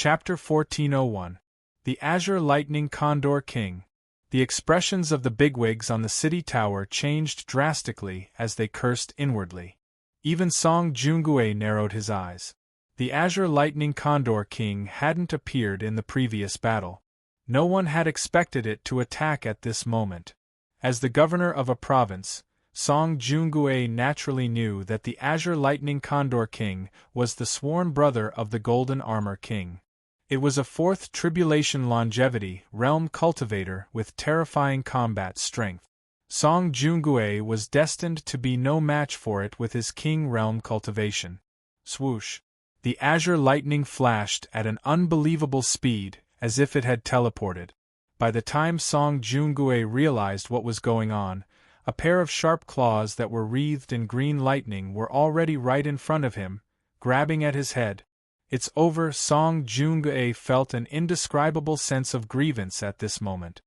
Chapter 1401. The Azure Lightning Condor King. The expressions of the bigwigs on the city tower changed drastically as they cursed inwardly. Even Song Joongui narrowed his eyes. The Azure Lightning Condor King hadn't appeared in the previous battle. No one had expected it to attack at this moment. As the governor of a province, Song Joongui naturally knew that the Azure Lightning Condor King was the sworn brother of the Golden Armor King. It was a fourth tribulation longevity realm cultivator with terrifying combat strength. Song Joongui was destined to be no match for it with his king realm cultivation. Swoosh! The azure lightning flashed at an unbelievable speed, as if it had teleported. By the time Song Joongui realized what was going on, a pair of sharp claws that were wreathed in green lightning were already right in front of him, grabbing at his head. "It's over." Song Joongui felt an indescribable sense of grievance at this moment.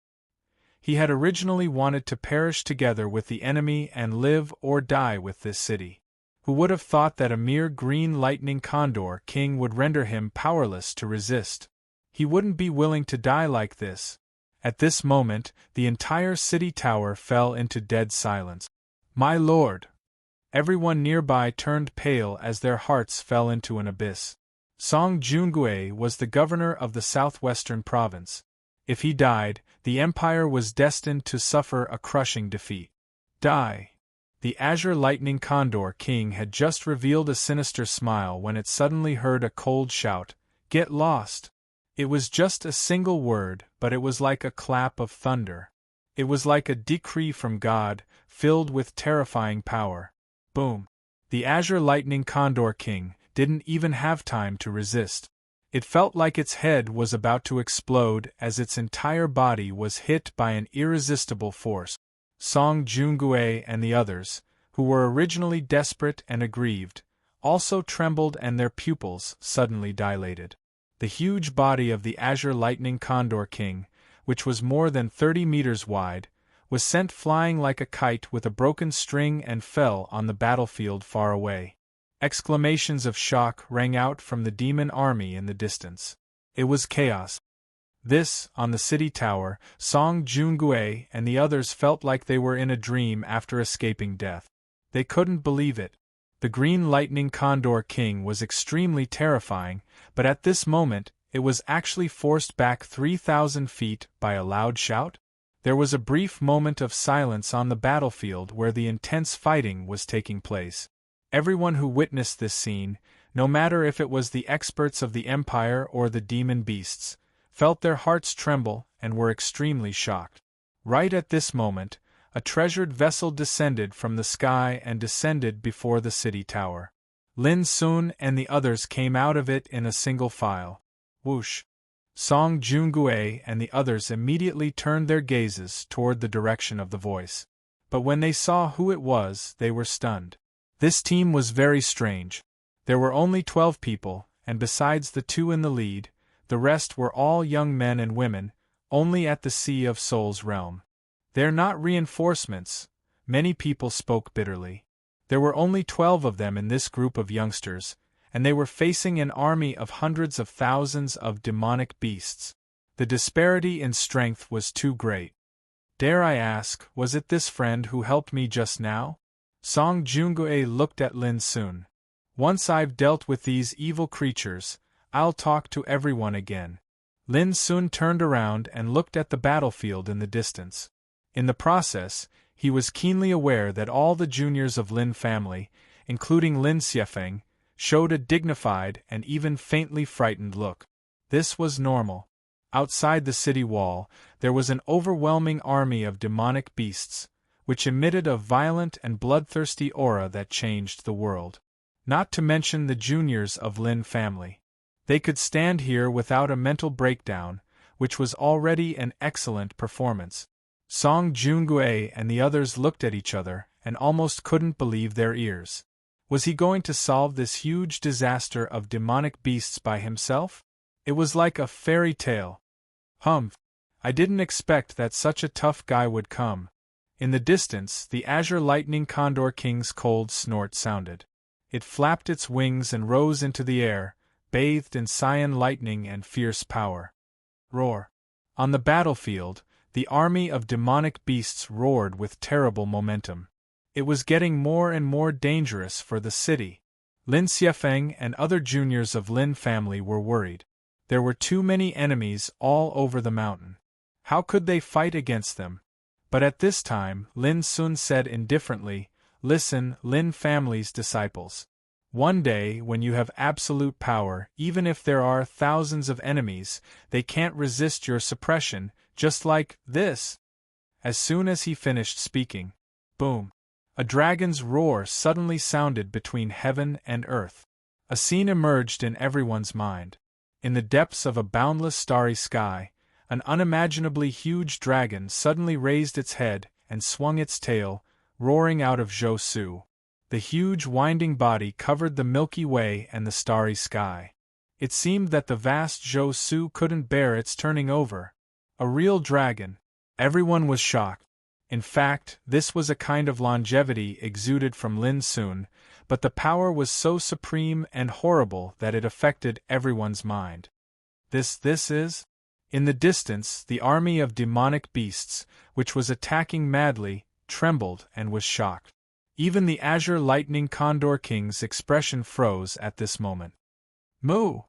He had originally wanted to perish together with the enemy and live or die with this city. Who would have thought that a mere green lightning condor king would render him powerless to resist? He wouldn't be willing to die like this. At this moment, the entire city tower fell into dead silence. "My lord!" Everyone nearby turned pale as their hearts fell into an abyss. Song Joongui was the governor of the southwestern province. If he died, the empire was destined to suffer a crushing defeat. Die! The Azure Lightning Condor King had just revealed a sinister smile when it suddenly heard a cold shout, "Get lost!" It was just a single word, but it was like a clap of thunder. It was like a decree from God, filled with terrifying power. Boom! The Azure Lightning Condor King didn't even have time to resist. It felt like its head was about to explode as its entire body was hit by an irresistible force. Song Joongui and the others, who were originally desperate and aggrieved, also trembled and their pupils suddenly dilated. The huge body of the Azure Lightning Condor King, which was more than 30 meters wide, was sent flying like a kite with a broken string and fell on the battlefield far away. Exclamations of shock rang out from the demon army in the distance. It was chaos. This, on the city tower, Song Joongui and the others felt like they were in a dream after escaping death. They couldn't believe it. The Green Lightning Condor King was extremely terrifying, but at this moment, it was actually forced back 3,000 feet by a loud shout. There was a brief moment of silence on the battlefield where the intense fighting was taking place. Everyone who witnessed this scene, no matter if it was the experts of the Empire or the demon beasts, felt their hearts tremble and were extremely shocked. Right at this moment, a treasured vessel descended from the sky and descended before the city tower. Lin Sun and the others came out of it in a single file. Whoosh! Song Joongui and the others immediately turned their gazes toward the direction of the voice. But when they saw who it was, they were stunned. This team was very strange. There were only 12 people, and besides the two in the lead, the rest were all young men and women, only at the Sea of Souls realm. "They're not reinforcements," many people spoke bitterly. There were only 12 of them in this group of youngsters, and they were facing an army of hundreds of thousands of demonic beasts. The disparity in strength was too great. "Dare I ask, was it this friend who helped me just now?" Song Joongui looked at Lin Sun. "Once I've dealt with these evil creatures, I'll talk to everyone again." Lin Sun turned around and looked at the battlefield in the distance. In the process, he was keenly aware that all the juniors of Lin family, including Lin Xiefeng, showed a dignified and even faintly frightened look. This was normal. Outside the city wall, there was an overwhelming army of demonic beasts, which emitted a violent and bloodthirsty aura that changed the world. Not to mention the juniors of Lin family. They could stand here without a mental breakdown, which was already an excellent performance. Song Joongui and the others looked at each other and almost couldn't believe their ears. Was he going to solve this huge disaster of demonic beasts by himself? It was like a fairy tale. Humph! I didn't expect that such a tough guy would come. In the distance, the Azure Lightning Condor King's cold snort sounded. It flapped its wings and rose into the air, bathed in cyan lightning and fierce power. Roar. On the battlefield, the army of demonic beasts roared with terrible momentum. It was getting more and more dangerous for the city. Lin Xiefeng and other juniors of Lin family were worried. There were too many enemies all over the mountain. How could they fight against them? But at this time, Lin Sun said indifferently, "Listen, Lin family's disciples. One day, when you have absolute power, even if there are thousands of enemies, they can't resist your suppression, just like this." As soon as he finished speaking, boom! A dragon's roar suddenly sounded between heaven and earth. A scene emerged in everyone's mind. In the depths of a boundless starry sky, an unimaginably huge dragon suddenly raised its head and swung its tail, roaring out of Zhou Su. The huge winding body covered the Milky Way and the starry sky. It seemed that the vast Zhou Su couldn't bear its turning over. A real dragon. Everyone was shocked. In fact, this was a kind of longevity exuded from Lin Sun, but the power was so supreme and horrible that it affected everyone's mind. This is? In the distance, the army of demonic beasts, which was attacking madly, trembled and was shocked. Even the Azure Lightning Condor King's expression froze at this moment. Moo!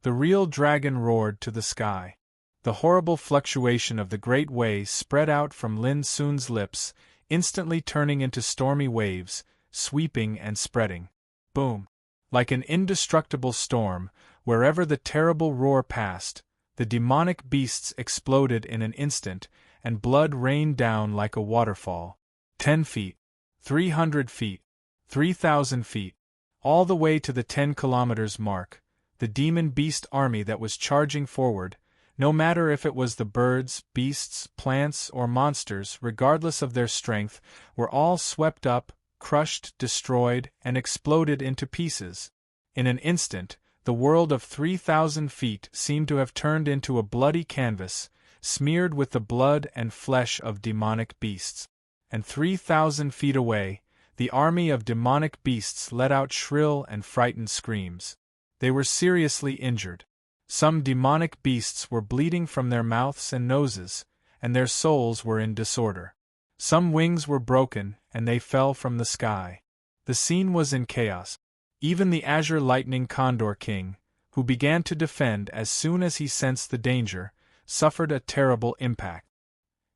The real dragon roared to the sky. The horrible fluctuation of the great way spread out from Lin Sun's lips, instantly turning into stormy waves, sweeping and spreading. Boom! Like an indestructible storm, wherever the terrible roar passed, the demonic beasts exploded in an instant, and blood rained down like a waterfall. 10 feet, 300 feet, 3,000 feet, all the way to the 10 kilometers mark, the demon beast army that was charging forward, no matter if it was the birds, beasts, plants, or monsters, regardless of their strength, were all swept up, crushed, destroyed, and exploded into pieces. In an instant, the world of 3,000 feet seemed to have turned into a bloody canvas, smeared with the blood and flesh of demonic beasts. And 3,000 feet away, the army of demonic beasts let out shrill and frightened screams. They were seriously injured. Some demonic beasts were bleeding from their mouths and noses, and their souls were in disorder. Some wings were broken, and they fell from the sky. The scene was in chaos. Even the Azure Lightning Condor King, who began to defend as soon as he sensed the danger, suffered a terrible impact.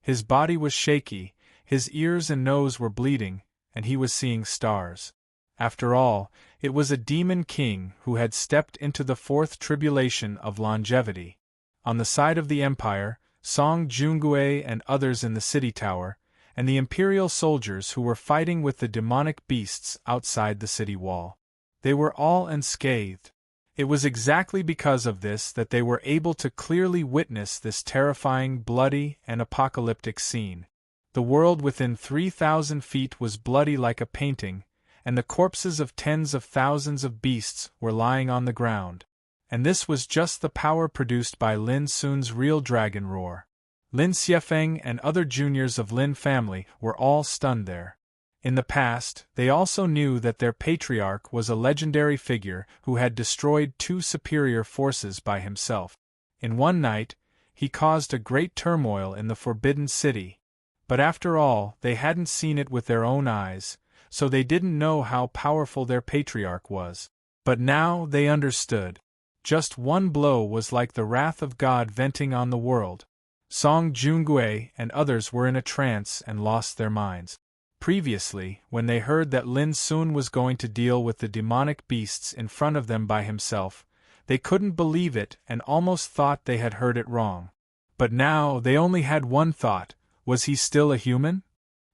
His body was shaky, his ears and nose were bleeding, and he was seeing stars. After all, it was a demon king who had stepped into the fourth tribulation of longevity. On the side of the empire, Song Jungue and others in the city tower, and the imperial soldiers who were fighting with the demonic beasts outside the city wall. They were all unscathed. It was exactly because of this that they were able to clearly witness this terrifying, bloody, and apocalyptic scene. The world within 3,000 feet was bloody like a painting, and the corpses of tens of thousands of beasts were lying on the ground. And this was just the power produced by Lin Sun's real dragon roar. Lin Xiefeng and other juniors of Lin family were all stunned there. In the past, they also knew that their patriarch was a legendary figure who had destroyed 2 superior forces by himself. In one night, he caused a great turmoil in the Forbidden City. But after all, they hadn't seen it with their own eyes, so they didn't know how powerful their patriarch was. But now they understood. Just one blow was like the wrath of God venting on the world. Song Jungue and others were in a trance and lost their minds. Previously, when they heard that Lin Sun was going to deal with the demonic beasts in front of them by himself, they couldn't believe it and almost thought they had heard it wrong. But now they only had one thought: was he still a human?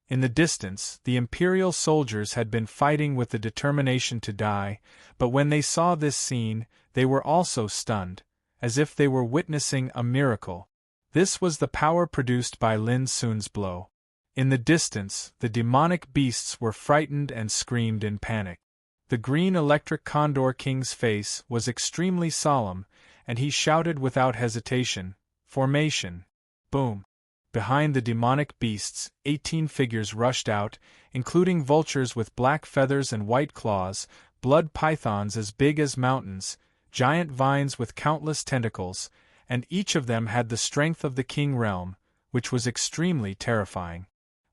In the distance, the imperial soldiers had been fighting with the determination to die, but when they saw this scene, they were also stunned, as if they were witnessing a miracle. This was the power produced by Lin Sun's blow. In the distance, the demonic beasts were frightened and screamed in panic. The green electric Condor King's face was extremely solemn, and he shouted without hesitation, "Formation!" Boom! Behind the demonic beasts, 18 figures rushed out, including vultures with black feathers and white claws, blood pythons as big as mountains, giant vines with countless tentacles, and each of them had the strength of the king realm, which was extremely terrifying.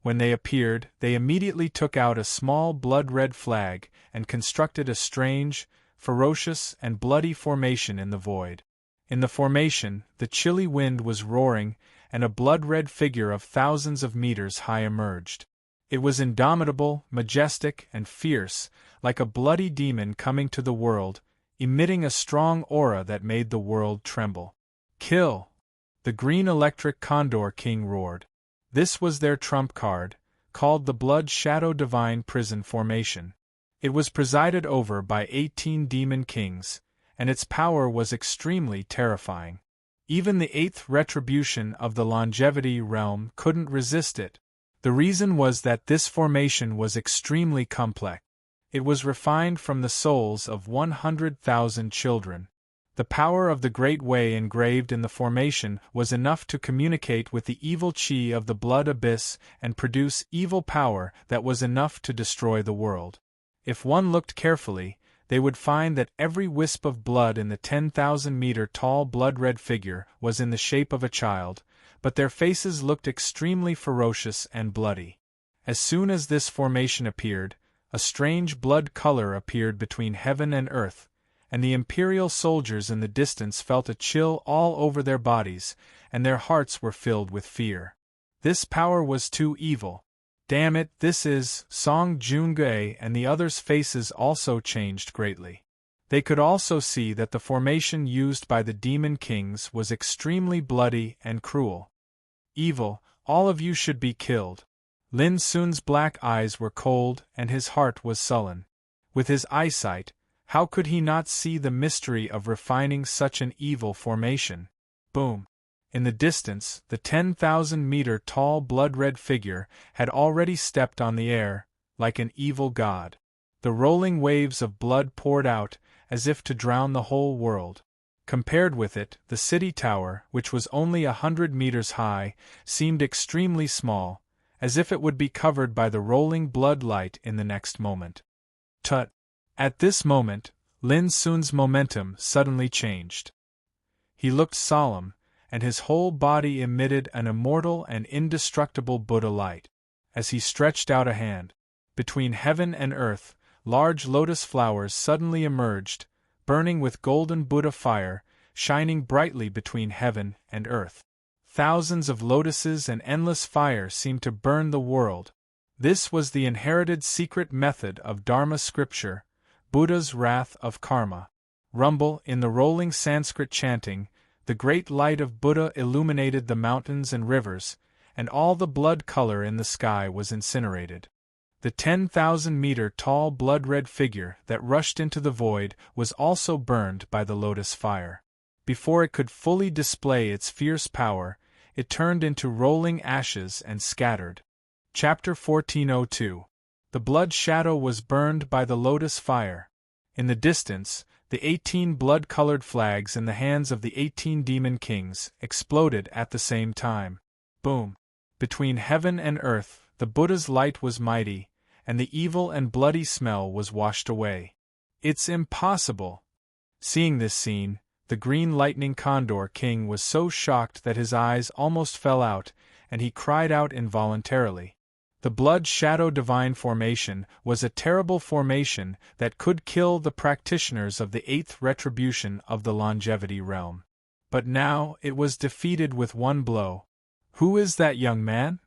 When they appeared, they immediately took out a small blood-red flag and constructed a strange, ferocious, and bloody formation in the void. In the formation, the chilly wind was roaring, and a blood-red figure of thousands of meters high emerged. It was indomitable, majestic, and fierce, like a bloody demon coming to the world, emitting a strong aura that made the world tremble. "Kill!" the green electric Condor King roared. This was their trump card, called the Blood Shadow Divine Prison Formation. It was presided over by 18 demon kings, and its power was extremely terrifying. Even the 8th retribution of the longevity realm couldn't resist it. The reason was that this formation was extremely complex. It was refined from the souls of 100,000 children. The power of the Great Way engraved in the formation was enough to communicate with the evil chi of the blood abyss and produce evil power that was enough to destroy the world. If one looked carefully, they would find that every wisp of blood in the 10,000-meter-tall blood-red figure was in the shape of a child, but their faces looked extremely ferocious and bloody. As soon as this formation appeared, a strange blood color appeared between heaven and earth, and the imperial soldiers in the distance felt a chill all over their bodies, and their hearts were filled with fear. This power was too evil. "Damn it, this is..." Song Joon-gae and the others' faces also changed greatly. They could also see that the formation used by the Demon Kings was extremely bloody and cruel. "Evil, all of you should be killed." Lin Sun's black eyes were cold and his heart was sullen. With his eyesight, how could he not see the mystery of refining such an evil formation? Boom! In the distance, the 10,000-meter-tall blood-red figure had already stepped on the air, like an evil god. The rolling waves of blood poured out, as if to drown the whole world. Compared with it, the city tower, which was only 100 meters high, seemed extremely small, as if it would be covered by the rolling blood light in the next moment. Tut! At this moment, Lin Sun's momentum suddenly changed. He looked solemn, and his whole body emitted an immortal and indestructible Buddha light. As he stretched out a hand, between heaven and earth, large lotus flowers suddenly emerged, burning with golden Buddha fire, shining brightly between heaven and earth. Thousands of lotuses and endless fire seemed to burn the world. This was the inherited secret method of Dharma scripture, Buddha's wrath of karma. Rumble in the rolling Sanskrit chanting, the great light of Buddha illuminated the mountains and rivers, and all the blood color in the sky was incinerated. The 10,000-meter-tall blood-red figure that rushed into the void was also burned by the lotus fire. Before it could fully display its fierce power, it turned into rolling ashes and scattered. Chapter 1402. The blood shadow was burned by the lotus fire. In the distance, the 18 blood-colored flags in the hands of the 18 demon kings exploded at the same time. Boom! Between heaven and earth, the Buddha's light was mighty, and the evil and bloody smell was washed away. "It's impossible!" Seeing this scene, the green lightning Condor King was so shocked that his eyes almost fell out, and he cried out involuntarily. The Blood Shadow Divine Formation was a terrible formation that could kill the practitioners of the 8th retribution of the longevity realm. But now it was defeated with one blow. Who is that young man?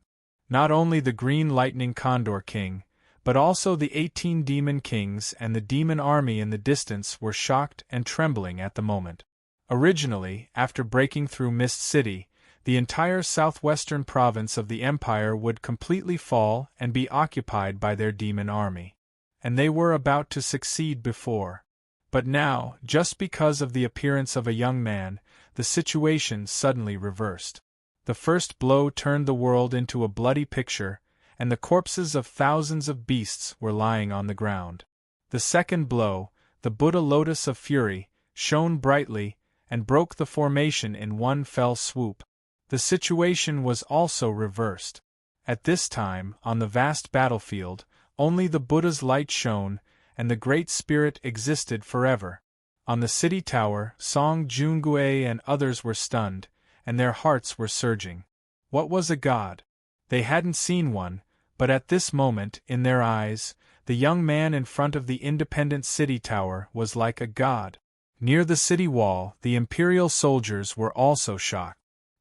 Not only the Green Lightning Condor King, but also the 18 demon kings and the demon army in the distance were shocked and trembling at the moment. Originally, after breaking through Mist City, the entire southwestern province of the Empire would completely fall and be occupied by their demon army. And they were about to succeed before. But now, just because of the appearance of a young man, the situation suddenly reversed. The first blow turned the world into a bloody picture, and the corpses of thousands of beasts were lying on the ground. The second blow, the Buddha Lotus of Fury, shone brightly, and broke the formation in one fell swoop. The situation was also reversed. At this time, on the vast battlefield, only the Buddha's light shone, and the Great Spirit existed forever. On the city tower, Song Jungue and others were stunned, and their hearts were surging. What was a god? They hadn't seen one, but at this moment, in their eyes, the young man in front of the independent city tower was like a god. Near the city wall, the imperial soldiers were also shocked.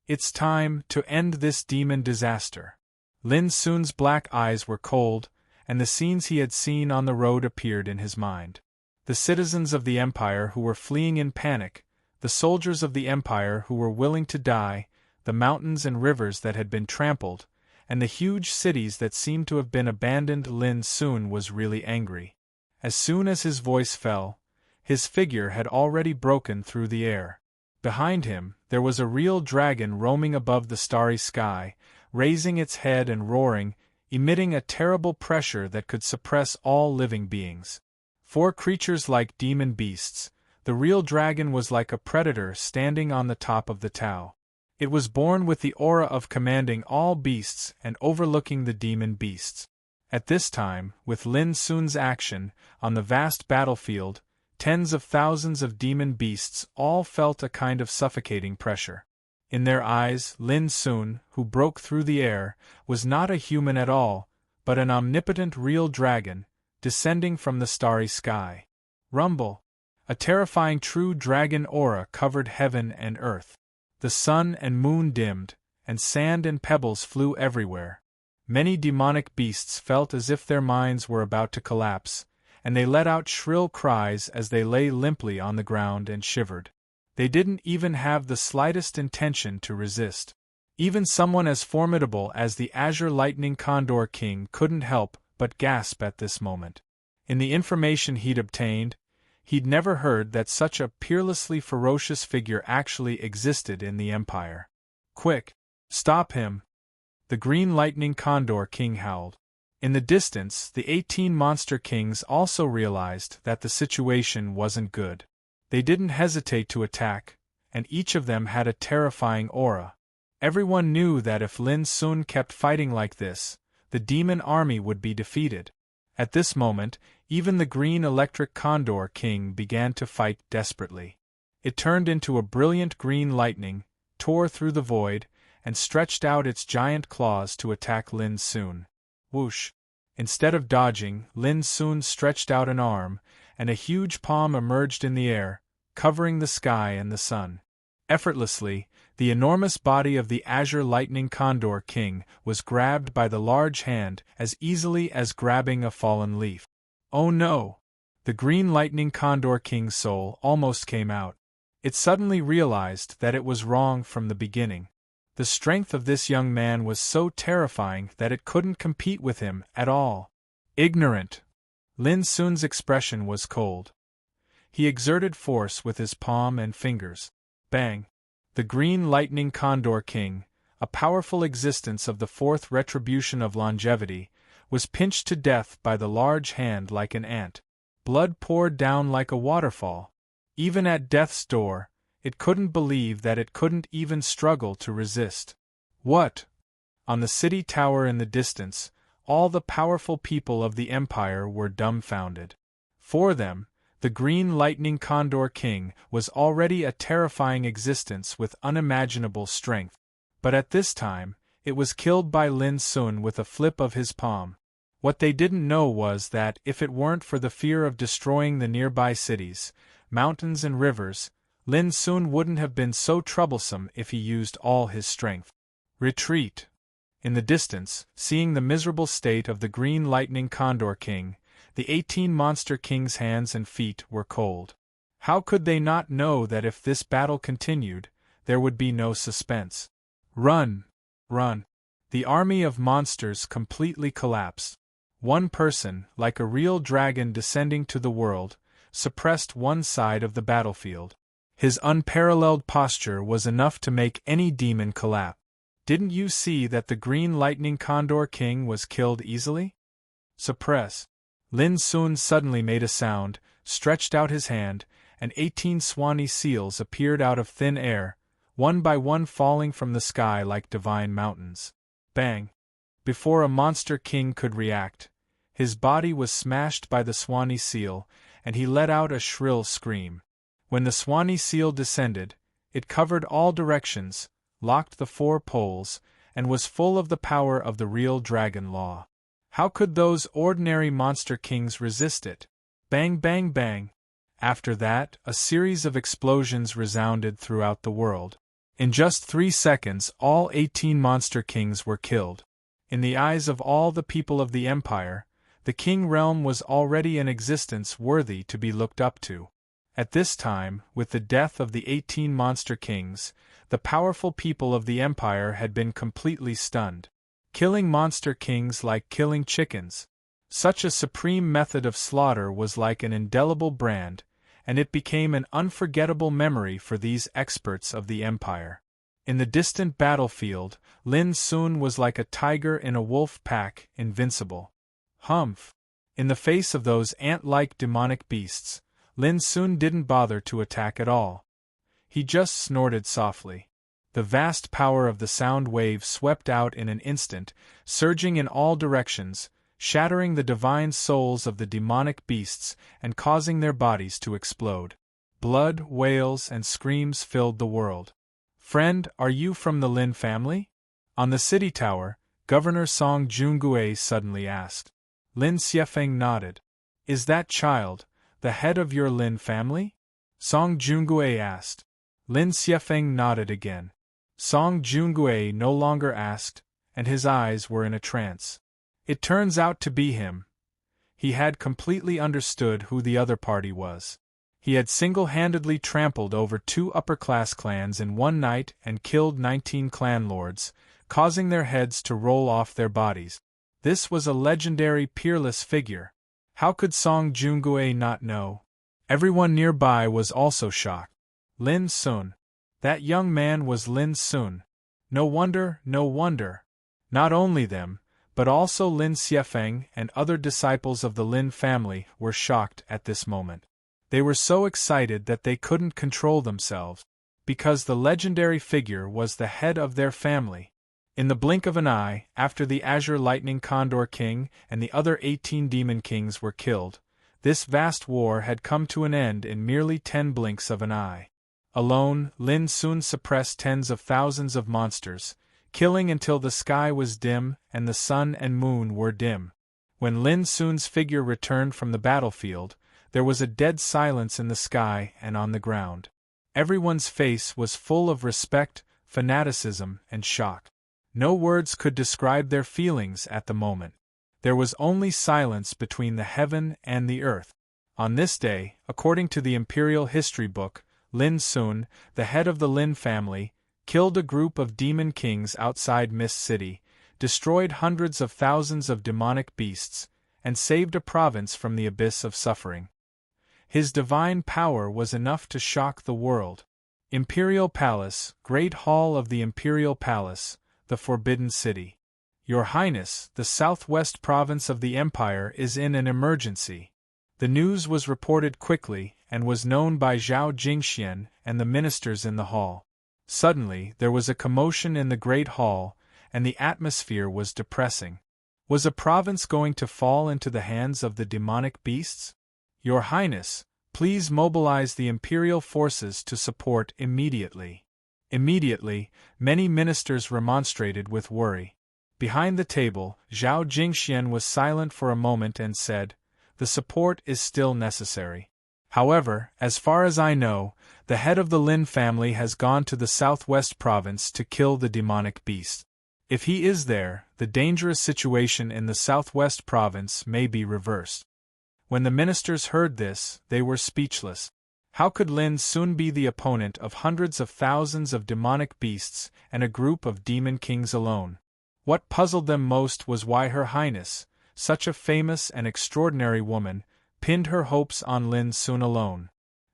It's time to end this demon disaster. Lin Sun's black eyes were cold, and the scenes he had seen on the road appeared in his mind. The citizens of the Empire who were fleeing in panic, the soldiers of the Empire who were willing to die, the mountains and rivers that had been trampled, and the huge cities that seemed to have been abandoned. Lin Sun was really angry. As soon as his voice fell, his figure had already broken through the air. Behind him, there was a real dragon roaming above the starry sky, raising its head and roaring, emitting a terrible pressure that could suppress all living beings. 4 creatures like demon beasts, the real dragon was like a predator standing on the top of the Tao. It was born with the aura of commanding all beasts and overlooking the demon beasts. At this time, with Lin Sun's action, on the vast battlefield, tens of thousands of demon beasts all felt a kind of suffocating pressure. In their eyes, Lin Sun, who broke through the air, was not a human at all, but an omnipotent real dragon, descending from the starry sky. Rumble! A terrifying true dragon aura covered heaven and earth. The sun and moon dimmed, and sand and pebbles flew everywhere. Many demonic beasts felt as if their minds were about to collapse, and they let out shrill cries as they lay limply on the ground and shivered. They didn't even have the slightest intention to resist. Even someone as formidable as the Azure Lightning Condor King couldn't help but gasp at this moment. In the information he'd obtained, he'd never heard that such a peerlessly ferocious figure actually existed in the Empire. Quick! Stop him! The Green Lightning Condor King howled. In the distance, the 18 monster kings also realized that the situation wasn't good. They didn't hesitate to attack, and each of them had a terrifying aura. Everyone knew that if Lin Sun kept fighting like this, the demon army would be defeated. At this moment, even the Green Electric Condor King began to fight desperately. It turned into a brilliant green lightning, tore through the void, and stretched out its giant claws to attack Lin Sun. Whoosh! Instead of dodging, Lin Sun stretched out an arm, and a huge palm emerged in the air, covering the sky and the sun. Effortlessly, the enormous body of the Azure Lightning Condor King was grabbed by the large hand as easily as grabbing a fallen leaf. Oh no! The Green Lightning Condor King's soul almost came out. It suddenly realized that it was wrong from the beginning. The strength of this young man was so terrifying that it couldn't compete with him at all. Ignorant! Lin Sun's expression was cold. He exerted force with his palm and fingers. Bang! The Green Lightning Condor King, a powerful existence of the 4th retribution of longevity, was pinched to death by the large hand like an ant. Blood poured down like a waterfall. Even at death's door, it couldn't believe that it couldn't even struggle to resist. What? On the city tower in the distance, all the powerful people of the Empire were dumbfounded. For them, the Green Lightning Condor King was already a terrifying existence with unimaginable strength. But at this time, it was killed by Lin Sun with a flip of his palm. What they didn't know was that if it weren't for the fear of destroying the nearby cities, mountains and rivers, Lin Sun wouldn't have been so troublesome if he used all his strength. Retreat! In the distance, seeing the miserable state of the Green Lightning Condor King, the 18 monster kings' hands and feet were cold. How could they not know that if this battle continued, there would be no suspense? Run! Run! The army of monsters completely collapsed. One person, like a real dragon descending to the world, suppressed one side of the battlefield. His unparalleled posture was enough to make any demon collapse. Didn't you see that the Green Lightning Condor King was killed easily? Suppress! Lin Sun suddenly made a sound, stretched out his hand, and 18 Swanee seals appeared out of thin air, one by one falling from the sky like divine mountains. Bang! Before a monster king could react, his body was smashed by the Swanee seal, and he let out a shrill scream. When the Swanee seal descended, it covered all directions, locked the four poles, and was full of the power of the real dragon law. How could those ordinary monster kings resist it? Bang, bang, bang. After that, a series of explosions resounded throughout the world. In just 3 seconds, all 18 monster kings were killed. In the eyes of all the people of the empire, the king realm was already an existence worthy to be looked up to. At this time, with the death of the 18 monster kings, the powerful people of the empire had been completely stunned. Killing monster kings like killing chickens. Such a supreme method of slaughter was like an indelible brand, and it became an unforgettable memory for these experts of the empire. In the distant battlefield, Lin Sun was like a tiger in a wolf pack, invincible. Humph! In the face of those ant-like demonic beasts, Lin Sun didn't bother to attack at all. He just snorted softly. The vast power of the sound wave swept out in an instant, surging in all directions, shattering the divine souls of the demonic beasts and causing their bodies to explode. Blood, wails, and screams filled the world. "Friend, are you from the Lin family?" On the city tower, Governor Song Jungue suddenly asked. Lin Xiefeng nodded. "Is that child the head of your Lin family?" Song Jungue asked. Lin Xiefeng nodded again. Song Jungue no longer asked, and his eyes were in a trance. It turns out to be him. He had completely understood who the other party was. He had single-handedly trampled over 2 upper-class clans in one night and killed 19 clan lords, causing their heads to roll off their bodies. This was a legendary peerless figure. How could Song Jungue not know? Everyone nearby was also shocked. Lin Sun. That young man was Lin Sun. No wonder, no wonder. Not only them, but also Lin Xiefeng and other disciples of the Lin family were shocked at this moment. They were so excited that they couldn't control themselves, because the legendary figure was the head of their family. In the blink of an eye, after the Azure Lightning Condor King and the other 18 Demon Kings were killed, this vast war had come to an end in merely 10 blinks of an eye. Alone, Lin Sun suppressed tens of thousands of monsters, killing until the sky was dim and the sun and moon were dim. When Lin Sun's figure returned from the battlefield, there was a dead silence in the sky and on the ground. Everyone's face was full of respect, fanaticism, and shock. No words could describe their feelings at the moment. There was only silence between the heaven and the earth. On this day, according to the imperial history book, Lin Sun, the head of the Lin family, killed a group of demon kings outside Mist City, destroyed hundreds of thousands of demonic beasts, and saved a province from the abyss of suffering. His divine power was enough to shock the world. Imperial Palace, Great Hall of the Imperial Palace, the Forbidden City. Your Highness, the southwest province of the Empire is in an emergency. The news was reported quickly and was known by Zhao Jingxian and the ministers in the hall. Suddenly, there was a commotion in the Great Hall, and the atmosphere was depressing. Was a province going to fall into the hands of the demonic beasts? Your Highness, please mobilize the imperial forces to support immediately. Immediately, many ministers remonstrated with worry. Behind the table, Zhao Jingxian was silent for a moment and said, "The support is still necessary. However, as far as I know, the head of the Lin family has gone to the southwest province to kill the demonic beast. If he is there, the dangerous situation in the southwest province may be reversed." When the ministers heard this, they were speechless. How could Lin Sun be the opponent of hundreds of thousands of demonic beasts and a group of demon kings alone? What puzzled them most was why Her Highness, such a famous and extraordinary woman, pinned her hopes on Lin Sun alone.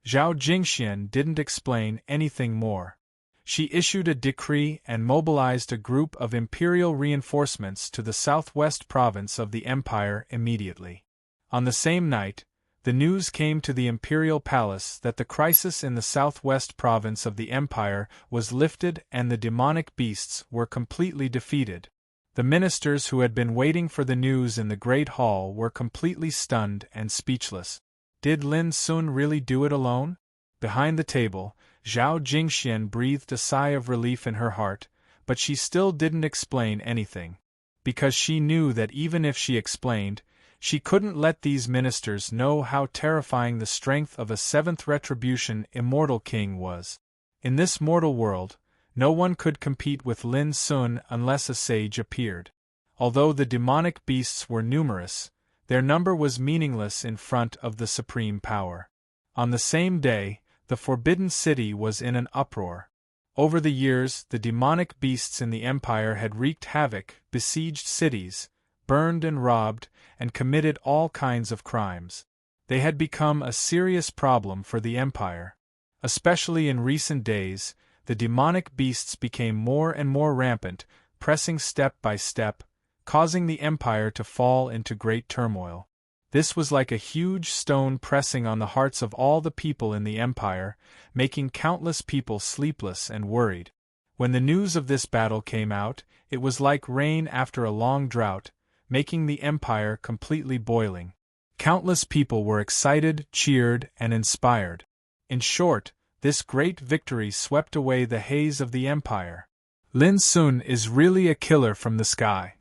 Zhao Jingxian didn't explain anything more. She issued a decree and mobilized a group of imperial reinforcements to the southwest province of the empire immediately. On the same night, the news came to the imperial palace that the crisis in the southwest province of the empire was lifted and the demonic beasts were completely defeated. The ministers who had been waiting for the news in the Great Hall were completely stunned and speechless. Did Lin Sun really do it alone? Behind the table, Zhao Jingxian breathed a sigh of relief in her heart, but she still didn't explain anything. Because she knew that even if she explained, she couldn't let these ministers know how terrifying the strength of a seventh retribution immortal king was. In this mortal world, no one could compete with Lin Sun unless a sage appeared. Although the demonic beasts were numerous, their number was meaningless in front of the supreme power. On the same day, the Forbidden City was in an uproar. Over the years, the demonic beasts in the Empire had wreaked havoc, besieged cities, burned and robbed, and committed all kinds of crimes. They had become a serious problem for the Empire. Especially in recent days, the demonic beasts became more and more rampant, pressing step by step, causing the Empire to fall into great turmoil. This was like a huge stone pressing on the hearts of all the people in the Empire, making countless people sleepless and worried. When the news of this battle came out, it was like rain after a long drought, making the Empire completely boiling. Countless people were excited, cheered, and inspired. In short, this great victory swept away the haze of the Empire. Lin Sun is really a killer from the sky.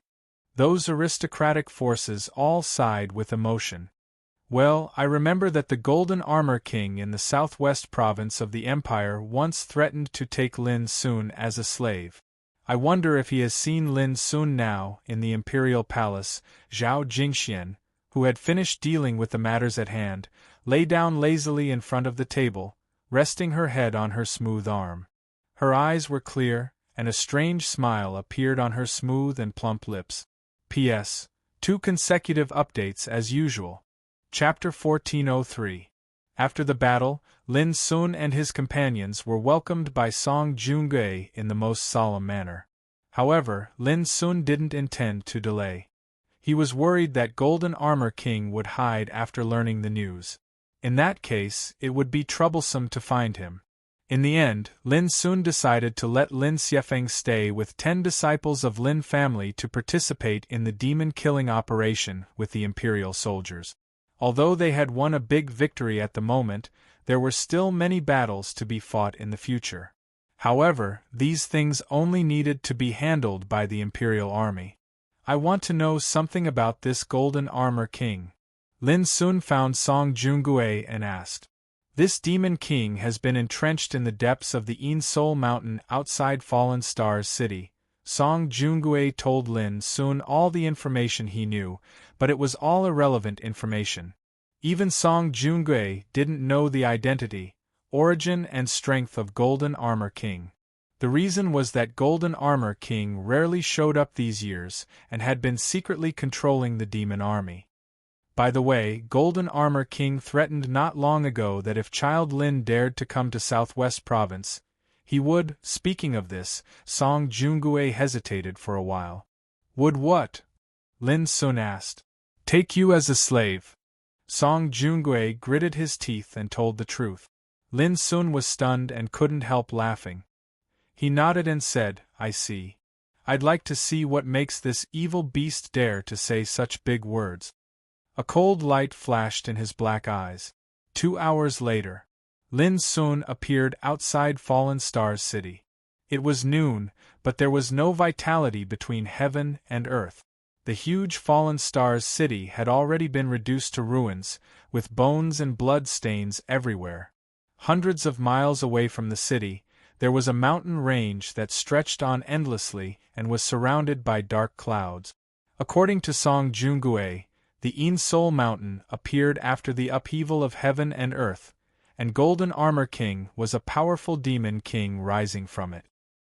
Those aristocratic forces all sighed with emotion. Well, I remember that the Golden Armor King in the southwest province of the Empire once threatened to take Lin Sun as a slave. I wonder if he has seen Lin Sun now in the Imperial Palace. Zhao Jingxian, who had finished dealing with the matters at hand, lay down lazily in front of the table, resting her head on her smooth arm. Her eyes were clear, and a strange smile appeared on her smooth and plump lips. P.S. 2 consecutive updates as usual. Chapter 1403. After the battle, Lin Sun and his companions were welcomed by Song Junge in the most solemn manner. However, Lin Sun didn't intend to delay. He was worried that Golden Armor King would hide after learning the news. In that case, it would be troublesome to find him. In the end, Lin Sun decided to let Lin Xiefeng stay with 10 disciples of Lin family to participate in the demon-killing operation with the imperial soldiers. Although they had won a big victory at the moment, there were still many battles to be fought in the future. However, these things only needed to be handled by the imperial army. I want to know something about this Golden Armor King. Lin Sun found Song Jungue and asked. This demon king has been entrenched in the depths of the Ensoul Mountain outside Fallen Stars City. Song Jungue told Lin Sun all the information he knew, but it was all irrelevant information. Even Song Jungue didn't know the identity, origin and strength of Golden Armor King. The reason was that Golden Armor King rarely showed up these years and had been secretly controlling the demon army. By the way, Golden Armor King threatened not long ago that if Child Lin dared to come to Southwest Province, he would. Speaking of this, Song Jungue hesitated for a while. Would what? Lin Sun asked. Take you as a slave. Song Jungue gritted his teeth and told the truth. Lin Sun was stunned and couldn't help laughing. He nodded and said, I see. I'd like to see what makes this evil beast dare to say such big words. A cold light flashed in his black eyes. 2 hours later, Lin Sun appeared outside Fallen Stars City. It was noon, but there was no vitality between heaven and earth. The huge Fallen Stars City had already been reduced to ruins, with bones and blood stains everywhere. Hundreds of miles away from the city, there was a mountain range that stretched on endlessly and was surrounded by dark clouds. According to Song Jungue, the Ensoul Mountain appeared after the upheaval of heaven and earth, and Golden Armor King was a powerful demon king rising from it.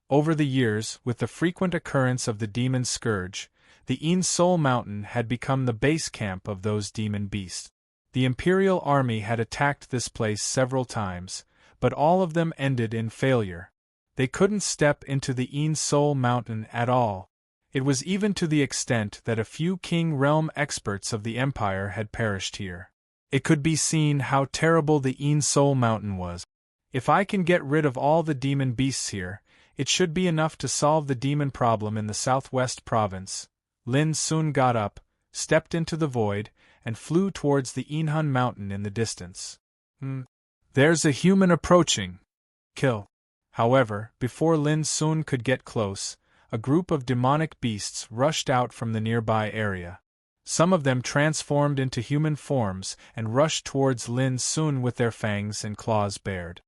Over the years, with the frequent occurrence of the demon scourge, the Ensoul Mountain had become the base camp of those demon beasts. The Imperial Army had attacked this place several times, but all of them ended in failure. They couldn't step into the Ensoul Mountain at all. It was even to the extent that a few King Realm experts of the Empire had perished here. It could be seen how terrible the Ensoul Mountain was. If I can get rid of all the demon beasts here, it should be enough to solve the demon problem in the southwest province. Lin Sun got up, stepped into the void, and flew towards the Enhun Mountain in the distance. There's a human approaching. Kill. However, before Lin Sun could get close, a group of demonic beasts rushed out from the nearby area. Some of them transformed into human forms and rushed towards Lin Sun with their fangs and claws bared.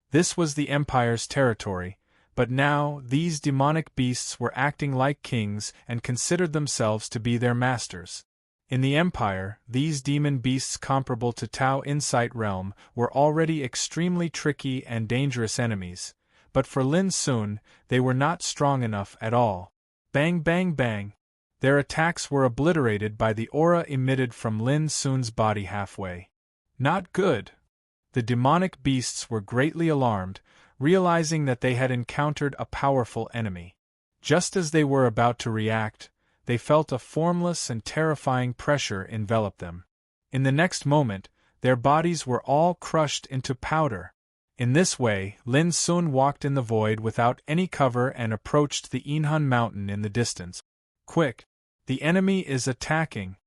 This was the Empire's territory, but now these demonic beasts were acting like kings and considered themselves to be their masters. In the Empire, these demon beasts comparable to Tao Insight Realm were already extremely tricky and dangerous enemies, but for Lin Sun, they were not strong enough at all. Bang bang bang! Their attacks were obliterated by the aura emitted from Lin Sun's body halfway. Not good! The demonic beasts were greatly alarmed, realizing that they had encountered a powerful enemy. Just as they were about to react, they felt a formless and terrifying pressure envelop them. In the next moment, their bodies were all crushed into powder. In this way, Lin Sun walked in the void without any cover and approached the Inhun mountain in the distance. Quick! The enemy is attacking.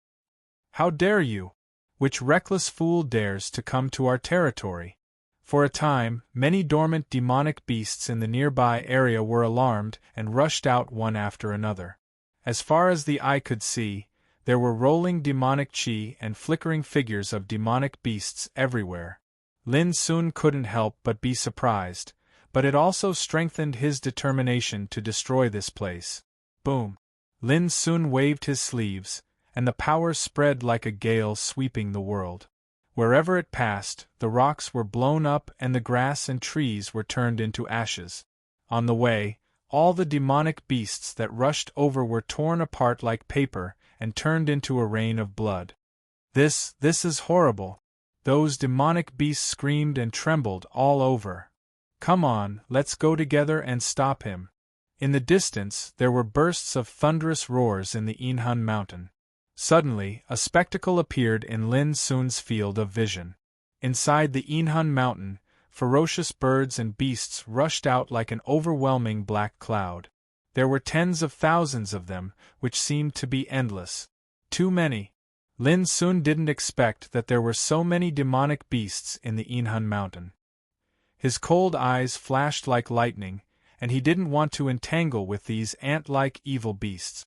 How dare you? Which reckless fool dares to come to our territory? For a time, many dormant demonic beasts in the nearby area were alarmed and rushed out one after another. As far as the eye could see, there were rolling demonic chi and flickering figures of demonic beasts everywhere. Lin Sun couldn't help but be surprised, but it also strengthened his determination to destroy this place. Boom! Lin Sun waved his sleeves, and the power spread like a gale sweeping the world. Wherever it passed, the rocks were blown up and the grass and trees were turned into ashes. On the way, all the demonic beasts that rushed over were torn apart like paper and turned into a rain of blood. This is horrible. Those demonic beasts screamed and trembled all over. Come on, let's go together and stop him. In the distance, there were bursts of thunderous roars in the Inhun mountain. Suddenly, a spectacle appeared in Lin Sun's field of vision. Inside the Inhun mountain, ferocious birds and beasts rushed out like an overwhelming black cloud. There were tens of thousands of them, which seemed to be endless. Too many. Lin Sun didn't expect that there were so many demonic beasts in the Inhun mountain. His cold eyes flashed like lightning, and he didn't want to entangle with these ant-like evil beasts.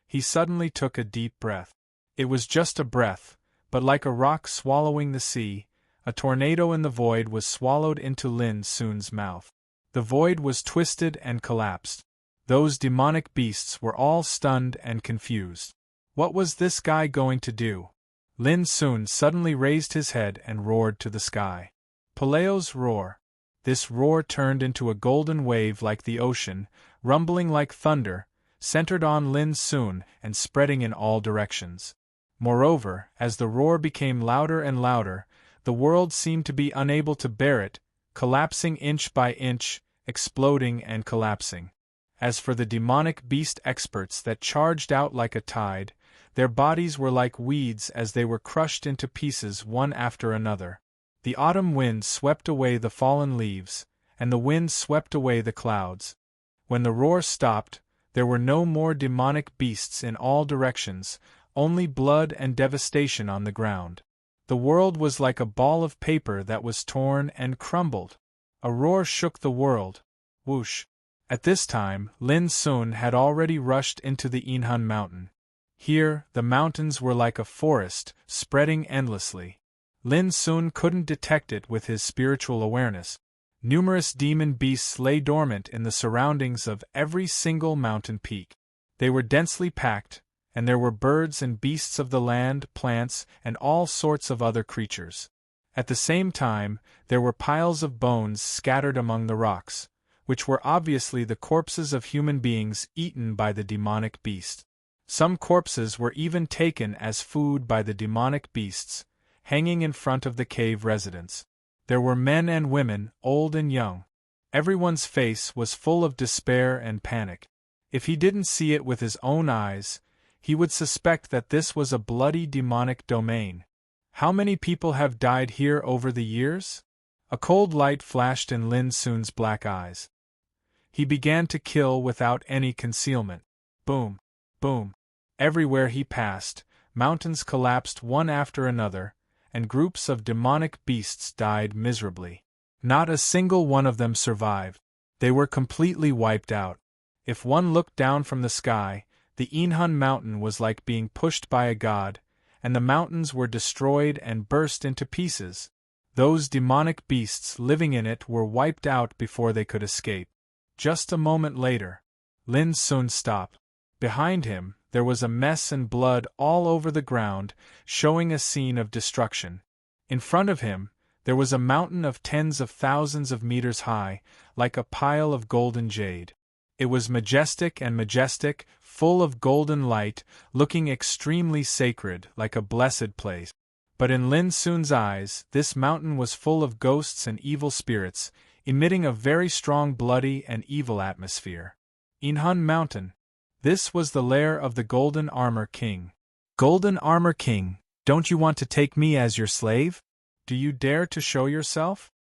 He suddenly took a deep breath. It was just a breath, but like a rock swallowing the sea, a tornado in the void was swallowed into Lin Sun's mouth. The void was twisted and collapsed. Those demonic beasts were all stunned and confused. What was this guy going to do? Lin Sun suddenly raised his head and roared to the sky. Paleo's roar. This roar turned into a golden wave like the ocean, rumbling like thunder, centered on Lin Sun and spreading in all directions. Moreover, as the roar became louder and louder, the world seemed to be unable to bear it, collapsing inch by inch, exploding and collapsing. As for the demonic beast experts that charged out like a tide, their bodies were like weeds as they were crushed into pieces one after another. The autumn wind swept away the fallen leaves, and the wind swept away the clouds. When the roar stopped, there were no more demonic beasts in all directions, only blood and devastation on the ground. The world was like a ball of paper that was torn and crumbled. A roar shook the world. Whoosh! At this time, Lin Sun had already rushed into the Inhun mountain. Here, the mountains were like a forest, spreading endlessly. Lin Sun couldn't detect it with his spiritual awareness. Numerous demon beasts lay dormant in the surroundings of every single mountain peak. They were densely packed, and there were birds and beasts of the land, plants, and all sorts of other creatures. At the same time, there were piles of bones scattered among the rocks, which were obviously the corpses of human beings eaten by the demonic beast. Some corpses were even taken as food by the demonic beasts, hanging in front of the cave residence. There were men and women, old and young. Everyone's face was full of despair and panic. If he didn't see it with his own eyes, he would suspect that this was a bloody demonic domain. How many people have died here over the years? A cold light flashed in Lin Sun's black eyes. He began to kill without any concealment. Boom! Boom! Everywhere he passed, mountains collapsed one after another, and groups of demonic beasts died miserably. Not a single one of them survived. They were completely wiped out. If one looked down from the sky, the Inhun mountain was like being pushed by a god, and the mountains were destroyed and burst into pieces. Those demonic beasts living in it were wiped out before they could escape. Just a moment later, Lin Sun stopped. Behind him, there was a mess and blood all over the ground, showing a scene of destruction. In front of him, there was a mountain of tens of thousands of meters high, like a pile of golden jade. It was majestic, full of golden light, looking extremely sacred, like a blessed place. But in Lin Sun's eyes, this mountain was full of ghosts and evil spirits, emitting a very strong bloody and evil atmosphere. Inhun Mountain. This was the lair of the Golden Armor King. Golden Armor King, don't you want to take me as your slave? Do you dare to show yourself?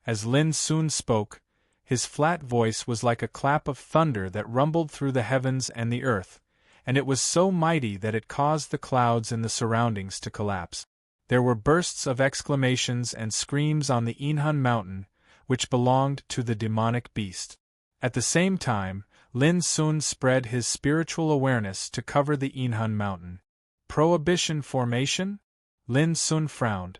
As Lin Sun spoke, his flat voice was like a clap of thunder that rumbled through the heavens and the earth, and it was so mighty that it caused the clouds in the surroundings to collapse. There were bursts of exclamations and screams on the Inhun Mountain, which belonged to the demonic beast. At the same time, Lin Sun spread his spiritual awareness to cover the Inhun Mountain. Prohibition formation? Lin Sun frowned.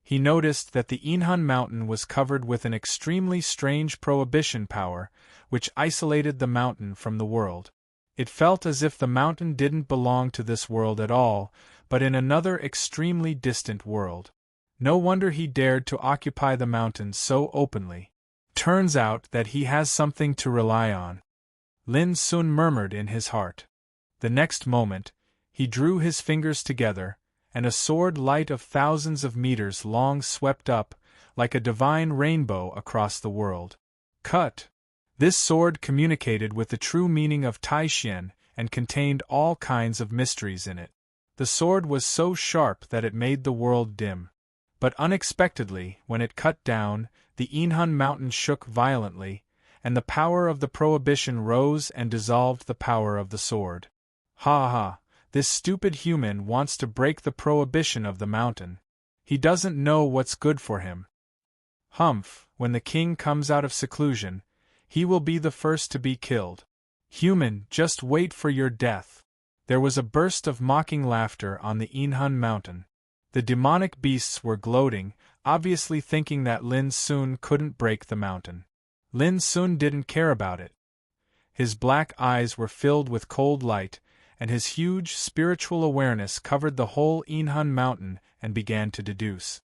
He noticed that the Inhun Mountain was covered with an extremely strange prohibition power, which isolated the mountain from the world. It felt as if the mountain didn't belong to this world at all, but in another extremely distant world. No wonder he dared to occupy the mountain so openly. Turns out that he has something to rely on. Lin Sun murmured in his heart. The next moment, he drew his fingers together, and a sword light of thousands of meters long swept up, like a divine rainbow across the world. Cut! This sword communicated with the true meaning of Taishan and contained all kinds of mysteries in it. The sword was so sharp that it made the world dim. But unexpectedly, when it cut down, the Inhun Mountain shook violently, and the power of the prohibition rose and dissolved the power of the sword. Ha ha! This stupid human wants to break the prohibition of the mountain. He doesn't know what's good for him. Humph, when the king comes out of seclusion, he will be the first to be killed. Human, just wait for your death. There was a burst of mocking laughter on the Inhun Mountain. The demonic beasts were gloating, obviously thinking that Lin Sun couldn't break the mountain. Lin Sun didn't care about it. His black eyes were filled with cold light, and his huge spiritual awareness covered the whole Inhun Mountain and began to deduce.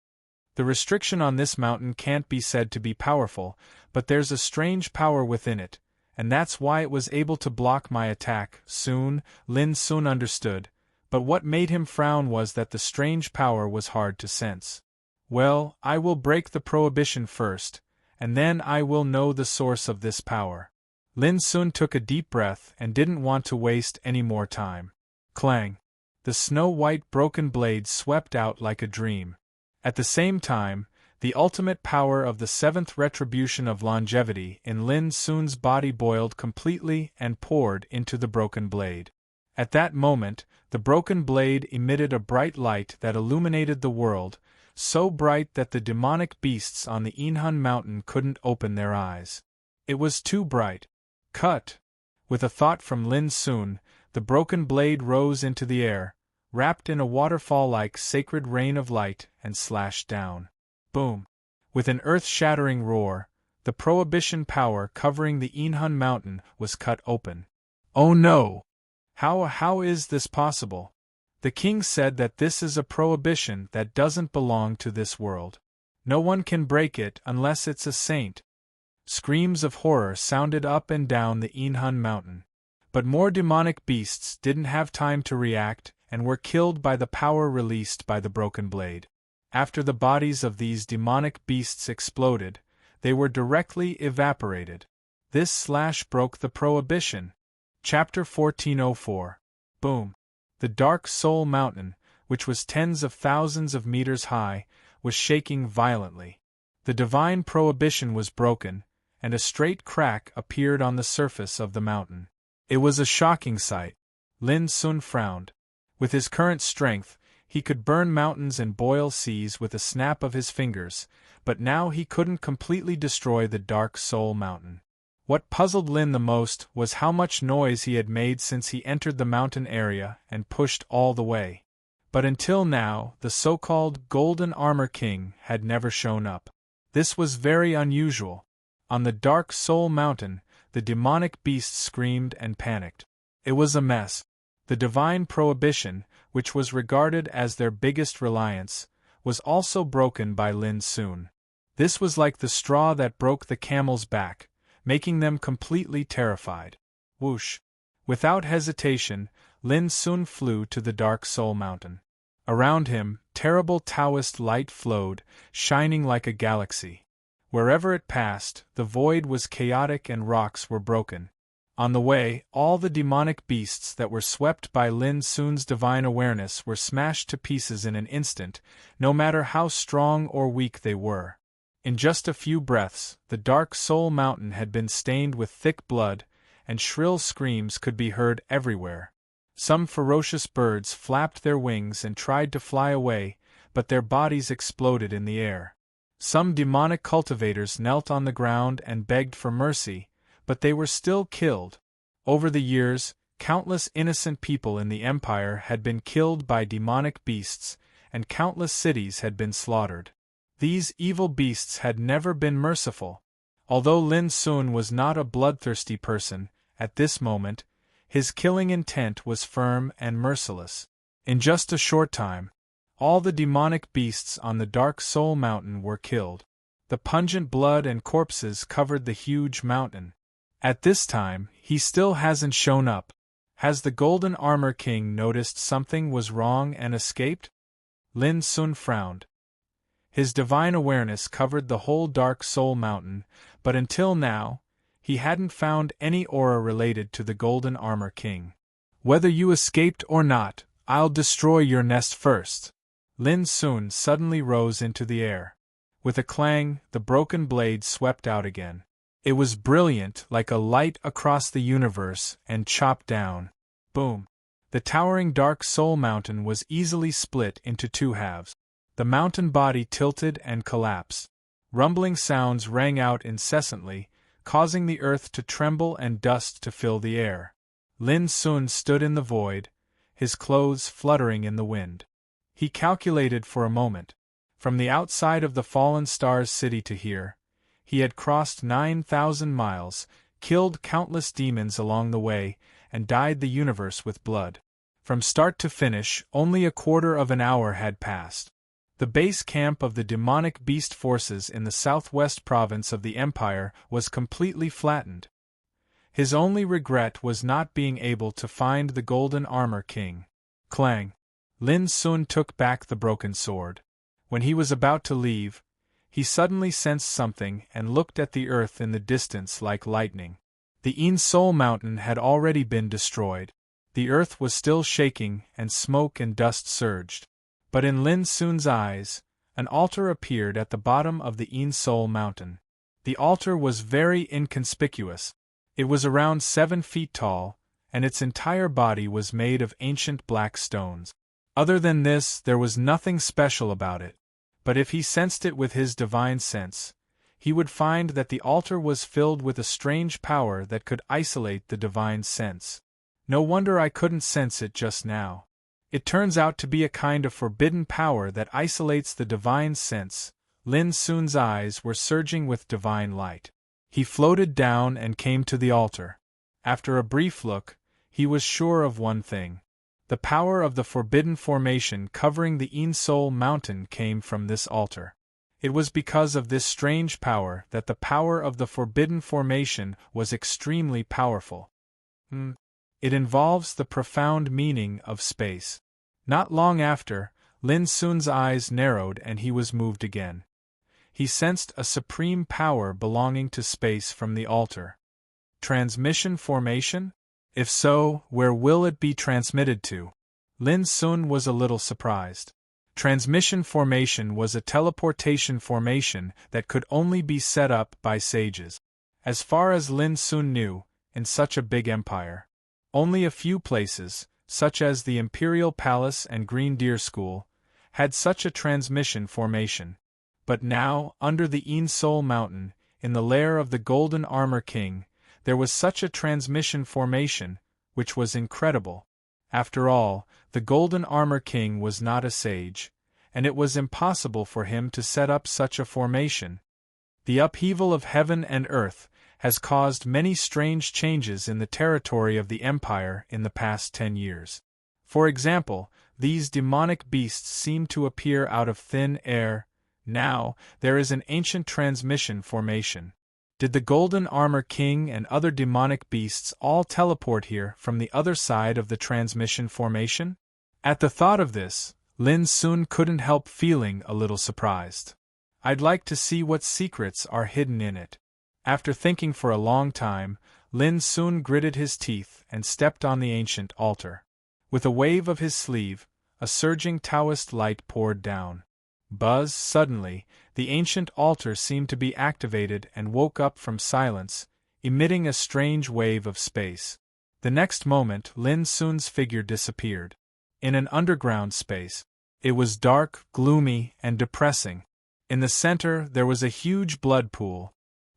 The restriction on this mountain can't be said to be powerful, but there's a strange power within it, and that's why it was able to block my attack. Soon, Lin Sun understood, but what made him frown was that the strange power was hard to sense. Well, I will break the prohibition first, and then I will know the source of this power. Lin Sun took a deep breath and didn't want to waste any more time. Clang! The snow-white broken blade swept out like a dream. At the same time, the ultimate power of the seventh retribution of longevity in Lin Sun's body boiled completely and poured into the broken blade. At that moment, the broken blade emitted a bright light that illuminated the world, so bright that the demonic beasts on the Inhun Mountain couldn't open their eyes. It was too bright. Cut! With a thought from Lin Sun, the broken blade rose into the air, wrapped in a waterfall-like sacred rain of light, and slashed down. Boom! With an earth-shattering roar, the prohibition power covering the Inhun Mountain was cut open. Oh no! How is this possible? The king said that this is a prohibition that doesn't belong to this world. No one can break it unless it's a saint. Screams of horror sounded up and down the Inhun Mountain. But more demonic beasts didn't have time to react and were killed by the power released by the broken blade. After the bodies of these demonic beasts exploded, they were directly evaporated. This slash broke the prohibition. Chapter 1404. Boom! The Dark Soul Mountain, which was tens of thousands of meters high, was shaking violently. The divine prohibition was broken, and a straight crack appeared on the surface of the mountain. It was a shocking sight. Lin Sun frowned. With his current strength, He could burn mountains and boil seas with a snap of his fingers, but now he couldn't completely destroy the Dark Soul Mountain. What puzzled Lin the most was how much noise he had made since he entered the mountain area and pushed all the way. But until now, the so-called Golden Armor King had never shown up. This was very unusual. On the Dark Soul Mountain, the demonic beasts screamed and panicked. It was a mess. The divine prohibition, which was regarded as their biggest reliance, was also broken by Lin Sun. This was like the straw that broke the camel's back, making them completely terrified. Whoosh! Without hesitation, Lin Sun flew to the Dark Soul Mountain. Around him, terrible Taoist light flowed, shining like a galaxy. Wherever it passed, the void was chaotic and rocks were broken. On the way, all the demonic beasts that were swept by Lin Sun's divine awareness were smashed to pieces in an instant, no matter how strong or weak they were. In just a few breaths, the Dark Soul Mountain had been stained with thick blood, and shrill screams could be heard everywhere. Some ferocious birds flapped their wings and tried to fly away, but their bodies exploded in the air. Some demonic cultivators knelt on the ground and begged for mercy, but they were still killed. Over the years, countless innocent people in the empire had been killed by demonic beasts, and countless cities had been slaughtered. These evil beasts had never been merciful. Although Lin Sun was not a bloodthirsty person, at this moment, his killing intent was firm and merciless. In just a short time, all the demonic beasts on the Dark Soul Mountain were killed. The pungent blood and corpses covered the huge mountain. At this time, he still hasn't shown up. Has the Golden Armor King noticed something was wrong and escaped? Lin Sun frowned. His divine awareness covered the whole Dark Soul Mountain, but until now, he hadn't found any aura related to the Golden Armor King. Whether you escaped or not, I'll destroy your nest first. Lin Sun suddenly rose into the air. With a clang, the broken blade swept out again. It was brilliant, like a light across the universe, and chopped down. Boom! The towering Dark Soul Mountain was easily split into two halves. The mountain body tilted and collapsed. Rumbling sounds rang out incessantly, causing the earth to tremble and dust to fill the air. Lin Sun stood in the void, his clothes fluttering in the wind. He calculated for a moment. From the outside of the Fallen Stars city to here, he had crossed 9,000 miles, killed countless demons along the way, and dyed the universe with blood. From start to finish, only a quarter of an hour had passed. The base camp of the demonic beast forces in the southwest province of the Empire was completely flattened. His only regret was not being able to find the Golden Armor King. Clang! Lin Sun took back the broken sword. When he was about to leave, he suddenly sensed something and looked at the earth in the distance like lightning. The Een Soul Mountain had already been destroyed. The earth was still shaking and smoke and dust surged. But in Lin Sun's eyes, an altar appeared at the bottom of the Een Soul Mountain. The altar was very inconspicuous. It was around 7 feet tall, and its entire body was made of ancient black stones. Other than this, there was nothing special about it. But if he sensed it with his divine sense, he would find that the altar was filled with a strange power that could isolate the divine sense. No wonder I couldn't sense it just now. It turns out to be a kind of forbidden power that isolates the divine sense. Lin Sun's eyes were surging with divine light. He floated down and came to the altar. After a brief look, he was sure of one thing. The power of the forbidden formation covering the Een Soul Mountain came from this altar. It was because of this strange power that the power of the forbidden formation was extremely powerful. It involves the profound meaning of space. Not long after, Lin Sun's eyes narrowed and he was moved again. He sensed a supreme power belonging to space from the altar. Transmission formation? If so, where will it be transmitted to? Lin Sun was a little surprised. Transmission formation was a teleportation formation that could only be set up by sages. As far as Lin Sun knew, in such a big empire, only a few places, such as the Imperial Palace and Green Deer School, had such a transmission formation. But now, under the Een Mountain, in the lair of the Golden Armor King, there was such a transmission formation, which was incredible. After all, the Golden Armor King was not a sage, and it was impossible for him to set up such a formation. The upheaval of heaven and earth has caused many strange changes in the territory of the Empire in the past 10 years. For example, these demonic beasts seem to appear out of thin air. Now, there is an ancient transmission formation. Did the Golden Armor King and other demonic beasts all teleport here from the other side of the transmission formation? At the thought of this, Lin Sun couldn't help feeling a little surprised. I'd like to see what secrets are hidden in it. After thinking for a long time, Lin Sun gritted his teeth and stepped on the ancient altar. With a wave of his sleeve, a surging Taoist light poured down. Buzz, suddenly, the ancient altar seemed to be activated and woke up from silence, emitting a strange wave of space. The next moment, Lin Sun's figure disappeared. In an underground space. It was dark, gloomy, and depressing. In the center, there was a huge blood pool.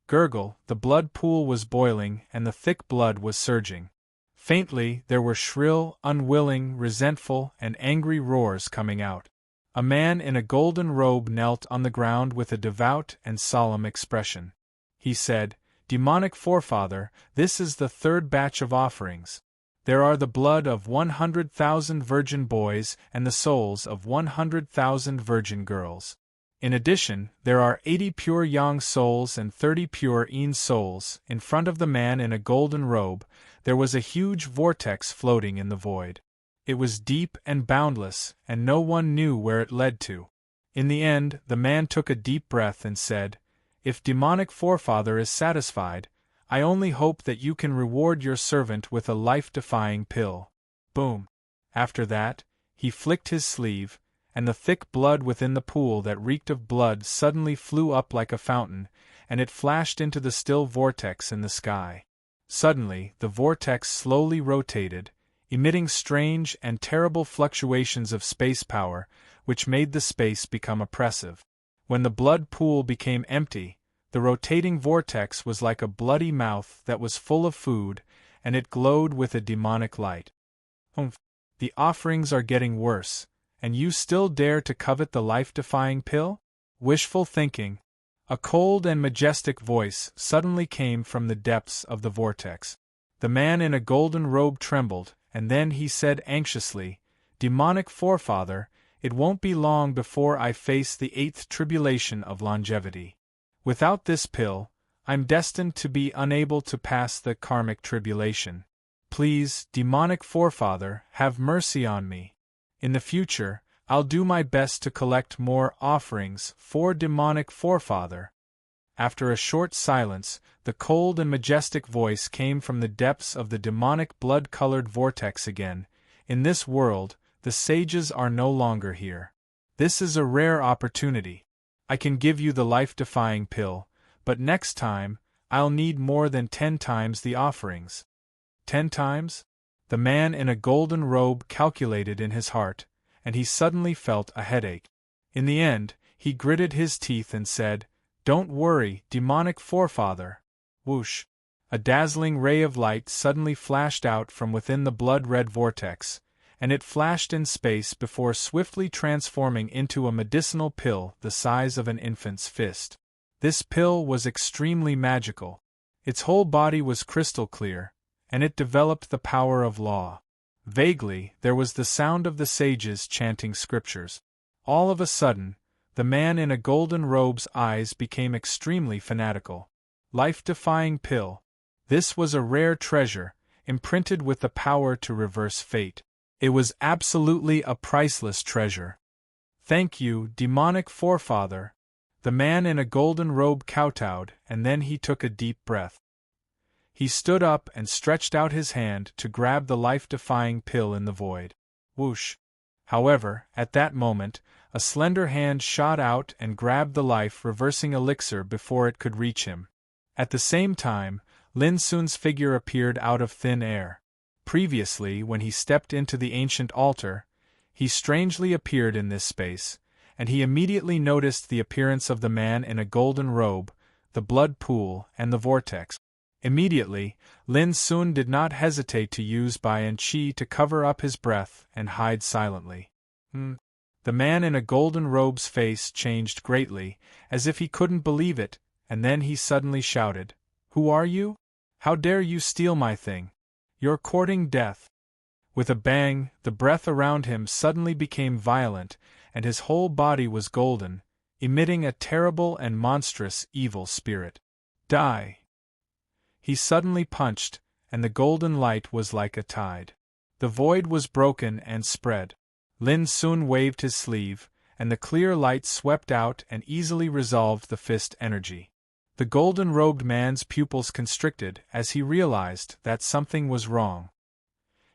Gurgle, the blood pool was boiling and the thick blood was surging. Faintly, there were shrill, unwilling, resentful, and angry roars coming out. A man in a golden robe knelt on the ground with a devout and solemn expression. He said, "Demonic forefather, this is the third batch of offerings. There are the blood of 100,000 virgin boys and the souls of 100,000 virgin girls. In addition, there are 80 pure Yang souls and 30 pure Een souls." In front of the man in a golden robe, there was a huge vortex floating in the void. It was deep and boundless, and no one knew where it led to. In the end, the man took a deep breath and said, "If demonic forefather is satisfied, I only hope that you can reward your servant with a life-defying pill." Boom! After that, he flicked his sleeve, and the thick blood within the pool that reeked of blood suddenly flew up like a fountain, and it flashed into the still vortex in the sky. Suddenly, the vortex slowly rotated, emitting strange and terrible fluctuations of space power, which made the space become oppressive. When the blood pool became empty, the rotating vortex was like a bloody mouth that was full of food, and it glowed with a demonic light. "Humph! The offerings are getting worse, and you still dare to covet the life-defying pill? Wishful thinking." A cold and majestic voice suddenly came from the depths of the vortex. The man in a golden robe trembled, and then he said anxiously, "Demonic forefather, it won't be long before I face the 8th tribulation of longevity. Without this pill, I'm destined to be unable to pass the karmic tribulation. Please, demonic forefather, have mercy on me. In the future, I'll do my best to collect more offerings for demonic forefather." After a short silence, the cold and majestic voice came from the depths of the demonic blood-colored vortex again. "In this world, the sages are no longer here. This is a rare opportunity. I can give you the life-defying pill, but next time, I'll need more than 10 times the offerings." 10 times? The man in a golden robe calculated in his heart, and he suddenly felt a headache. In the end, he gritted his teeth and said, "Don't worry, demonic forefather." Whoosh! A dazzling ray of light suddenly flashed out from within the blood-red vortex, and it flashed in space before swiftly transforming into a medicinal pill the size of an infant's fist. This pill was extremely magical. Its whole body was crystal clear, and it developed the power of law. Vaguely, there was the sound of the sages chanting scriptures. All of a sudden, the man in a golden robe's eyes became extremely fanatical. Life-defying pill. This was a rare treasure, imprinted with the power to reverse fate. It was absolutely a priceless treasure. "Thank you, demonic forefather." The man in a golden robe kowtowed, and then he took a deep breath. He stood up and stretched out his hand to grab the life-defying pill in the void. Whoosh! However, at that moment, a slender hand shot out and grabbed the life-reversing elixir before it could reach him. At the same time, Lin Sun's figure appeared out of thin air. Previously, when he stepped into the ancient altar, he strangely appeared in this space, and he immediately noticed the appearance of the man in a golden robe, the blood pool, and the vortex. Immediately, Lin Sun did not hesitate to use Bai and Qi to cover up his breath and hide silently. The man in a golden robe's face changed greatly, as if he couldn't believe it, and then he suddenly shouted, "Who are you? How dare you steal my thing? You're courting death." With a bang, the breath around him suddenly became violent, and his whole body was golden, emitting a terrible and monstrous evil spirit. "Die!" He suddenly punched, and the golden light was like a tide. The void was broken and spread. Lin Sun waved his sleeve, and the clear light swept out and easily resolved the fist energy. The golden-robed man's pupils constricted as he realized that something was wrong.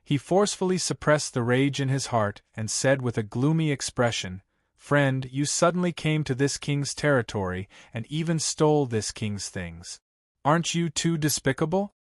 He forcefully suppressed the rage in his heart and said with a gloomy expression, "Friend, you suddenly came to this king's territory and even stole this king's things. Aren't you too despicable?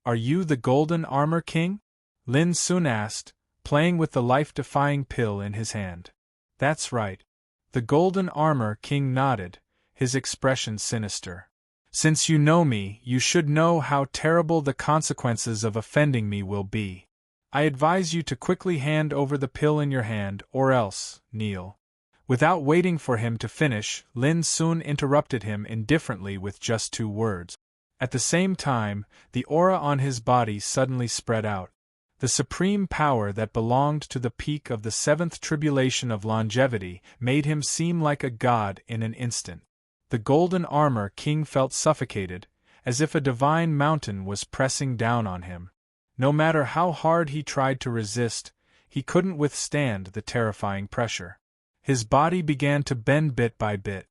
Are you the Golden Armor King?" Lin Sun asked, playing with the life-defying pill in his hand. "That's right." The Golden Armor King nodded, his expression sinister. "Since you know me, you should know how terrible the consequences of offending me will be. I advise you to quickly hand over the pill in your hand, or else, kneel." Without waiting for him to finish, Lin Sun interrupted him indifferently with just 2 words. At the same time, the aura on his body suddenly spread out. The supreme power that belonged to the peak of the 7th tribulation of longevity made him seem like a god in an instant. The Golden Armor King felt suffocated, as if a divine mountain was pressing down on him. No matter how hard he tried to resist, he couldn't withstand the terrifying pressure. His body began to bend bit by bit.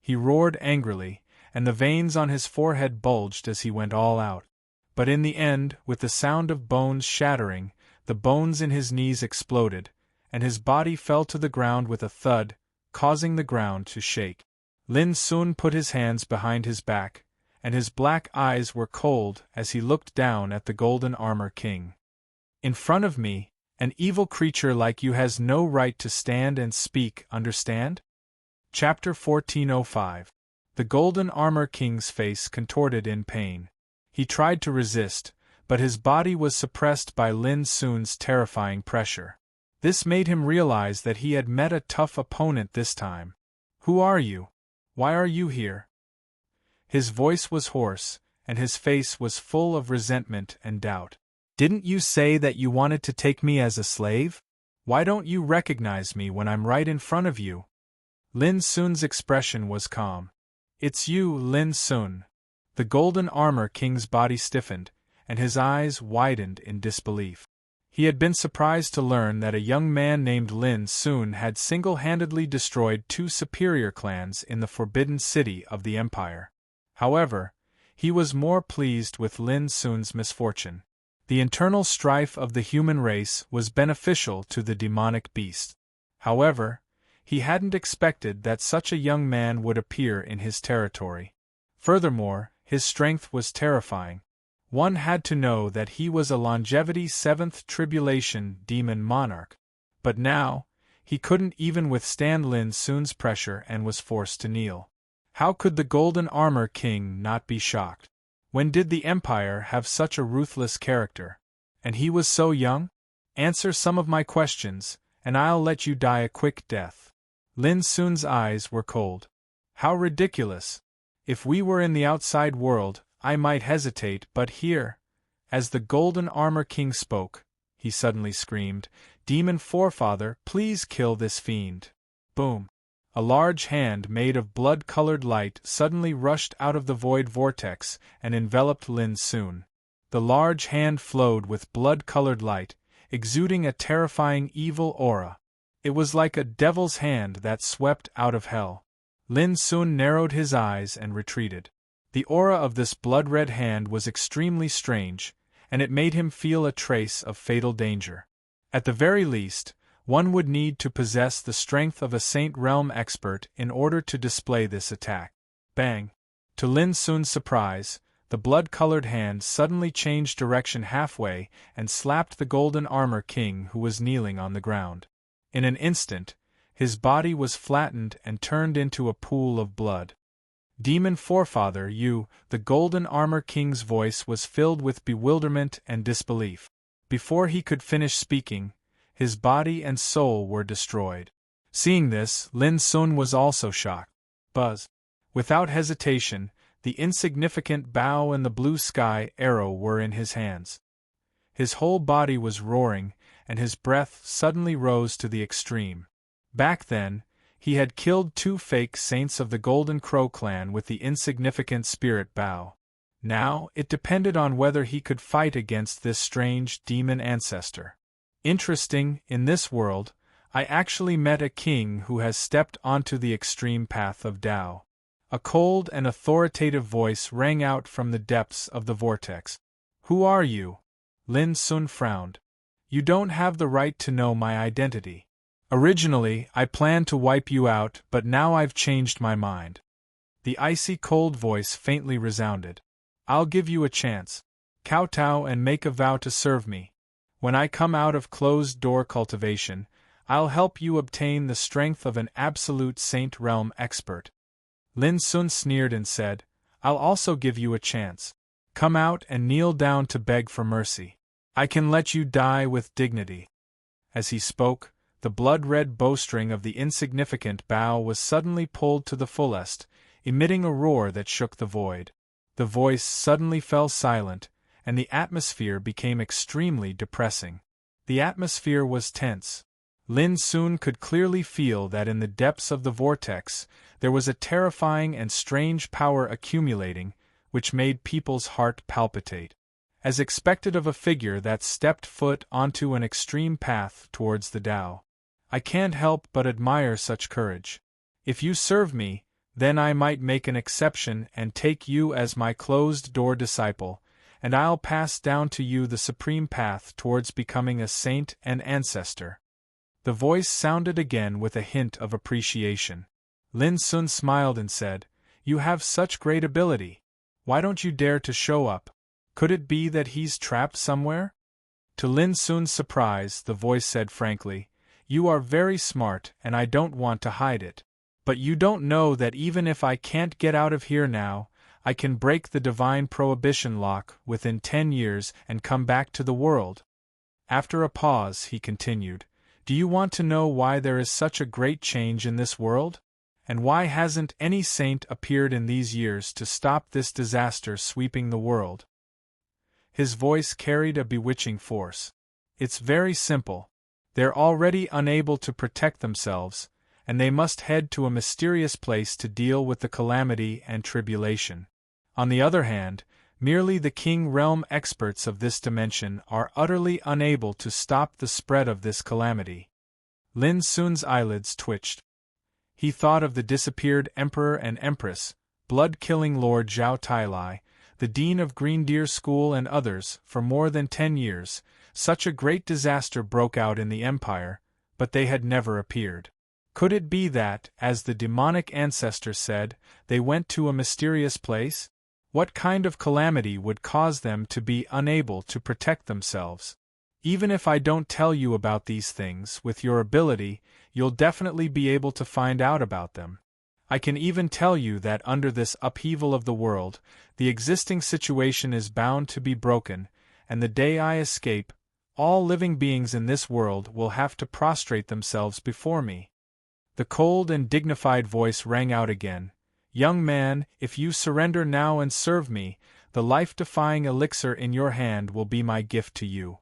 He roared angrily, and the veins on his forehead bulged as he went all out. But in the end, with the sound of bones shattering, the bones in his knees exploded, and his body fell to the ground with a thud, causing the ground to shake. Lin Sun put his hands behind his back, and his black eyes were cold as he looked down at the Golden Armor King. "In front of me, an evil creature like you has no right to stand and speak, understand?" Chapter 1405. The Golden Armor King's face contorted in pain. He tried to resist, but his body was suppressed by Lin Sun's terrifying pressure. This made him realize that he had met a tough opponent this time. "Who are you? Why are you here?" His voice was hoarse, and his face was full of resentment and doubt. "Didn't you say that you wanted to take me as a slave? Why don't you recognize me when I'm right in front of you?" Lin Sun's expression was calm. "It's you, Lin Sun." The Golden Armor King's body stiffened, and his eyes widened in disbelief. He had been surprised to learn that a young man named Lin Sun had single-handedly destroyed 2 superior clans in the Forbidden City of the Empire. However, he was more pleased with Lin Sun's misfortune. The internal strife of the human race was beneficial to the demonic beast. However, he hadn't expected that such a young man would appear in his territory. Furthermore, his strength was terrifying. One had to know that he was a longevity 7th tribulation demon monarch. But now, he couldn't even withstand Lin Sun's pressure and was forced to kneel. How could the Golden Armor King not be shocked? When did the Empire have such a ruthless character? And he was so young? Answer some of my questions, and I'll let you die a quick death. Lin Sun's eyes were cold. How ridiculous! If we were in the outside world, I might hesitate, but here, as the Golden Armor King spoke, he suddenly screamed, "Demon Forefather, please kill this fiend." Boom! A large hand made of blood-colored light suddenly rushed out of the void vortex and enveloped Lin Sun. The large hand flowed with blood-colored light, exuding a terrifying evil aura. It was like a devil's hand that swept out of hell. Lin Sun narrowed his eyes and retreated. The aura of this blood-red hand was extremely strange, and it made him feel a trace of fatal danger. At the very least, one would need to possess the strength of a Saint Realm expert in order to display this attack. Bang! To Lin Sun's surprise, the blood-colored hand suddenly changed direction halfway and slapped the golden armor king who was kneeling on the ground. In an instant, his body was flattened and turned into a pool of blood. Demon forefather, you, the golden armor king's voice was filled with bewilderment and disbelief. Before he could finish speaking, his body and soul were destroyed. Seeing this, Lin Sun was also shocked. Buzz. Without hesitation, the insignificant bow and the blue sky arrow were in his hands. His whole body was roaring, and his breath suddenly rose to the extreme. Back then, he had killed 2 fake saints of the Golden Crow clan with the insignificant spirit bow. Now, it depended on whether he could fight against this strange demon ancestor. Interesting, in this world, I actually met a king who has stepped onto the extreme path of Tao. A cold and authoritative voice rang out from the depths of the vortex. Who are you? Lin Sun frowned. You don't have the right to know my identity. Originally, I planned to wipe you out, but now I've changed my mind. The icy cold voice faintly resounded. I'll give you a chance. Kowtow and make a vow to serve me. When I come out of closed-door cultivation, I'll help you obtain the strength of an absolute Saint Realm expert. Lin Sun sneered and said, I'll also give you a chance. Come out and kneel down to beg for mercy. I can let you die with dignity. As he spoke, the blood-red bowstring of the insignificant bow was suddenly pulled to the fullest, emitting a roar that shook the void. The voice suddenly fell silent, and the atmosphere became extremely depressing. The atmosphere was tense. Lin Sun could clearly feel that in the depths of the vortex, there was a terrifying and strange power accumulating, which made people's heart palpitate. As expected of a figure that stepped foot onto an extreme path towards the Tao. I can't help but admire such courage. If you serve me, then I might make an exception and take you as my closed-door disciple, and I'll pass down to you the supreme path towards becoming a saint and ancestor. The voice sounded again with a hint of appreciation. Lin Sun smiled and said, You have such great ability. Why don't you dare to show up? Could it be that he's trapped somewhere? To Lin Sun's surprise, the voice said frankly, You are very smart and I don't want to hide it. But you don't know that even if I can't get out of here now, I can break the divine prohibition lock within 10 years and come back to the world. After a pause, he continued, Do you want to know why there is such a great change in this world? And why hasn't any saint appeared in these years to stop this disaster sweeping the world? His voice carried a bewitching force. It's very simple. They're already unable to protect themselves, and they must head to a mysterious place to deal with the calamity and tribulation. On the other hand, merely the King Realm experts of this dimension are utterly unable to stop the spread of this calamity. Lin Sun's eyelids twitched. He thought of the disappeared Emperor and Empress, blood-killing Lord Zhao Tailai, the Dean of Green Deer School and others. For more than 10 years, such a great disaster broke out in the Empire, but they had never appeared. Could it be that, as the demonic ancestor said, they went to a mysterious place? What kind of calamity would cause them to be unable to protect themselves? Even if I don't tell you about these things, with your ability, you'll definitely be able to find out about them. I can even tell you that under this upheaval of the world, the existing situation is bound to be broken, and the day I escape, all living beings in this world will have to prostrate themselves before me. The cold and dignified voice rang out again. Young man, if you surrender now and serve me, the life-defying elixir in your hand will be my gift to you.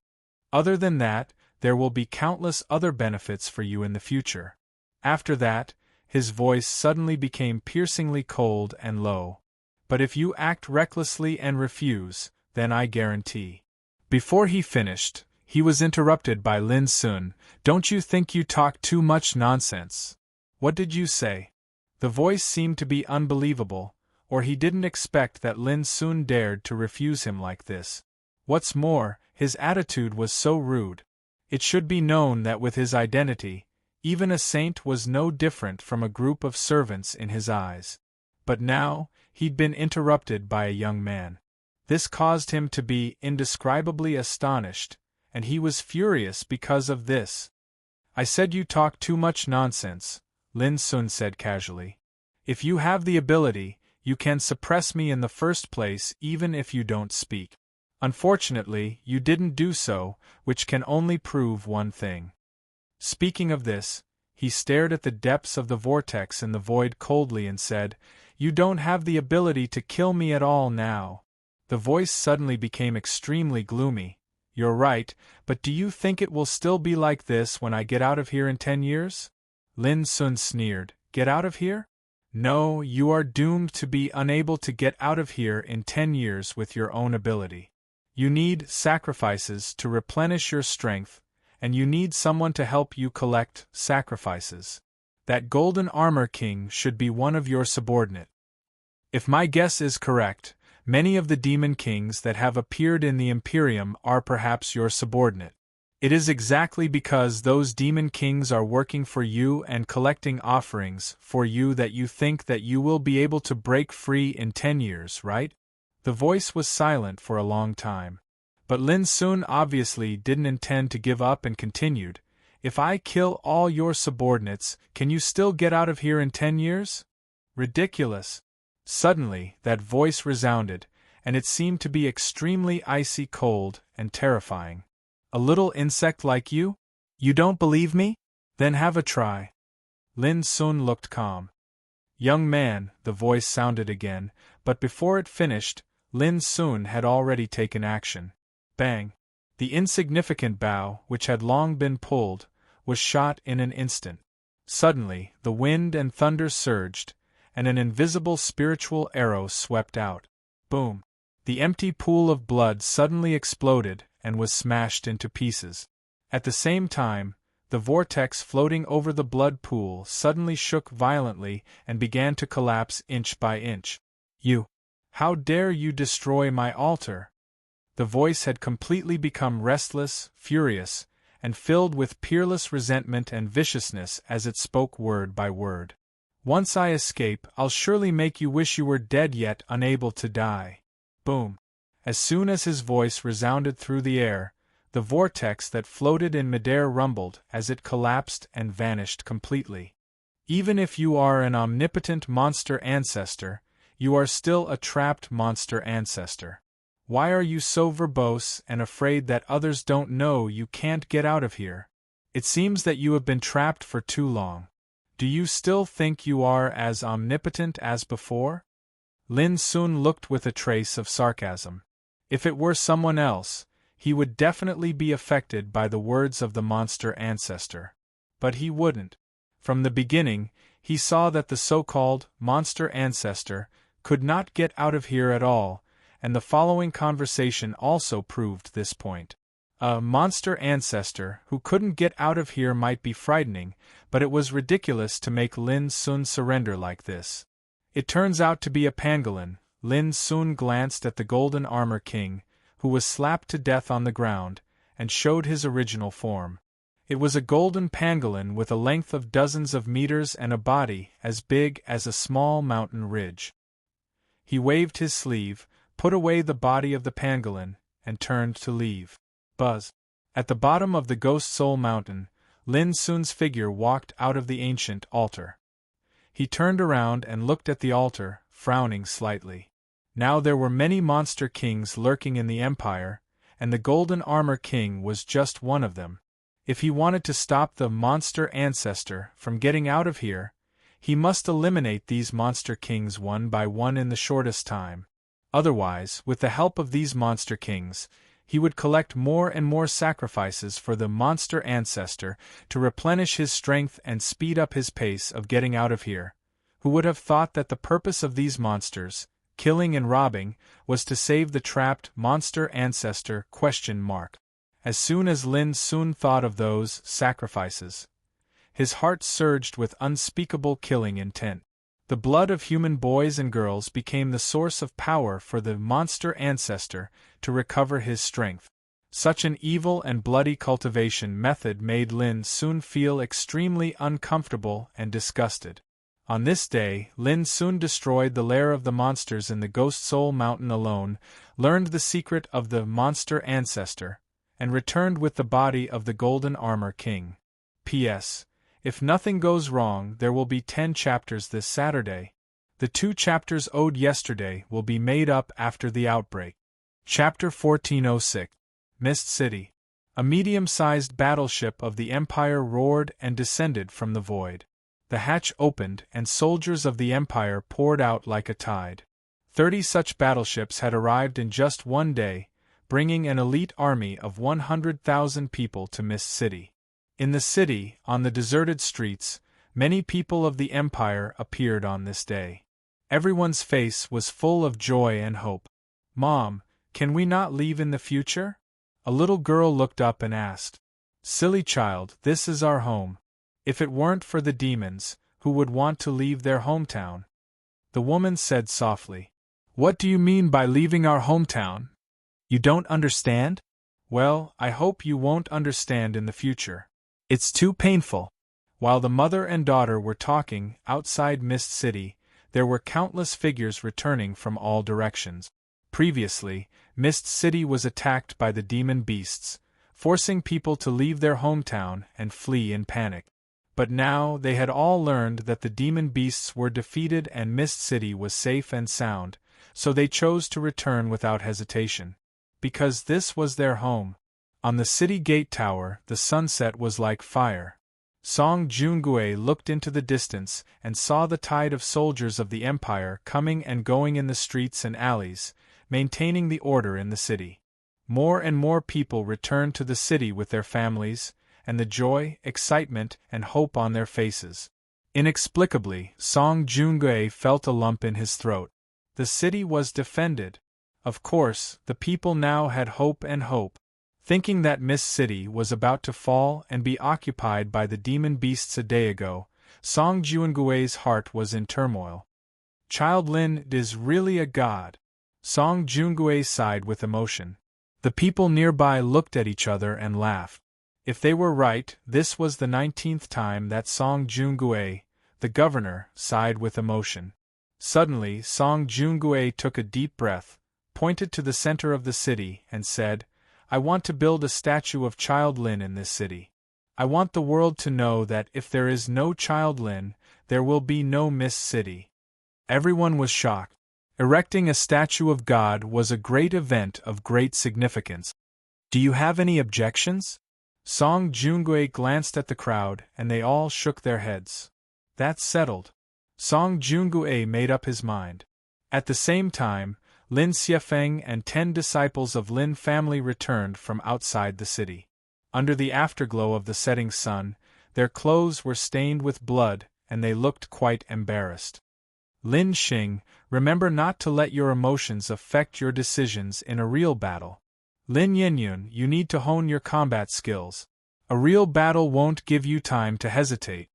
Other than that, there will be countless other benefits for you in the future. After that, his voice suddenly became piercingly cold and low. But if you act recklessly and refuse, then I guarantee. Before he finished, he was interrupted by Lin Sun. Don't you think you talk too much nonsense? What did you say? The voice seemed to be unbelievable, or he didn't expect that Lin Sun dared to refuse him like this. What's more, his attitude was so rude. It should be known that with his identity, even a saint was no different from a group of servants in his eyes. But now, he'd been interrupted by a young man. This caused him to be indescribably astonished, and he was furious because of this. "I said you talk too much nonsense," Lin Sun said casually. "If you have the ability, you can suppress me in the first place even if you don't speak. Unfortunately, you didn't do so, which can only prove one thing." Speaking of this, he stared at the depths of the vortex in the void coldly and said, "You don't have the ability to kill me at all now." The voice suddenly became extremely gloomy. "You're right, but do you think it will still be like this when I get out of here in 10 years? Lin Sun sneered. "Get out of here? No, you are doomed to be unable to get out of here in 10 years with your own ability. You need sacrifices to replenish your strength, and you need someone to help you collect sacrifices. That golden armor king should be one of your subordinate. If my guess is correct, many of the demon kings that have appeared in the Imperium are perhaps your subordinate. It is exactly because those demon kings are working for you and collecting offerings for you that you think that you will be able to break free in 10 years, right?" The voice was silent for a long time. But Lin Sun obviously didn't intend to give up and continued, "If I kill all your subordinates, can you still get out of here in 10 years? Ridiculous." Suddenly, that voice resounded, and it seemed to be extremely icy cold and terrifying. "A little insect like you? You don't believe me? Then have a try." Lin Sun looked calm. "Young man," the voice sounded again, but before it finished, Lin Sun had already taken action. Bang! The insignificant bow, which had long been pulled, was shot in an instant. Suddenly, the wind and thunder surged, and an invisible spiritual arrow swept out. Boom! The empty pool of blood suddenly exploded and was smashed into pieces. At the same time, the vortex floating over the blood pool suddenly shook violently and began to collapse inch by inch. "You! How dare you destroy my altar?" The voice had completely become restless, furious, and filled with peerless resentment and viciousness as it spoke word by word. "Once I escape, I'll surely make you wish you were dead yet unable to die." Boom! As soon as his voice resounded through the air, the vortex that floated in midair rumbled as it collapsed and vanished completely. Even if you are an omnipotent monster ancestor, you are still a trapped monster ancestor. Why are you so verbose and afraid that others don't know you can't get out of here? It seems that you have been trapped for too long. Do you still think you are as omnipotent as before? Lin Sun looked with a trace of sarcasm. If it were someone else, he would definitely be affected by the words of the monster ancestor. But he wouldn't. From the beginning, he saw that the so-called monster ancestor could not get out of here at all, and the following conversation also proved this point. A monster ancestor who couldn't get out of here might be frightening, but it was ridiculous to make Lin Sun surrender like this. It turns out to be a pangolin. Lin Sun glanced at the golden armor king, who was slapped to death on the ground, and showed his original form. It was a golden pangolin with a length of dozens of meters and a body as big as a small mountain ridge. He waved his sleeve, put away the body of the pangolin, and turned to leave. Buzz! At the bottom of the Ghost Soul Mountain, Lin Sun's figure walked out of the ancient altar. He turned around and looked at the altar, frowning slightly. Now there were many monster kings lurking in the empire, and the Golden Armor King was just one of them. If he wanted to stop the monster ancestor from getting out of here, he must eliminate these monster kings one by one in the shortest time. Otherwise, with the help of these monster kings, he would collect more and more sacrifices for the monster ancestor to replenish his strength and speed up his pace of getting out of here. Who would have thought that the purpose of these monsters, killing and robbing, was to save the trapped monster ancestor? As soon as Lin Sun thought of those sacrifices, his heart surged with unspeakable killing intent. The blood of human boys and girls became the source of power for the monster ancestor to recover his strength. Such an evil and bloody cultivation method made Lin Sun feel extremely uncomfortable and disgusted. On this day, Lin soon destroyed the lair of the monsters in the Ghost Soul Mountain alone, learned the secret of the monster ancestor, and returned with the body of the Golden Armor King. P.S. If nothing goes wrong, there will be 10 chapters this Saturday. The 2 chapters owed yesterday will be made up after the outbreak. Chapter 1406. Mist City. A medium-sized battleship of the Empire roared and descended from the void. The hatch opened and soldiers of the Empire poured out like a tide. 30 such battleships had arrived in just one day, bringing an elite army of 100,000 people to Mist City. In the city, on the deserted streets, many people of the Empire appeared on this day. Everyone's face was full of joy and hope. "Mom, can we not leave in the future?" A little girl looked up and asked. "Silly child, this is our home. If it weren't for the demons, who would want to leave their hometown?" The woman said softly. "What do you mean by leaving our hometown? You don't understand? Well, I hope you won't understand in the future. It's too painful." While the mother and daughter were talking, outside Mist City, there were countless figures returning from all directions. Previously, Mist City was attacked by the demon beasts, forcing people to leave their hometown and flee in panic. But now they had all learned that the demon beasts were defeated and Mist City was safe and sound, so they chose to return without hesitation. Because this was their home. On the city gate tower, the sunset was like fire. Song Jungue looked into the distance and saw the tide of soldiers of the Empire coming and going in the streets and alleys, maintaining the order in the city. More and more people returned to the city with their families, and the joy, excitement, and hope on their faces. Inexplicably, Song Jungue felt a lump in his throat. The city was defended. Of course, the people now had hope and hope. Thinking that Mist City was about to fall and be occupied by the demon beasts a day ago, Song Jungue's heart was in turmoil. Child Lin is really a god. Song Jungue sighed with emotion. The people nearby looked at each other and laughed. If they were right, this was the 19th time that Song Jungue, the governor, sighed with emotion. Suddenly, Song Jungue took a deep breath, pointed to the center of the city, and said, "I want to build a statue of Child Lin in this city. I want the world to know that if there is no Child Lin, there will be no Mist City." Everyone was shocked. Erecting a statue of God was a great event of great significance. "Do you have any objections?" Song Jungue glanced at the crowd, and they all shook their heads. "That's settled." Song Jungue made up his mind. At the same time, Lin Xiefeng and 10 disciples of Lin family returned from outside the city. Under the afterglow of the setting sun, their clothes were stained with blood, and they looked quite embarrassed. "Lin Xing, remember not to let your emotions affect your decisions in a real battle. Lin Yinyun, you need to hone your combat skills. A real battle won't give you time to hesitate.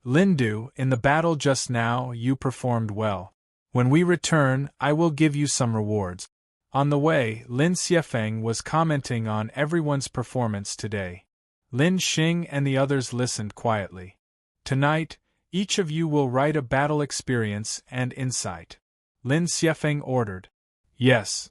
Lin Du, in the battle just now you performed well. When we return, I will give you some rewards." On the way, Lin Xiefeng was commenting on everyone's performance today. Lin Xing and the others listened quietly. "Tonight, each of you will write a battle experience and insight," Lin Xiefeng ordered. "Yes."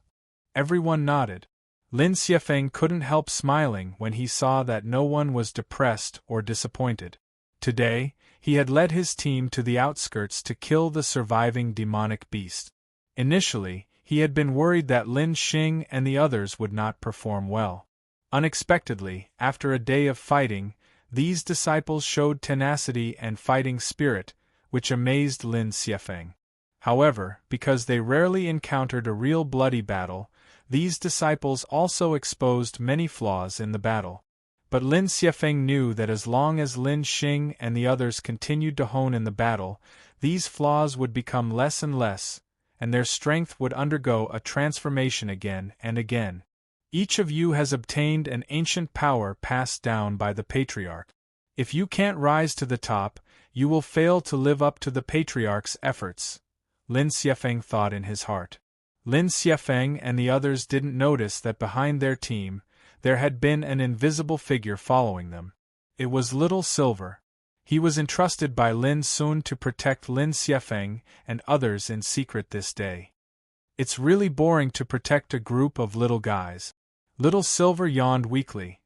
Everyone nodded. Lin Xiefeng couldn't help smiling when he saw that no one was depressed or disappointed. Today, he had led his team to the outskirts to kill the surviving demonic beast. Initially, he had been worried that Lin Xing and the others would not perform well. Unexpectedly, after a day of fighting, these disciples showed tenacity and fighting spirit, which amazed Lin Xiefeng. However, because they rarely encountered a real bloody battle, these disciples also exposed many flaws in the battle. But Lin Xiefeng knew that as long as Lin Xing and the others continued to hone in the battle, these flaws would become less and less, and their strength would undergo a transformation again and again. Each of you has obtained an ancient power passed down by the Patriarch. If you can't rise to the top, you will fail to live up to the Patriarch's efforts, Lin Xiefeng thought in his heart. Lin Xiefeng and the others didn't notice that behind their team, there had been an invisible figure following them. It was Little Silver. He was entrusted by Lin Sun to protect Lin Xiefeng and others in secret this day. It's really boring to protect a group of little guys. Little Silver yawned weakly.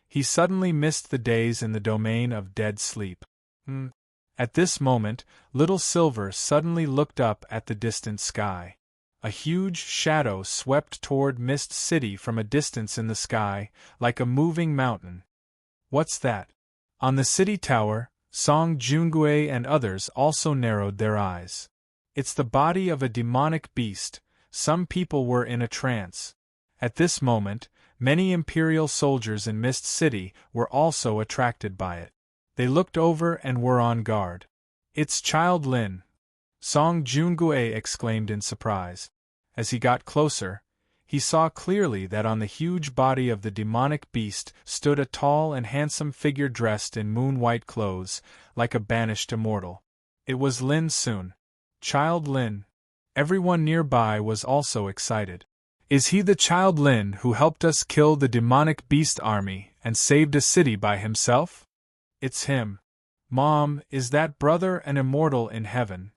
He suddenly missed the days in the domain of dead sleep. At this moment, Little Silver suddenly looked up at the distant sky. A huge shadow swept toward Mist City from a distance in the sky, like a moving mountain. What's that? On the city tower, Song Jungue and others also narrowed their eyes. It's the body of a demonic beast. Some people were in a trance. At this moment, many Imperial soldiers in Mist City were also attracted by it. They looked over and were on guard. It's Child Lin! Song Jungue exclaimed in surprise. As he got closer, he saw clearly that on the huge body of the demonic beast stood a tall and handsome figure dressed in moon-white clothes, like a banished immortal. It was Lin Sun. Child Lin. Everyone nearby was also excited. Is he the Child Lin who helped us kill the demonic beast army and saved a city by himself? It's him. Mom, is that brother an immortal in heaven?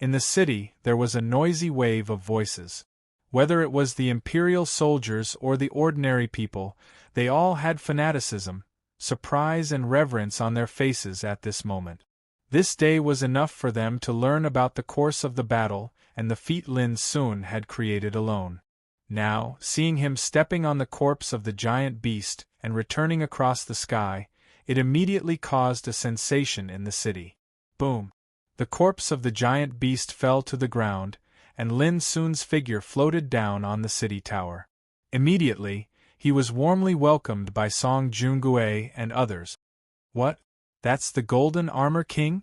In the city, there was a noisy wave of voices. Whether it was the Imperial soldiers or the ordinary people, they all had fanaticism, surprise and reverence on their faces at this moment. This day was enough for them to learn about the course of the battle and the feat Lin Sun had created alone. Now, seeing him stepping on the corpse of the giant beast and returning across the sky, it immediately caused a sensation in the city. Boom! The corpse of the giant beast fell to the ground, and Lin Sun's figure floated down on the city tower. Immediately, he was warmly welcomed by Song Jungue and others. What? That's the Golden Armor King?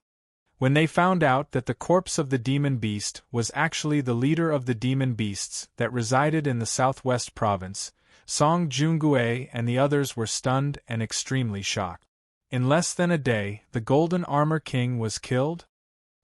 When they found out that the corpse of the demon beast was actually the leader of the demon beasts that resided in the southwest province, Song Jungue and the others were stunned and extremely shocked. In less than a day, the Golden Armor King was killed?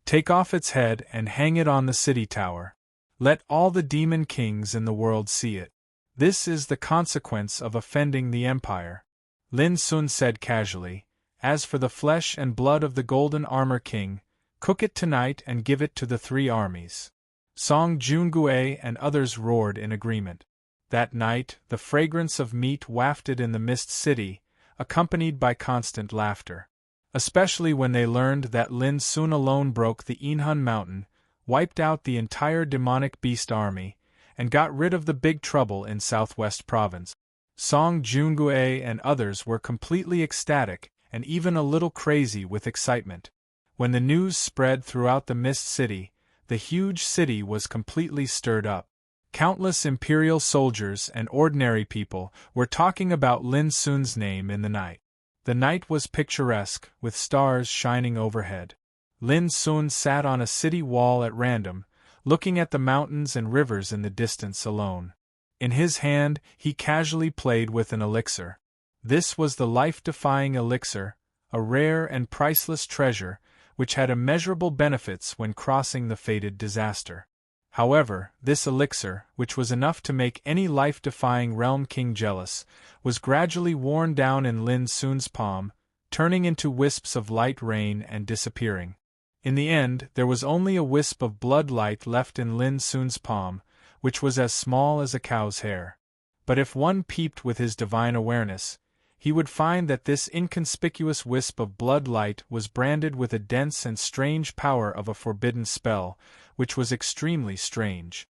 Take off its head and hang it on the city tower. Let all the demon kings in the world see it. This is the consequence of offending the Empire. Lin Sun said casually. As for the flesh and blood of the Golden Armor King, cook it tonight and give it to the 3 armies. Song Jungue and others roared in agreement. That night, the fragrance of meat wafted in the Mist City, accompanied by constant laughter. Especially when they learned that Lin Sun alone broke the Inhun Mountain, wiped out the entire demonic beast army, and got rid of the big trouble in Southwest Province. Song Jungue and others were completely ecstatic and even a little crazy with excitement. When the news spread throughout the Mist City, the huge city was completely stirred up. Countless Imperial soldiers and ordinary people were talking about Lin Sun's name in the night. The night was picturesque, with stars shining overhead. Lin Sun sat on a city wall at random, looking at the mountains and rivers in the distance alone. In his hand, he casually played with an elixir. This was the life-defying elixir, a rare and priceless treasure, which had immeasurable benefits when crossing the fated disaster. However, this elixir, which was enough to make any life-defying realm king jealous, was gradually worn down in Lin Sun's palm, turning into wisps of light rain and disappearing. In the end, there was only a wisp of blood light left in Lin Sun's palm, which was as small as a cow's hair. But if one peeped with his divine awareness, he would find that this inconspicuous wisp of blood light was branded with a dense and strange power of a forbidden spell, which was extremely strange.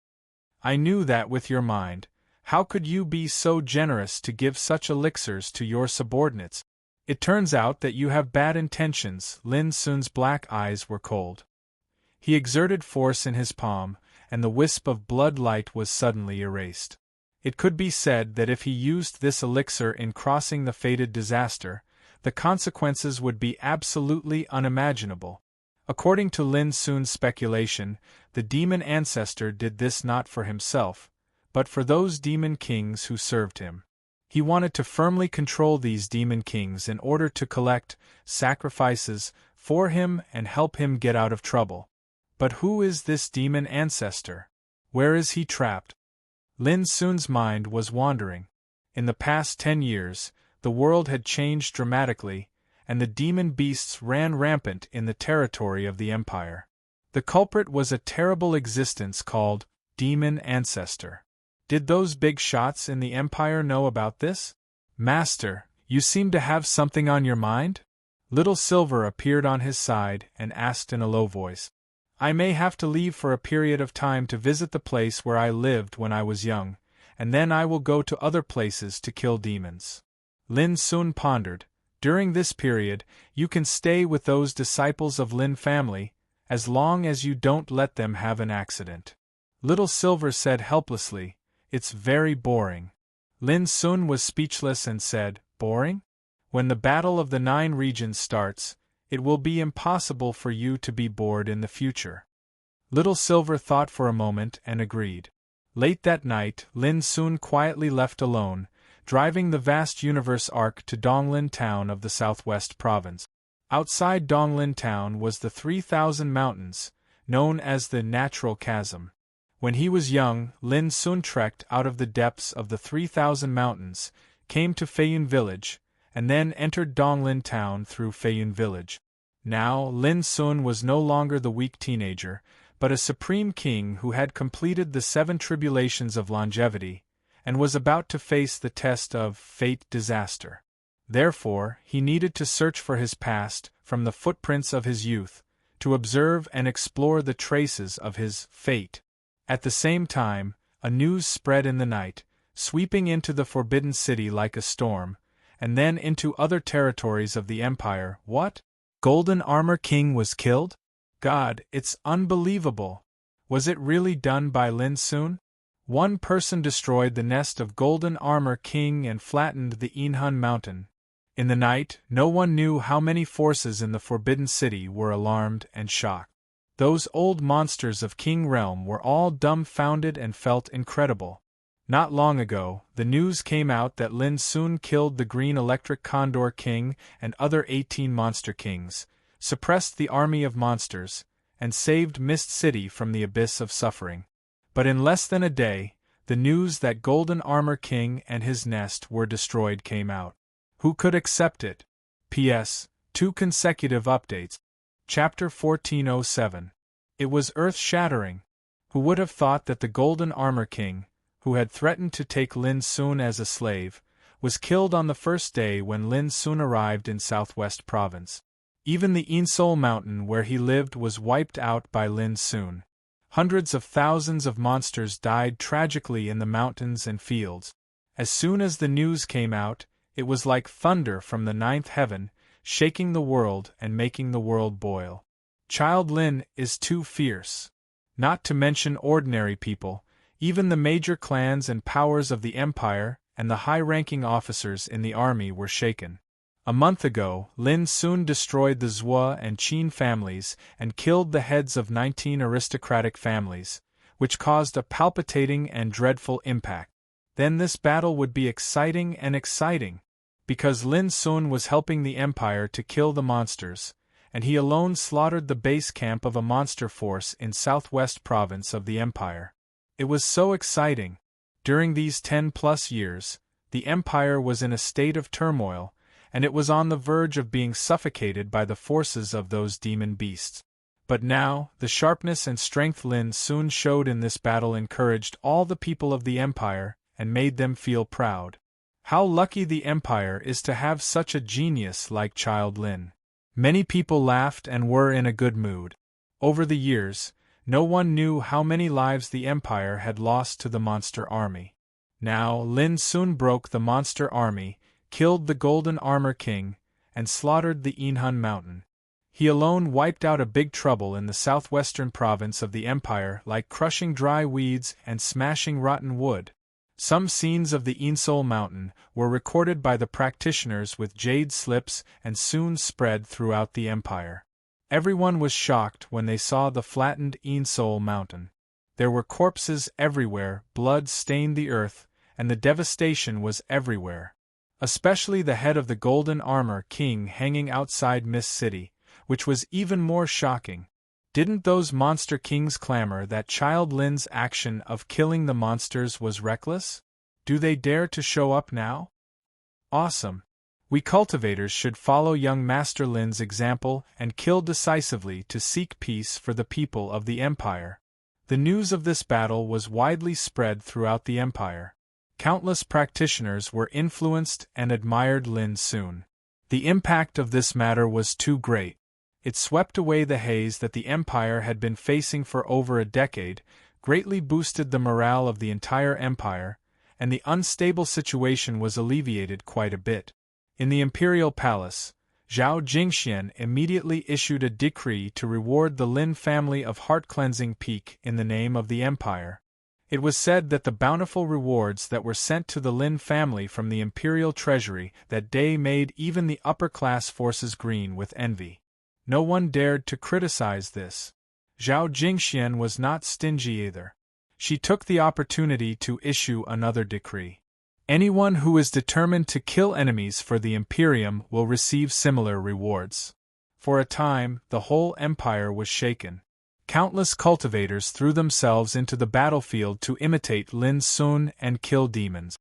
I knew that with your mind. How could you be so generous to give such elixirs to your subordinates? It turns out that you have bad intentions. Lin Sun's black eyes were cold. He exerted force in his palm, and the wisp of blood light was suddenly erased. It could be said that if he used this elixir in crossing the fated disaster, the consequences would be absolutely unimaginable. According to Lin Sun's speculation, the demon ancestor did this not for himself, but for those demon kings who served him. He wanted to firmly control these demon kings in order to collect sacrifices for him and help him get out of trouble. But who is this demon ancestor? Where is he trapped? Lin Sun's mind was wandering. In the past 10 years, the world had changed dramatically, and the demon beasts ran rampant in the territory of the Empire. The culprit was a terrible existence called Demon Ancestor. Did those big shots in the Empire know about this? Master, you seem to have something on your mind? Little Silver appeared on his side and asked in a low voice. I may have to leave for a period of time to visit the place where I lived when I was young, and then I will go to other places to kill demons. Lin Sun pondered. During this period, you can stay with those disciples of Lin family, as long as you don't let them have an accident. Little Silver said helplessly, It's very boring. Lin Sun was speechless and said, Boring? When the Battle of the 9 Regions starts, it will be impossible for you to be bored in the future. Little Silver thought for a moment and agreed. Late that night, Lin Sun quietly left alone, driving the vast universe arc to Donglin town of the southwest province. Outside Donglin town was the 3,000 mountains, known as the Natural Chasm. When he was young, Lin Sun trekked out of the depths of the 3,000 mountains, came to Feiyun village, and then entered Donglin town through Feiyun village. Now, Lin Sun was no longer the weak teenager, but a supreme king who had completed the 7 tribulations of longevity, and was about to face the test of fate disaster. Therefore, he needed to search for his past, from the footprints of his youth, to observe and explore the traces of his fate. At the same time, a news spread in the night, sweeping into the Forbidden City like a storm, and then into other territories of the Empire. What? Golden Armor King was killed? God, it's unbelievable! Was it really done by Lin Sun? One person destroyed the nest of Golden Armor King and flattened the Inhun mountain. In the night, no one knew how many forces in the Forbidden City were alarmed and shocked. Those old monsters of King Realm were all dumbfounded and felt incredible. Not long ago, the news came out that Lin Sun killed the Green Electric Condor King and other 18 Monster Kings, suppressed the army of monsters, and saved Mist City from the abyss of suffering. But in less than a day, the news that Golden Armor King and his nest were destroyed came out. Who could accept it? P.S. 2 consecutive updates. Chapter 1407. It was earth-shattering. Who would have thought that the Golden Armor King, who had threatened to take Lin Sun as a slave, was killed on the first day when Lin Sun arrived in Southwest Province. Even the Insol Mountain where he lived was wiped out by Lin Sun. Hundreds of thousands of monsters died tragically in the mountains and fields. As soon as the news came out, it was like thunder from the 9th heaven, shaking the world and making the world boil. Child Lin is too fierce. Not to mention ordinary people, even the major clans and powers of the Empire and the high-ranking officers in the army were shaken. A month ago, Lin Sun destroyed the Zhua and Qin families and killed the heads of 19 aristocratic families, which caused a palpitating and dreadful impact. Then this battle would be exciting, because Lin Sun was helping the Empire to kill the monsters, and he alone slaughtered the base camp of a monster force in southwest province of the Empire. It was so exciting. During these 10+ years, the Empire was in a state of turmoil, and it was on the verge of being suffocated by the forces of those demon beasts. But now, the sharpness and strength Lin Sun showed in this battle encouraged all the people of the Empire and made them feel proud. How lucky the Empire is to have such a genius like Child Lin. Many people laughed and were in a good mood. Over the years, no one knew how many lives the Empire had lost to the monster army. Now, Lin Sun broke the monster army, killed the Golden Armor King, and slaughtered the Inhun Mountain. He alone wiped out a big trouble in the southwestern province of the Empire like crushing dry weeds and smashing rotten wood. Some scenes of the Insol Mountain were recorded by the practitioners with jade slips and soon spread throughout the Empire. Everyone was shocked when they saw the flattened Insol Mountain. There were corpses everywhere, blood stained the earth, and the devastation was everywhere. Especially the head of the Golden Armor King hanging outside Mist City, which was even more shocking. Didn't those monster kings clamor that Child Lin's action of killing the monsters was reckless? Do they dare to show up now? Awesome. We cultivators should follow young Master Lin's example and kill decisively to seek peace for the people of the Empire. The news of this battle was widely spread throughout the Empire. Countless practitioners were influenced and admired Lin Sun. The impact of this matter was too great. It swept away the haze that the Empire had been facing for over a decade, greatly boosted the morale of the entire Empire, and the unstable situation was alleviated quite a bit. In the Imperial Palace, Zhao Jingxian immediately issued a decree to reward the Lin family of heart-cleansing peak in the name of the Empire. It was said that the bountiful rewards that were sent to the Lin family from the Imperial Treasury that day made even the upper-class forces green with envy. No one dared to criticize this. Zhao Jingxian was not stingy either. She took the opportunity to issue another decree. Anyone who is determined to kill enemies for the Imperium will receive similar rewards. For a time, the whole empire was shaken. Countless cultivators threw themselves into the battlefield to imitate Lin Sun and kill demons.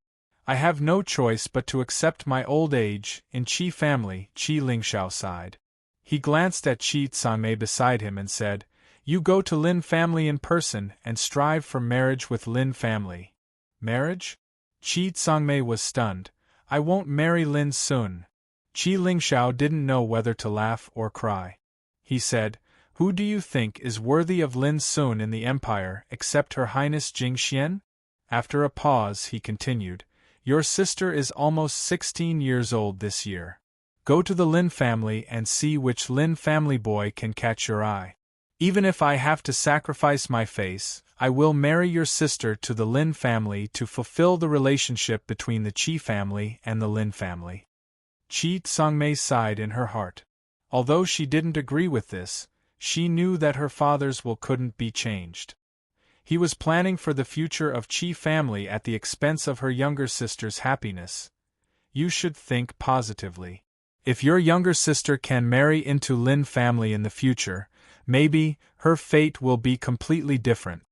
I have no choice but to accept my old age, in Qi family, Qi Lingxiao sighed. He glanced at Qi Tsangmei beside him and said, "You go to Lin family in person and strive for marriage with Lin family." Marriage? Qi Tsangmei was stunned. "I won't marry Lin Sun." Qi Lingxiao didn't know whether to laugh or cry. He said, "Who do you think is worthy of Lin Sun in the Empire except Her Highness Jingxian?" After a pause, he continued, "Your sister is almost 16 years old this year. Go to the Lin family and see which Lin family boy can catch your eye. Even if I have to sacrifice my face, I will marry your sister to the Lin family to fulfill the relationship between the Qi family and the Lin family." Qi Tsangmei sighed in her heart. Although she didn't agree with this, she knew that her father's will couldn't be changed. He was planning for the future of Qi family at the expense of her younger sister's happiness. You should think positively. If your younger sister can marry into Lin family in the future, maybe her fate will be completely different.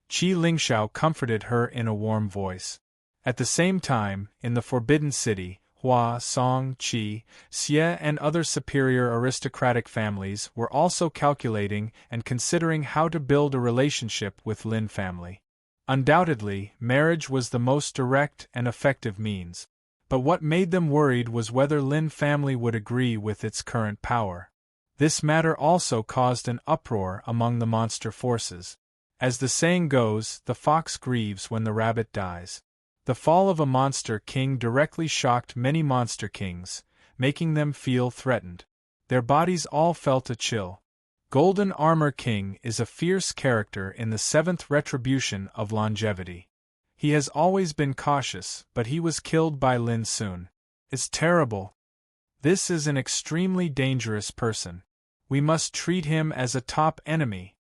Qi Lingxiao comforted her in a warm voice. At the same time, in the Forbidden City, Hua, Song, Qi, Xie and other superior aristocratic families were also calculating and considering how to build a relationship with Lin family. Undoubtedly, marriage was the most direct and effective means. But what made them worried was whether Lin family would agree with its current power. This matter also caused an uproar among the monster forces. As the saying goes, the fox grieves when the rabbit dies. The fall of a monster king directly shocked many monster kings, making them feel threatened. Their bodies all felt a chill. Golden Armor King is a fierce character in the 7th retribution of longevity. He has always been cautious, but he was killed by Lin Sun. It's terrible. This is an extremely dangerous person. We must treat him as a top enemy.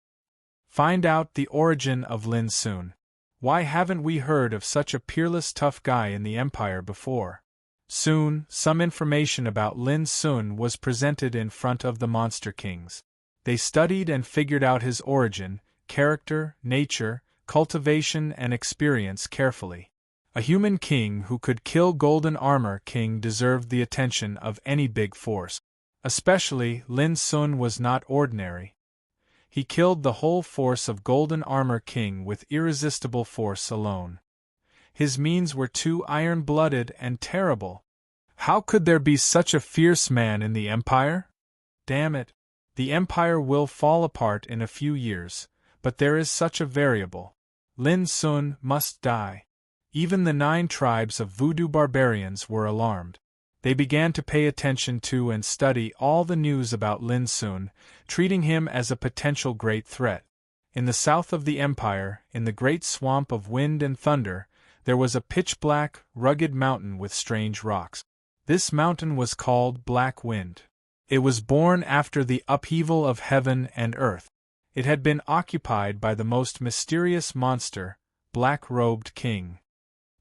Find out the origin of Lin Sun. Why haven't we heard of such a peerless tough guy in the Empire before? Soon, some information about Lin Sun was presented in front of the Monster Kings. They studied and figured out his origin, character, nature, cultivation and experience carefully. A human king who could kill Golden Armor King deserved the attention of any big force. Especially, Lin Sun was not ordinary. He killed the whole force of Golden Armor King with irresistible force alone. His means were too iron-blooded and terrible. How could there be such a fierce man in the Empire? Damn it. The Empire will fall apart in a few years, but there is such a variable. Lin Sun must die. Even the 9 tribes of voodoo barbarians were alarmed. They began to pay attention to and study all the news about Lin Sun, treating him as a potential great threat. In the south of the Empire, in the great swamp of wind and thunder, there was a pitch-black, rugged mountain with strange rocks. This mountain was called Black Wind. It was born after the upheaval of heaven and earth. It had been occupied by the most mysterious monster, Black-Robed King.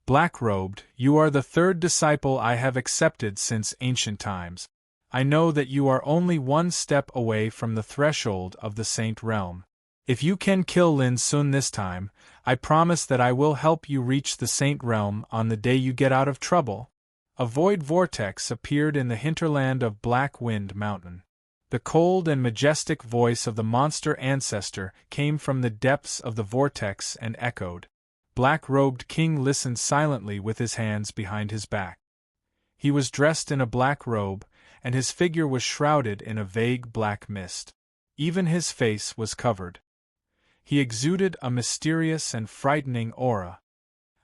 Black-Robed, you are the 3rd disciple I have accepted since ancient times. I know that you are only one step away from the threshold of the Saint Realm. If you can kill Lin Sun this time, I promise that I will help you reach the Saint Realm on the day you get out of trouble. A void vortex appeared in the hinterland of Black Wind Mountain. The cold and majestic voice of the monster ancestor came from the depths of the vortex and echoed. Black-robed king listened silently with his hands behind his back. He was dressed in a black robe, and his figure was shrouded in a vague black mist. Even his face was covered. He exuded a mysterious and frightening aura.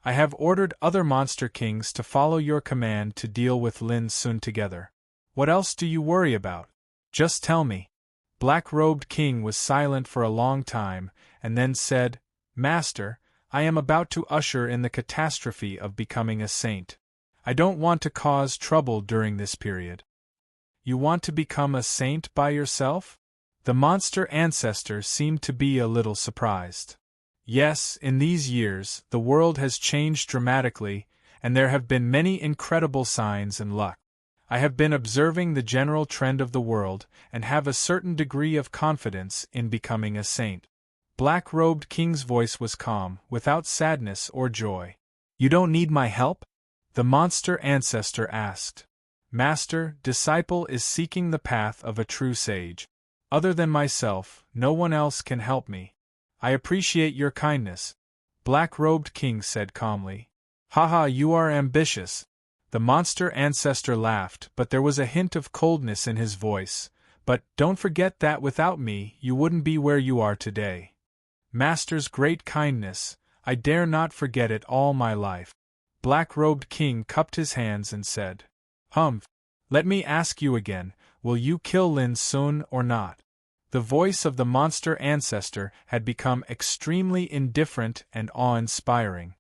I have ordered other monster kings to follow your command to deal with Lin Sun together. What else do you worry about? Just tell me. Black-robed king was silent for a long time, and then said, Master, I am about to usher in the catastrophe of becoming a saint. I don't want to cause trouble during this period. You want to become a saint by yourself? The monster ancestor seemed to be a little surprised. Yes, in these years, the world has changed dramatically, and there have been many incredible signs and luck. I have been observing the general trend of the world, and have a certain degree of confidence in becoming a saint. Black-robed king's voice was calm, without sadness or joy. You don't need my help? The monster ancestor asked. Master, disciple is seeking the path of a true sage. Other than myself, no one else can help me. I appreciate your kindness. Black-robed king said calmly. Haha, you are ambitious. The monster ancestor laughed, but there was a hint of coldness in his voice. But don't forget that without me, you wouldn't be where you are today. Master's great kindness, I dare not forget it all my life. Black-robed king cupped his hands and said, Humph, let me ask you again, will you kill Lin Sun or not? The voice of the monster ancestor had become extremely indifferent and awe-inspiring.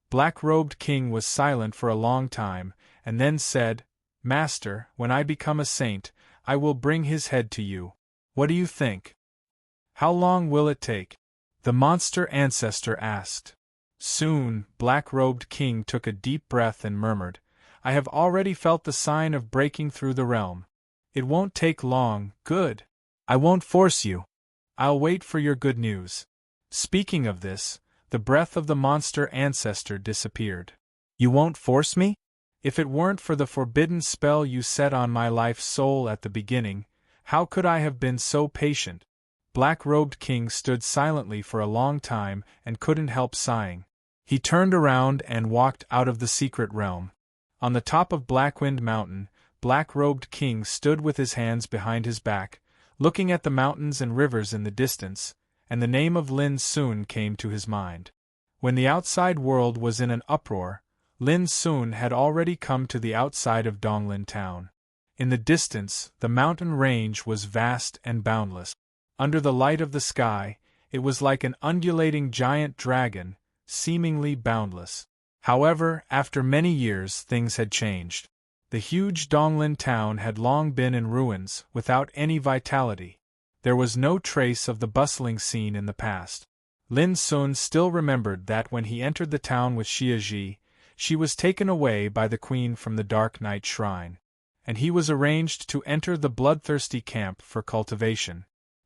Black-robed king was silent for a long time, and then said, Master, when I become a saint, I will bring his head to you. What do you think? How long will it take? The monster ancestor asked. Soon, Black-robed king took a deep breath and murmured, I have already felt the sign of breaking through the realm. It won't take long, good. I won't force you. I'll wait for your good news. Speaking of this, the breath of the monster ancestor disappeared. You won't force me? If it weren't for the forbidden spell you set on my life's soul at the beginning, how could I have been so patient? Black-robed king stood silently for a long time and couldn't help sighing. He turned around and walked out of the secret realm. On the top of Blackwind Mountain, Black-robed king stood with his hands behind his back, looking at the mountains and rivers in the distance, and the name of Lin Sun came to his mind. When the outside world was in an uproar, Lin Sun had already come to the outside of Donglin town. In the distance, the mountain range was vast and boundless. Under the light of the sky, it was like an undulating giant dragon, seemingly boundless. However, after many years things had changed. The huge Donglin town had long been in ruins, without any vitality. There was no trace of the bustling scene in the past. Lin Sun still remembered that when he entered the town with Xia, she was taken away by the queen from the Dark Night Shrine, and he was arranged to enter the bloodthirsty camp for cultivation.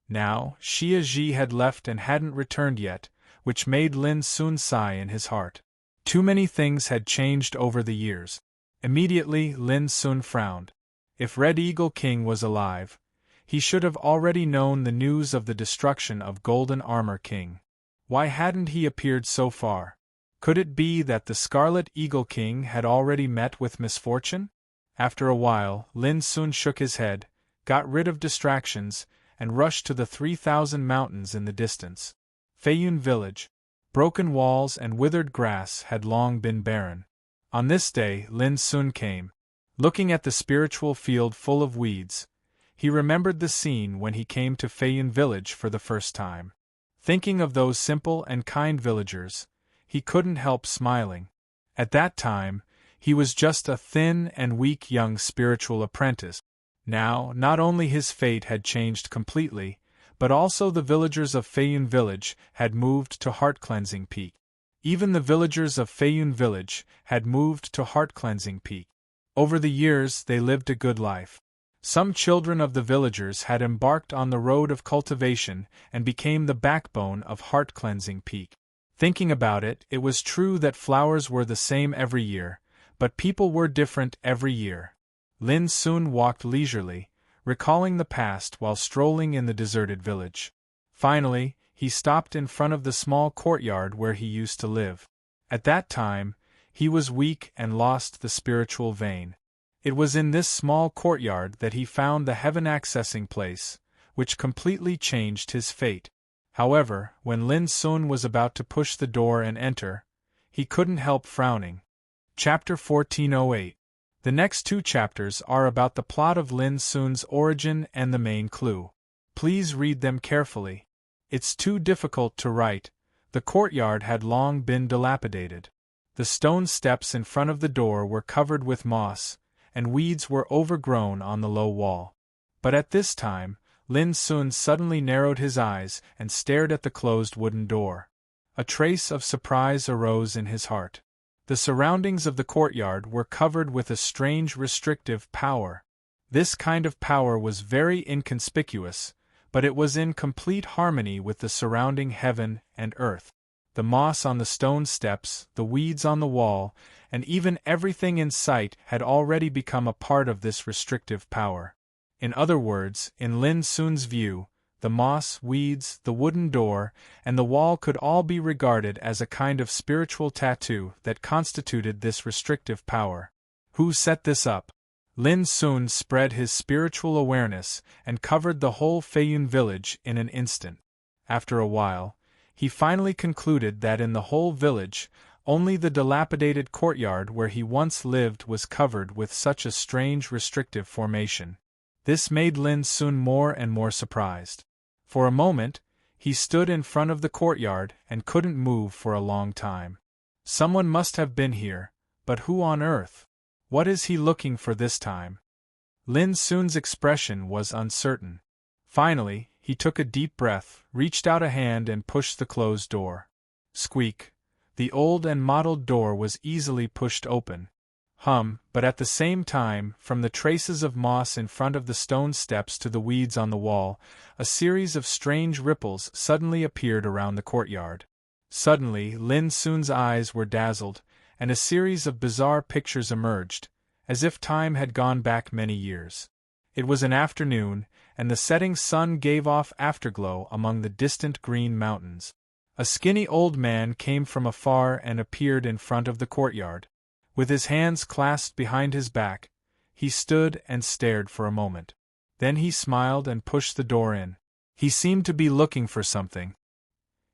Now, Xia had left and hadn't returned yet, which made Lin Sun sigh in his heart. Too many things had changed over the years. Immediately, Lin Sun frowned. If Red Eagle King was alive, he should have already known the news of the destruction of Golden Armor King. Why hadn't he appeared so far? Could it be that the Scarlet Eagle King had already met with misfortune? After a while, Lin Sun shook his head, got rid of distractions, and rushed to the 3,000 mountains in the distance. Feiyun Village. Broken walls and withered grass had long been barren. On this day, Lin Sun came. Looking at the spiritual field full of weeds, he remembered the scene when he came to Feiyun Village for the first time. Thinking of those simple and kind villagers, he couldn't help smiling. At that time, he was just a thin and weak young spiritual apprentice. Now, not only his fate had changed completely, but also the villagers of Feiyun Village had moved to Heart Cleansing Peak. Even the villagers of Feiyun Village had moved to Heart Cleansing Peak. Over the years, they lived a good life. Some children of the villagers had embarked on the road of cultivation and became the backbone of Heart Cleansing Peak. Thinking about it, it was true that flowers were the same every year, But people were different every year. Lin soon walked leisurely, recalling the past while strolling in the deserted village. Finally, he stopped in front of the small courtyard where he used to live. At that time, he was weak and lost the spiritual vein. It was in this small courtyard that he found the heaven-accessing place, which completely changed his fate. However, when Lin Sun was about to push the door and enter, he couldn't help frowning. Chapter 1408. The next two chapters are about the plot of Lin Sun's origin and the main clue. Please read them carefully. It's too difficult to write. The courtyard had long been dilapidated. The stone steps in front of the door were covered with moss, and weeds were overgrown on the low wall. But at this time, Lin Sun suddenly narrowed his eyes and stared at the closed wooden door. A trace of surprise arose in his heart. The surroundings of the courtyard were covered with a strange restrictive power. This kind of power was very inconspicuous, but it was in complete harmony with the surrounding heaven and earth. The moss on the stone steps, the weeds on the wall, and even everything in sight had already become a part of this restrictive power. In other words, in Lin Sun's view, the moss, weeds, the wooden door, and the wall could all be regarded as a kind of spiritual tattoo that constituted this restrictive power. Who set this up? Lin Sun spread his spiritual awareness and covered the whole Feiyun village in an instant. After a while, he finally concluded that in the whole village, only the dilapidated courtyard where he once lived was covered with such a strange restrictive formation. This made Lin Sun more and more surprised. For a moment, he stood in front of the courtyard and couldn't move for a long time. Someone must have been here, but who on earth? What is he looking for this time? Lin Sun's expression was uncertain. Finally, he took a deep breath, reached out a hand and pushed the closed door. Squeak! The old and mottled door was easily pushed open. But at the same time, from the traces of moss in front of the stone steps to the weeds on the wall, a series of strange ripples suddenly appeared around the courtyard. Suddenly, Lin Sun's eyes were dazzled, and a series of bizarre pictures emerged, as if time had gone back many years. It was an afternoon, and the setting sun gave off afterglow among the distant green mountains. A skinny old man came from afar and appeared in front of the courtyard. With his hands clasped behind his back, he stood and stared for a moment. Then he smiled and pushed the door in. He seemed to be looking for something.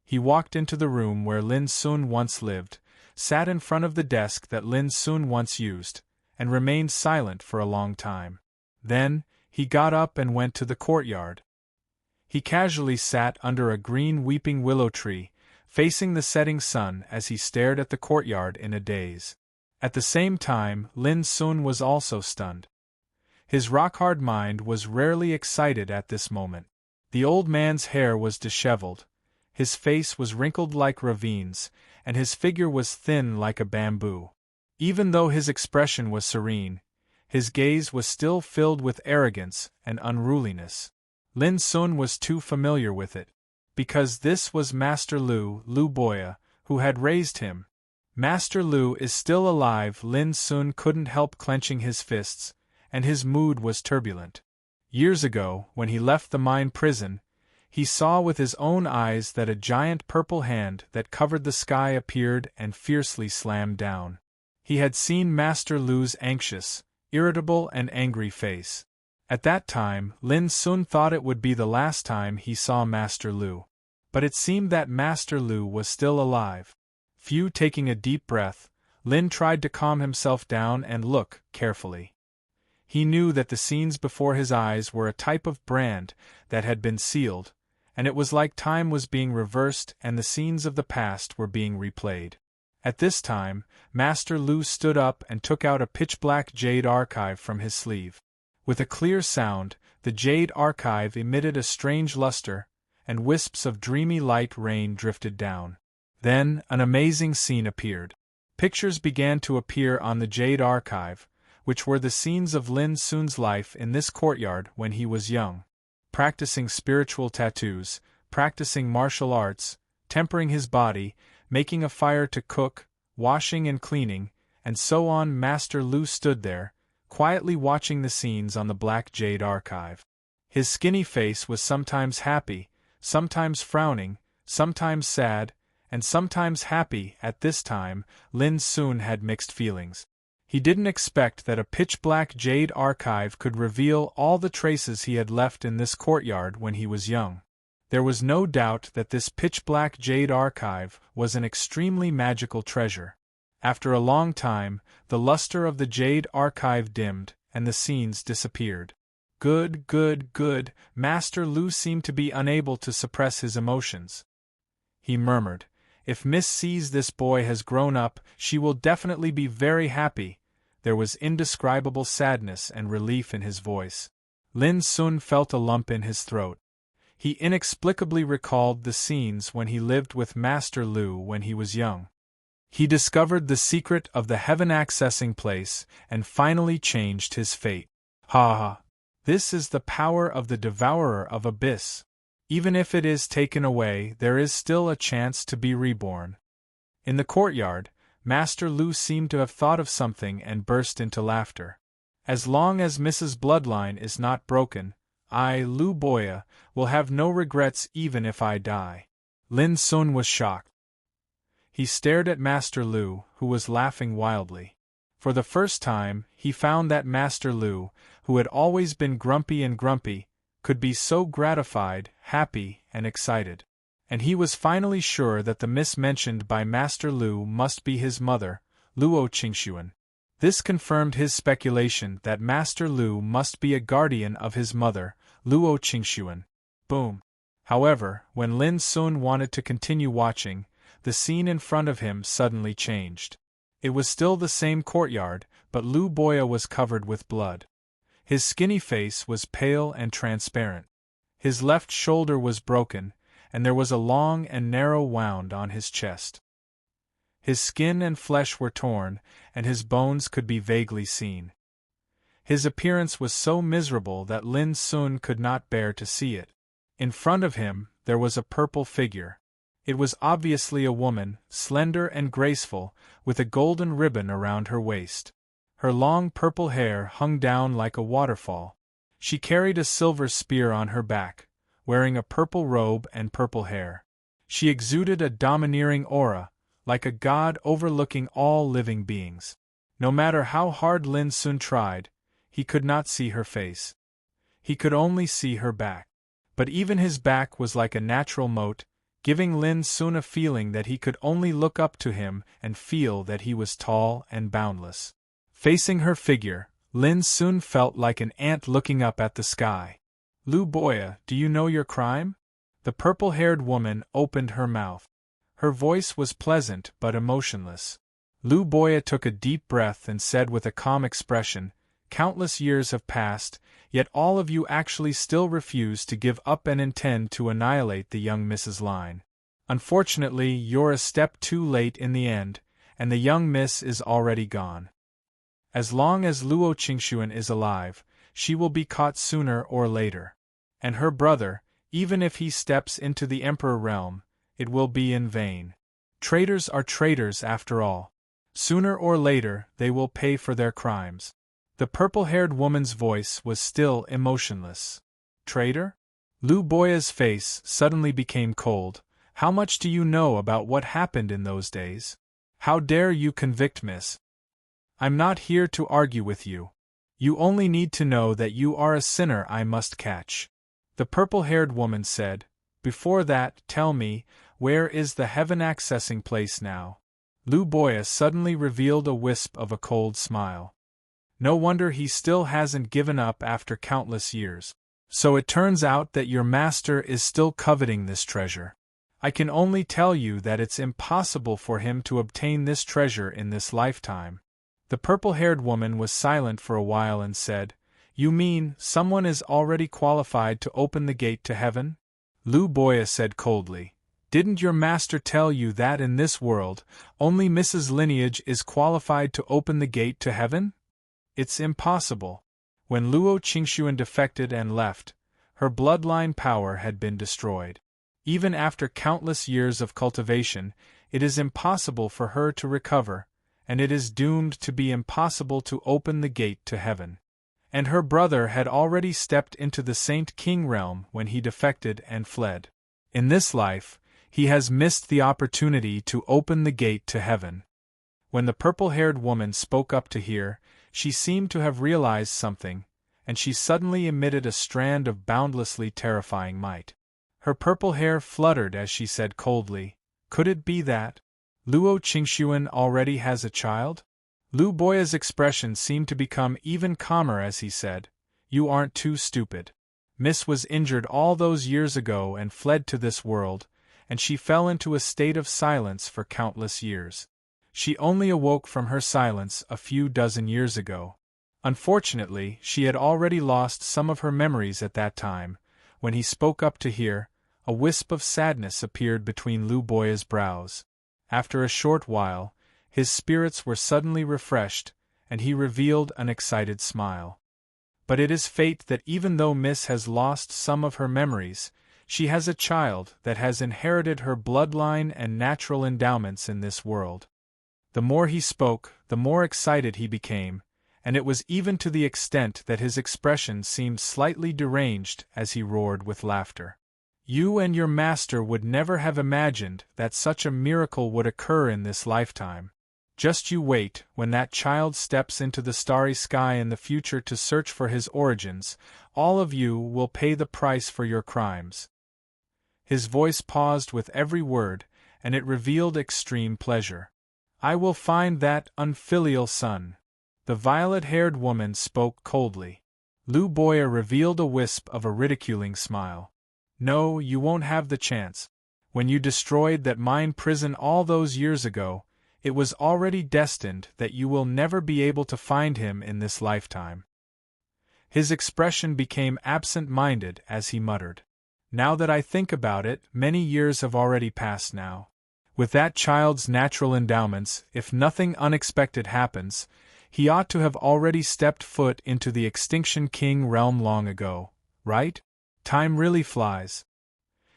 He walked into the room where Lin Sun once lived, sat in front of the desk that Lin Sun once used, and remained silent for a long time. Then, he got up and went to the courtyard. He casually sat under a green weeping willow tree, facing the setting sun as he stared at the courtyard in a daze. At the same time, Lin Sun was also stunned. His rock-hard mind was rarely excited at this moment. The old man's hair was disheveled, his face was wrinkled like ravines, and his figure was thin like a bamboo. Even though his expression was serene, his gaze was still filled with arrogance and unruliness. Lin Sun was too familiar with it, because this was Master Lu Boya, who had raised him. Master Lu is still alive. Lin Sun couldn't help clenching his fists, and his mood was turbulent. Years ago, when he left the mine prison, he saw with his own eyes that a giant purple hand that covered the sky appeared and fiercely slammed down. He had seen Master Lu's anxious, irritable and angry face. At that time, Lin Sun thought it would be the last time he saw Master Lu. But it seemed that Master Lu was still alive. Taking a deep breath, Lin tried to calm himself down and look carefully. He knew that the scenes before his eyes were a type of brand that had been sealed, and it was like time was being reversed and the scenes of the past were being replayed. At this time, Master Lu stood up and took out a pitch-black jade archive from his sleeve. With a clear sound, the jade archive emitted a strange luster, and wisps of dreamy light rain drifted down. Then, an amazing scene appeared. Pictures began to appear on the jade archive, which were the scenes of Lin Sun's life in this courtyard when he was young. Practicing spiritual tattoos, practicing martial arts, tempering his body, making a fire to cook, washing and cleaning, and so on. Master Lu stood there, quietly watching the scenes on the black jade archive. His skinny face was sometimes happy, sometimes frowning, sometimes sad, and sometimes happy. At this time, Lin Sun had mixed feelings. He didn't expect that a pitch-black jade archive could reveal all the traces he had left in this courtyard when he was young. There was no doubt that this pitch-black jade archive was an extremely magical treasure. After a long time, the luster of the jade archive dimmed, and the scenes disappeared. Good, good, good. Master Lu seemed to be unable to suppress his emotions. He murmured, "If Miss sees this boy has grown up, she will definitely be very happy." There was indescribable sadness and relief in his voice. Lin Sun felt a lump in his throat. He inexplicably recalled the scenes when he lived with Master Lu when he was young. He discovered the secret of the heaven-accessing place and finally changed his fate. Ha ha! This is the power of the devourer of abyss. Even if it is taken away, there is still a chance to be reborn. In the courtyard, Master Lu seemed to have thought of something and burst into laughter. As long as Mrs. Bloodline is not broken, I, Lu Boya, will have no regrets even if I die. Lin Sun was shocked. He stared at Master Lu, who was laughing wildly. For the first time, he found that Master Lu, who had always been grumpy, could be so gratified, happy, and excited. And he was finally sure that the miss mentioned by Master Lu must be his mother, Luo Qingxuan. This confirmed his speculation that Master Lu must be a guardian of his mother, Luo Qingxuan. Boom. However, when Lin Sun wanted to continue watching, the scene in front of him suddenly changed. It was still the same courtyard, but Lu Boya was covered with blood. His skinny face was pale and transparent. His left shoulder was broken, and there was a long and narrow wound on his chest. His skin and flesh were torn, and his bones could be vaguely seen. His appearance was so miserable that Lin Sun could not bear to see it. In front of him, there was a purple figure. It was obviously a woman, slender and graceful, with a golden ribbon around her waist. Her long purple hair hung down like a waterfall. She carried a silver spear on her back, wearing a purple robe and purple hair. She exuded a domineering aura, like a god overlooking all living beings. No matter how hard Lin Sun tried, he could not see her face. He could only see her back. But even his back was like a natural moat, giving Lin Sun a feeling that he could only look up to him and feel that he was tall and boundless. Facing her figure, Lin Sun felt like an ant looking up at the sky. "Lu Boya, do you know your crime?" The purple-haired woman opened her mouth. Her voice was pleasant but emotionless. Lu Boya took a deep breath and said with a calm expression, "Countless years have passed, yet all of you actually still refuse to give up and intend to annihilate the young Mrs. Line. Unfortunately, you're a step too late in the end, and the young miss is already gone. As long as Luo Qingxuan is alive, she will be caught sooner or later. And her brother, even if he steps into the Emperor realm, it will be in vain. Traitors are traitors after all. Sooner or later, they will pay for their crimes." The purple-haired woman's voice was still emotionless. "Traitor?" Lu Boya's face suddenly became cold. "How much do you know about what happened in those days? How dare you convict Miss? I'm not here to argue with you. You only need to know that you are a sinner I must catch." The purple-haired woman said, "Before that, tell me, where is the heaven-accessing place now?" Lu Boya suddenly revealed a wisp of a cold smile. "No wonder he still hasn't given up after countless years. So it turns out that your master is still coveting this treasure. I can only tell you that it's impossible for him to obtain this treasure in this lifetime." The purple-haired woman was silent for a while and said, "You mean someone is already qualified to open the gate to heaven?" Lu Boya said coldly, "Didn't your master tell you that in this world, only Mrs. Lineage is qualified to open the gate to heaven? It's impossible. When Luo Qingxuan defected and left, her bloodline power had been destroyed. Even after countless years of cultivation, it is impossible for her to recover, and it is doomed to be impossible to open the gate to heaven. And her brother had already stepped into the Saint King realm when he defected and fled. In this life, he has missed the opportunity to open the gate to heaven. When the purple-haired woman spoke up to hear, she seemed to have realized something, and she suddenly emitted a strand of boundlessly terrifying might. Her purple hair fluttered as she said coldly, "Could it be that Luo Qingxuan already has a child?" Lu Boya's expression seemed to become even calmer as he said, "You aren't too stupid. Miss was injured all those years ago and fled to this world, and she fell into a state of silence for countless years. She only awoke from her silence a few dozen years ago. Unfortunately, she had already lost some of her memories at that time." When he spoke up to hear, a wisp of sadness appeared between Lu Boya's brows. After a short while, his spirits were suddenly refreshed, and he revealed an excited smile. "But it is fate that even though Miss has lost some of her memories, she has a child that has inherited her bloodline and natural endowments in this world." The more he spoke, the more excited he became, and it was even to the extent that his expression seemed slightly deranged as he roared with laughter. "You and your master would never have imagined that such a miracle would occur in this lifetime. Just you wait, when that child steps into the starry sky in the future to search for his origins, all of you will pay the price for your crimes." His voice paused with every word, and it revealed extreme pleasure. "I will find that unfilial son." The violet-haired woman spoke coldly. Lu Boya revealed a wisp of a ridiculing smile. "No, you won't have the chance. When you destroyed that mine prison all those years ago, it was already destined that you will never be able to find him in this lifetime." His expression became absent-minded as he muttered, "Now that I think about it, many years have already passed now. With that child's natural endowments, if nothing unexpected happens, he ought to have already stepped foot into the Extinction King realm long ago, right? Time really flies.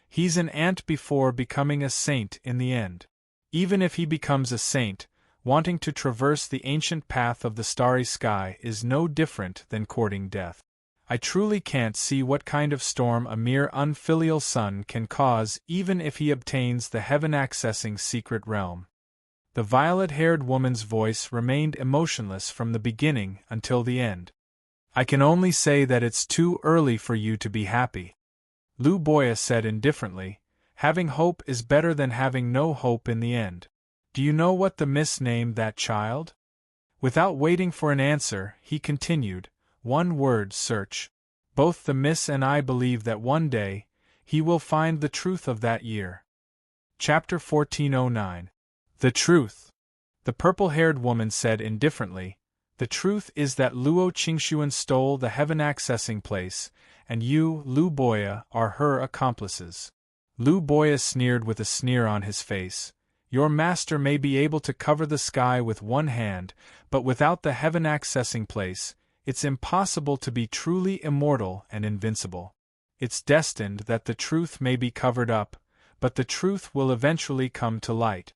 He's an ant before becoming a saint in the end. Even if he becomes a saint, wanting to traverse the ancient path of the starry sky is no different than courting death. I truly can't see what kind of storm a mere unfilial son can cause even if he obtains the heaven-accessing secret realm." The violet-haired woman's voice remained emotionless from the beginning until the end. "I can only say that it's too early for you to be happy," Lu Boya said indifferently. "Having hope is better than having no hope in the end. Do you know what the Miss named that child?" Without waiting for an answer, he continued, "One word: search. Both the Miss and I believe that one day, he will find the truth of that year." Chapter 1409. The truth. The purple-haired woman said indifferently, "The truth is that Luo Qingxuan stole the heaven-accessing place, and you, Lu Boya, are her accomplices." Lu Boya sneered with a sneer on his face. "Your master may be able to cover the sky with one hand, but without the heaven-accessing place, it's impossible to be truly immortal and invincible. It's destined that the truth may be covered up, but the truth will eventually come to light."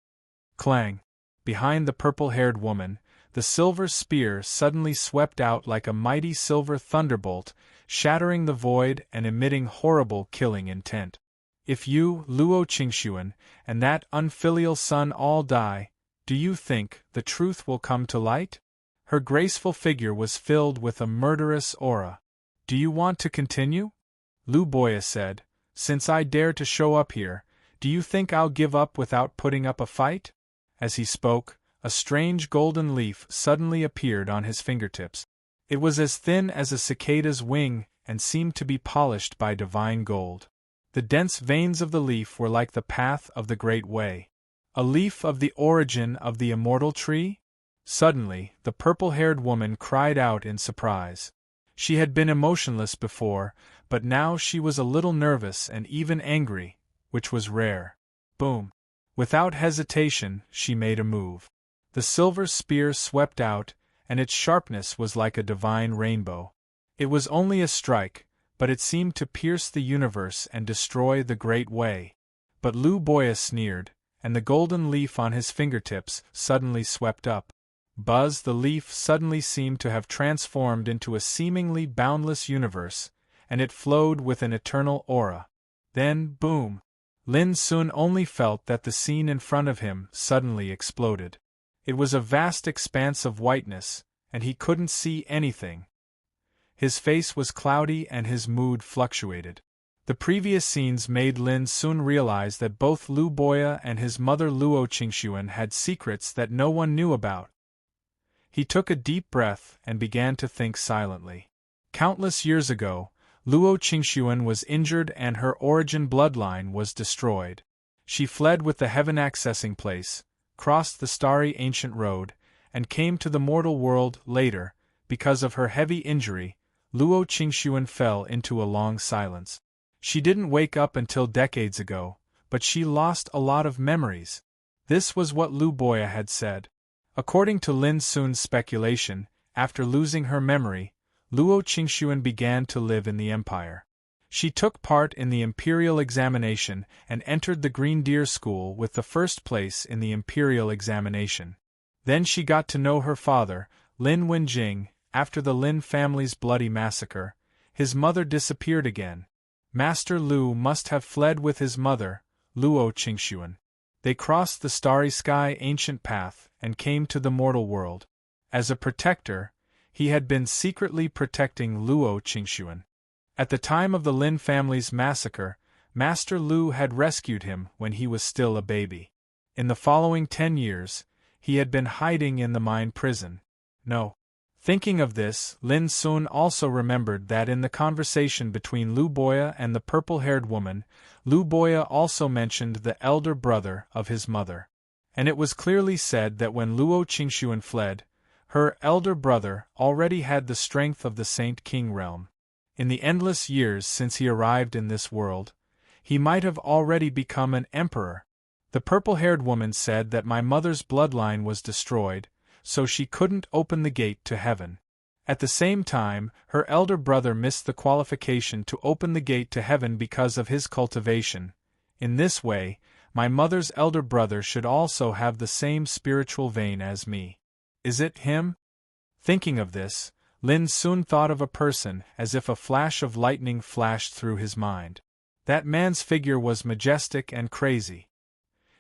Clang! Behind the purple-haired woman, the silver spear suddenly swept out like a mighty silver thunderbolt, shattering the void and emitting horrible killing intent. "If you, Luo Qingxuan, and that unfilial son all die, do you think the truth will come to light?" Her graceful figure was filled with a murderous aura. "Do you want to continue?" Lu Boya said. "Since I dare to show up here, do you think I'll give up without putting up a fight?" As he spoke, a strange golden leaf suddenly appeared on his fingertips. It was as thin as a cicada's wing and seemed to be polished by divine gold. The dense veins of the leaf were like the path of the Great Way. A leaf of the origin of the immortal tree? Suddenly, the purple-haired woman cried out in surprise. She had been emotionless before, but now she was a little nervous and even angry, which was rare. Boom! Without hesitation, she made a move. The silver spear swept out, and its sharpness was like a divine rainbow. It was only a strike, but it seemed to pierce the universe and destroy the Great Way. But Lu Boya sneered, and the golden leaf on his fingertips suddenly swept up. Buzz the leaf suddenly seemed to have transformed into a seemingly boundless universe, and it flowed with an eternal aura. Then, boom! Lin Sun only felt that the scene in front of him suddenly exploded. It was a vast expanse of whiteness, and he couldn't see anything. His face was cloudy and his mood fluctuated. The previous scenes made Lin Sun realize that both Lu Boya and his mother Luo Qingxuan had secrets that no one knew about. He took a deep breath and began to think silently. Countless years ago, Luo Qingxuan was injured and her origin bloodline was destroyed. She fled with the heaven accessing place, crossed the starry ancient road, and came to the mortal world later. Because of her heavy injury, Luo Qingxuan fell into a long silence. She didn't wake up until decades ago, but she lost a lot of memories. This was what Lu Boya had said. According to Lin Sun's speculation, after losing her memory, Luo Qingxuan began to live in the empire. She took part in the imperial examination and entered the Green Deer School with the first place in the imperial examination. Then she got to know her father, Lin Wenjing. After the Lin family's bloody massacre, his mother disappeared again. Master Lu must have fled with his mother, Luo Qingxuan. They crossed the starry sky ancient path and came to the mortal world. As a protector, he had been secretly protecting Luo Qingxuan. At the time of the Lin family's massacre, Master Lu had rescued him when he was still a baby. In the following 10 years, he had been hiding in the mine prison. No. Thinking of this, Lin Sun also remembered that in the conversation between Lu Boya and the purple-haired woman, Lu Boya also mentioned the elder brother of his mother. And it was clearly said that when Luo Qingxuan fled, her elder brother already had the strength of the Saint King realm. In the endless years since he arrived in this world, he might have already become an emperor. The purple-haired woman said that my mother's bloodline was destroyed, so she couldn't open the gate to heaven. At the same time, her elder brother missed the qualification to open the gate to heaven because of his cultivation. In this way, my mother's elder brother should also have the same spiritual vein as me. Is it him? Thinking of this, Lin Sun thought of a person as if a flash of lightning flashed through his mind. That man's figure was majestic and crazy.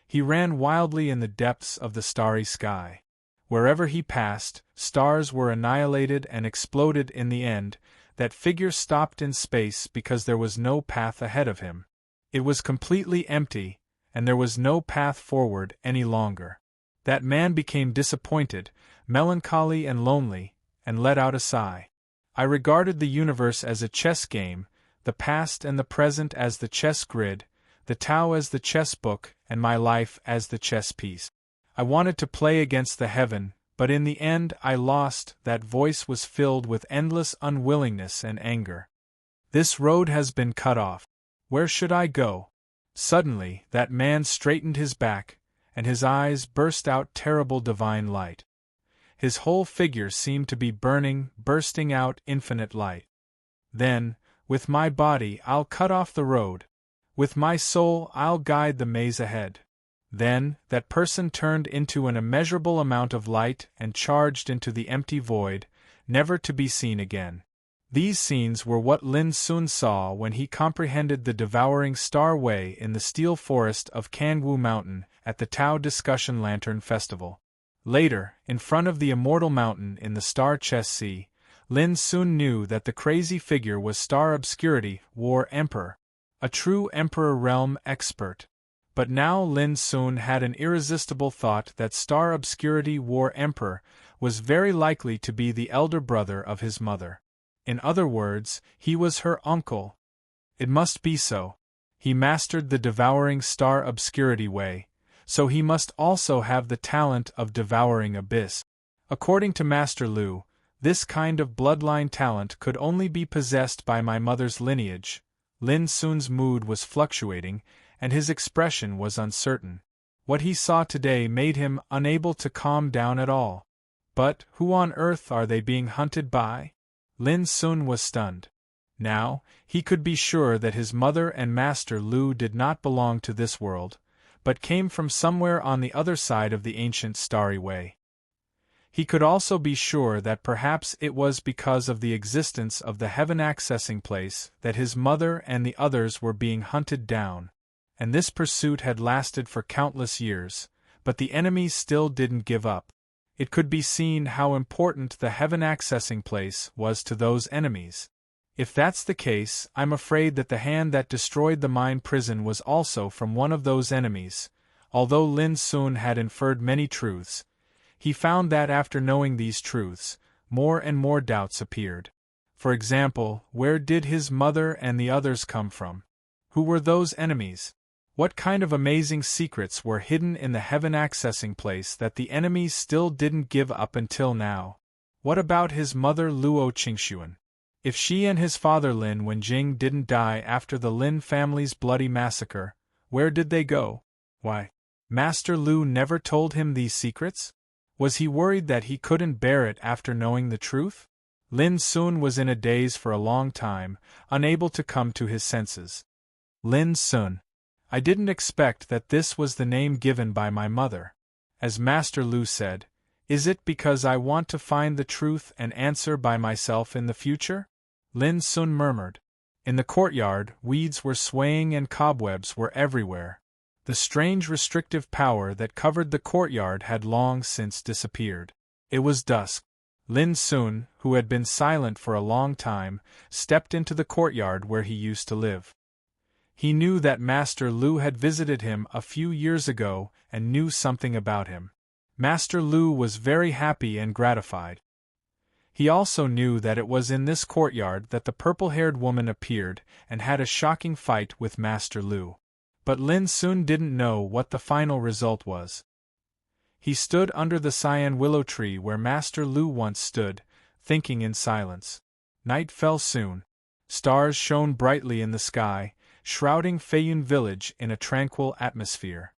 He ran wildly in the depths of the starry sky. Wherever he passed, stars were annihilated and exploded in the end. That figure stopped in space because there was no path ahead of him. It was completely empty, and there was no path forward any longer. That man became disappointed, melancholy and lonely, and let out a sigh. I regarded the universe as a chess game, the past and the present as the chess grid, the Tao as the chess book, and my life as the chess piece. I wanted to play against the heaven, but in the end I lost. That voice was filled with endless unwillingness and anger. This road has been cut off. Where should I go? Suddenly, that man straightened his back, and his eyes burst out terrible divine light. His whole figure seemed to be burning, bursting out infinite light. Then, with my body I'll cut off the road. With my soul I'll guide the maze ahead. Then, that person turned into an immeasurable amount of light and charged into the empty void, never to be seen again. These scenes were what Lin Sun saw when he comprehended the devouring star way in the steel forest of Kangwu Mountain at the Tao Discussion Lantern Festival. Later, in front of the immortal mountain in the Star Chess Sea, Lin Sun knew that the crazy figure was Star Obscurity, War Emperor, a true Emperor realm expert. But now Lin Sun had an irresistible thought that Star Obscurity War Emperor was very likely to be the elder brother of his mother. In other words, he was her uncle. It must be so. He mastered the devouring Star Obscurity way, so he must also have the talent of devouring abyss. According to Master Lu, this kind of bloodline talent could only be possessed by my mother's lineage. Lin Sun's mood was fluctuating, and his expression was uncertain. What he saw today made him unable to calm down at all. But who on earth are they being hunted by? Lin Sun was stunned. Now, he could be sure that his mother and Master Lu did not belong to this world, but came from somewhere on the other side of the ancient starry way. He could also be sure that perhaps it was because of the existence of the heaven accessing place that his mother and the others were being hunted down, and this pursuit had lasted for countless years, but the enemies still didn't give up. It could be seen how important the heaven accessing place was to those enemies. If that's the case, I'm afraid that the hand that destroyed the mine prison was also from one of those enemies. Although Lin Sun had inferred many truths, he found that after knowing these truths, more and more doubts appeared. For example, where did his mother and the others come from? Who were those enemies? What kind of amazing secrets were hidden in the heaven accessing place that the enemies still didn't give up until now? What about his mother Luo Qingxuan? If she and his father Lin Wenjing didn't die after the Lin family's bloody massacre, where did they go? Why? Master Lu never told him these secrets? Was he worried that he couldn't bear it after knowing the truth? Lin Sun was in a daze for a long time, unable to come to his senses. Lin Sun. I didn't expect that this was the name given by my mother. As Master Lu said, is it because I want to find the truth and answer by myself in the future? Lin Sun murmured. In the courtyard, weeds were swaying and cobwebs were everywhere. The strange restrictive power that covered the courtyard had long since disappeared. It was dusk. Lin Sun, who had been silent for a long time, stepped into the courtyard where he used to live. He knew that Master Lu had visited him a few years ago and knew something about him. Master Lu was very happy and gratified. He also knew that it was in this courtyard that the purple-haired woman appeared and had a shocking fight with Master Lu. But Lin Sun didn't know what the final result was. He stood under the cyan willow tree where Master Lu once stood, thinking in silence. Night fell soon. Stars shone brightly in the sky, shrouding Feiyun village in a tranquil atmosphere.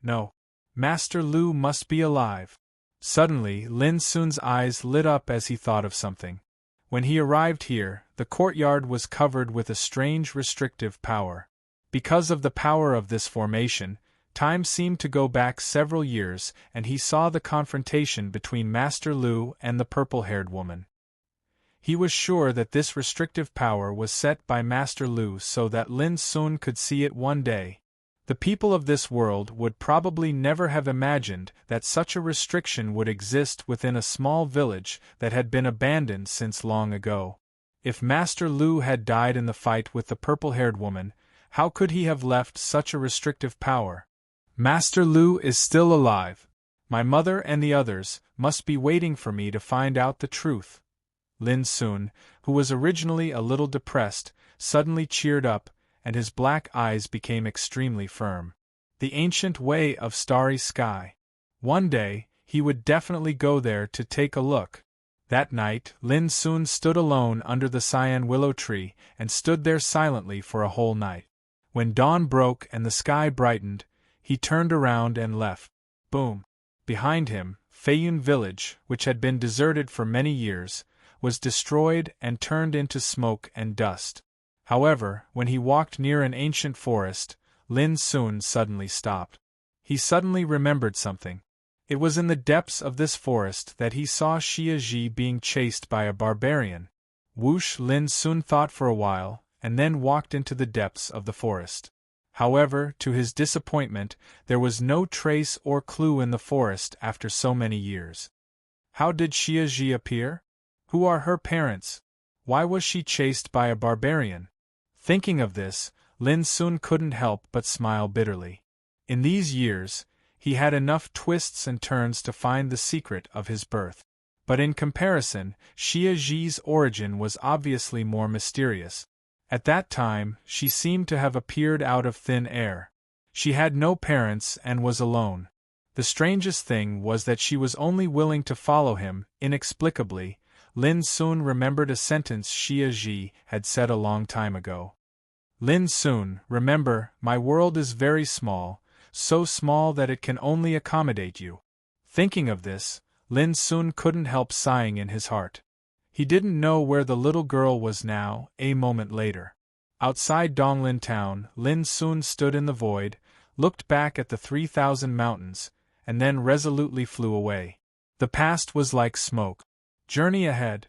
No. Master Lu must be alive. Suddenly, Lin Sun's eyes lit up as he thought of something. When he arrived here, the courtyard was covered with a strange restrictive power. Because of the power of this formation, time seemed to go back several years, and he saw the confrontation between Master Lu and the purple-haired woman. He was sure that this restrictive power was set by Master Lu so that Lin Sun could see it one day. The people of this world would probably never have imagined that such a restriction would exist within a small village that had been abandoned since long ago. If Master Lu had died in the fight with the purple-haired woman, how could he have left such a restrictive power? Master Lu is still alive. My mother and the others must be waiting for me to find out the truth. Lin Sun, who was originally a little depressed, suddenly cheered up, and his black eyes became extremely firm. The ancient way of starry sky. One day, he would definitely go there to take a look. That night, Lin Sun stood alone under the cyan willow tree and stood there silently for a whole night. When dawn broke and the sky brightened, he turned around and left. Boom! Behind him, Feiyun village, which had been deserted for many years, was destroyed and turned into smoke and dust. However, when he walked near an ancient forest, Lin Sun suddenly stopped. He suddenly remembered something. It was in the depths of this forest that he saw Xia Ji being chased by a barbarian. Whoosh! Lin Sun thought for a while, and then walked into the depths of the forest. However, to his disappointment, there was no trace or clue in the forest after so many years. How did Xia Ji appear? Who are her parents? Why was she chased by a barbarian? Thinking of this, Lin Sun couldn't help but smile bitterly. In these years, he had enough twists and turns to find the secret of his birth. But in comparison, Xia Ji's origin was obviously more mysterious. At that time, she seemed to have appeared out of thin air. She had no parents and was alone. The strangest thing was that she was only willing to follow him, inexplicably. Lin Sun remembered a sentence Xia Ji had said a long time ago. Lin Sun, remember, my world is very small, so small that it can only accommodate you. Thinking of this, Lin Sun couldn't help sighing in his heart. He didn't know where the little girl was now. A moment later. Outside Donglin town, Lin Sun stood in the void, looked back at the 3,000 mountains, and then resolutely flew away. The past was like smoke. Journey ahead.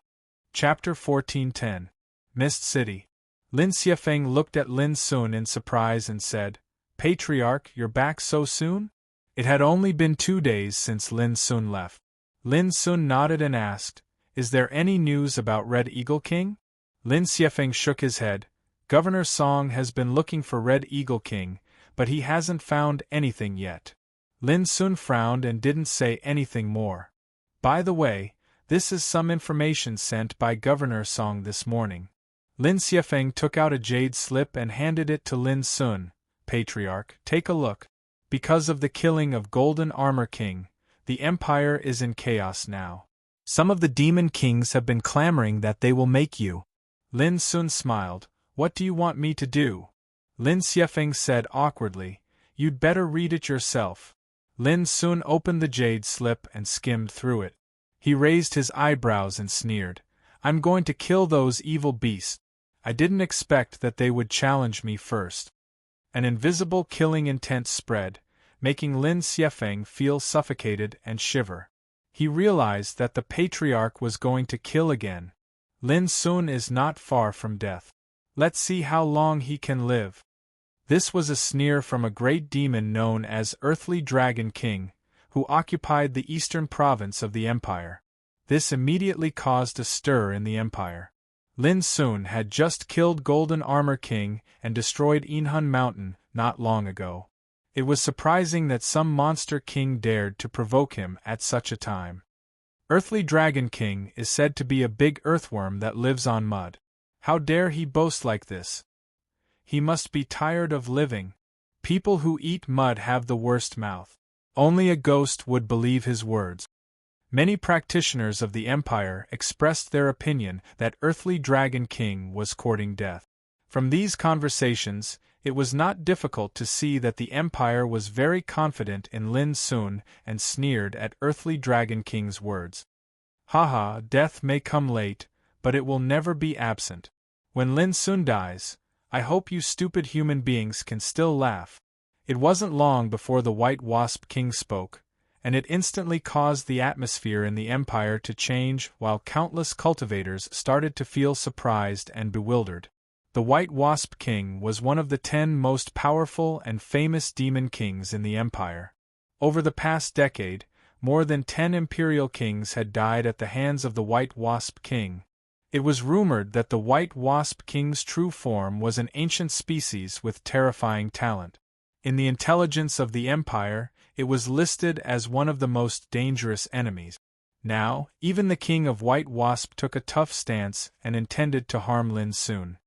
Chapter 1410. Mist City. Lin Xiefeng looked at Lin Sun in surprise and said, "Patriarch, you're back so soon?" It had only been 2 days since Lin Sun left. Lin Sun nodded and asked, "Is there any news about Red Eagle King?" Lin Xiefeng shook his head. "Governor Song has been looking for Red Eagle King, but he hasn't found anything yet." Lin Sun frowned and didn't say anything more. "By the way, this is some information sent by Governor Song this morning." Lin Xiefeng took out a jade slip and handed it to Lin Sun. "Patriarch, take a look. Because of the killing of Golden Armor King, the Empire is in chaos now. Some of the demon kings have been clamoring that they will make you." Lin Sun smiled. "What do you want me to do?" Lin Xiefeng said awkwardly, "You'd better read it yourself." Lin Sun opened the jade slip and skimmed through it. He raised his eyebrows and sneered. "I'm going to kill those evil beasts. I didn't expect that they would challenge me first." An invisible killing intent spread, making Lin Xiefeng feel suffocated and shiver. He realized that the Patriarch was going to kill again. Lin Sun is not far from death. Let's see how long he can live. This was a sneer from a great demon known as Earthly Dragon King, who occupied the eastern province of the Empire. This immediately caused a stir in the Empire. Lin Sun had just killed Golden Armor King and destroyed Yinhun Mountain not long ago. It was surprising that some monster king dared to provoke him at such a time. Earthly Dragon King is said to be a big earthworm that lives on mud. How dare he boast like this? He must be tired of living. People who eat mud have the worst mouth. Only a ghost would believe his words. Many practitioners of the Empire expressed their opinion that Earthly Dragon King was courting death. From these conversations, it was not difficult to see that the Empire was very confident in Lin Sun and sneered at Earthly Dragon King's words. "Haha, death may come late, but it will never be absent. When Lin Sun dies, I hope you stupid human beings can still laugh." It wasn't long before the White Wasp King spoke, and it instantly caused the atmosphere in the Empire to change while countless cultivators started to feel surprised and bewildered. The White Wasp King was one of the 10 most powerful and famous demon kings in the Empire. Over the past decade, more than 10 imperial kings had died at the hands of the White Wasp King. It was rumored that the White Wasp King's true form was an ancient species with terrifying talent. In the intelligence of the Empire, it was listed as one of the most dangerous enemies. Now, even the King of White Wasp took a tough stance and intended to harm Lin Sun.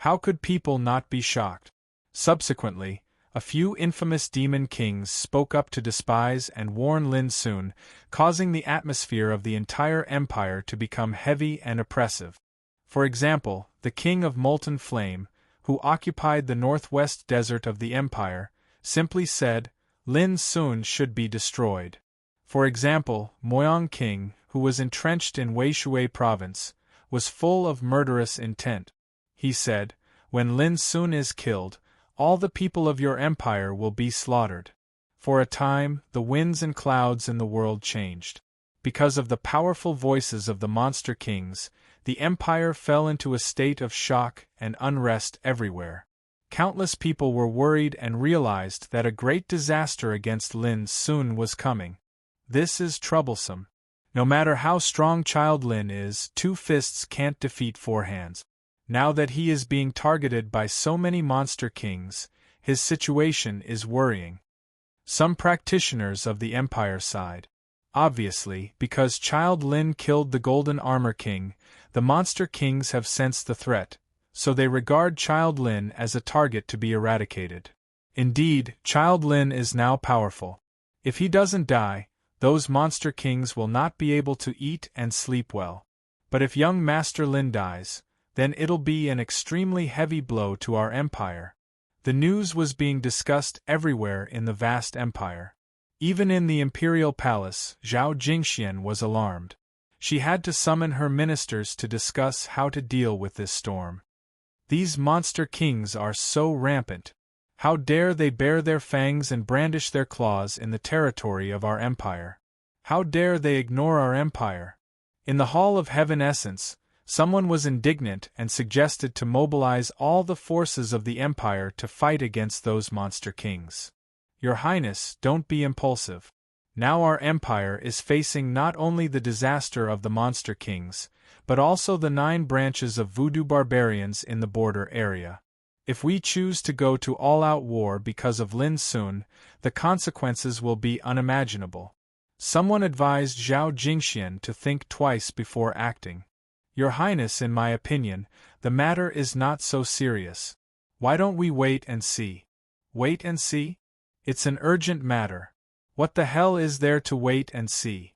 How could people not be shocked? Subsequently, a few infamous demon kings spoke up to despise and warn Lin Sun, causing the atmosphere of the entire empire to become heavy and oppressive. For example, the King of Molten Flame, who occupied the northwest desert of the empire, simply said, "Lin Sun should be destroyed." For example, Moyang King, who was entrenched in Weishui province, was full of murderous intent. He said, "When Lin Sun is killed, all the people of your empire will be slaughtered." For a time, the winds and clouds in the world changed. Because of the powerful voices of the monster kings, the empire fell into a state of shock and unrest everywhere. Countless people were worried and realized that a great disaster against Lin Sun was coming. This is troublesome. No matter how strong Child Lin is, 2 fists can't defeat 4 hands. Now that he is being targeted by so many monster kings, his situation is worrying. Some practitioners of the Empire sighed. Obviously, because Child Lin killed the Golden Armor King, the monster kings have sensed the threat, so they regard Child Lin as a target to be eradicated. Indeed, Child Lin is now powerful. If he doesn't die, those monster kings will not be able to eat and sleep well. But if young Master Lin dies, then it'll be an extremely heavy blow to our empire. The news was being discussed everywhere in the vast empire. Even in the imperial palace, Zhao Jingxian was alarmed. She had to summon her ministers to discuss how to deal with this storm. These monster kings are so rampant. How dare they bare their fangs and brandish their claws in the territory of our empire? How dare they ignore our empire? In the Hall of Heaven Essence, someone was indignant and suggested to mobilize all the forces of the empire to fight against those monster kings. Your Highness, don't be impulsive. Now our empire is facing not only the disaster of the monster kings, but also the 9 branches of voodoo barbarians in the border area. If we choose to go to all-out war because of Lin Sun, the consequences will be unimaginable. Someone advised Zhao Jingxian to think twice before acting. Your Highness, in my opinion, the matter is not so serious. Why don't we wait and see? Wait and see? It's an urgent matter. What the hell is there to wait and see?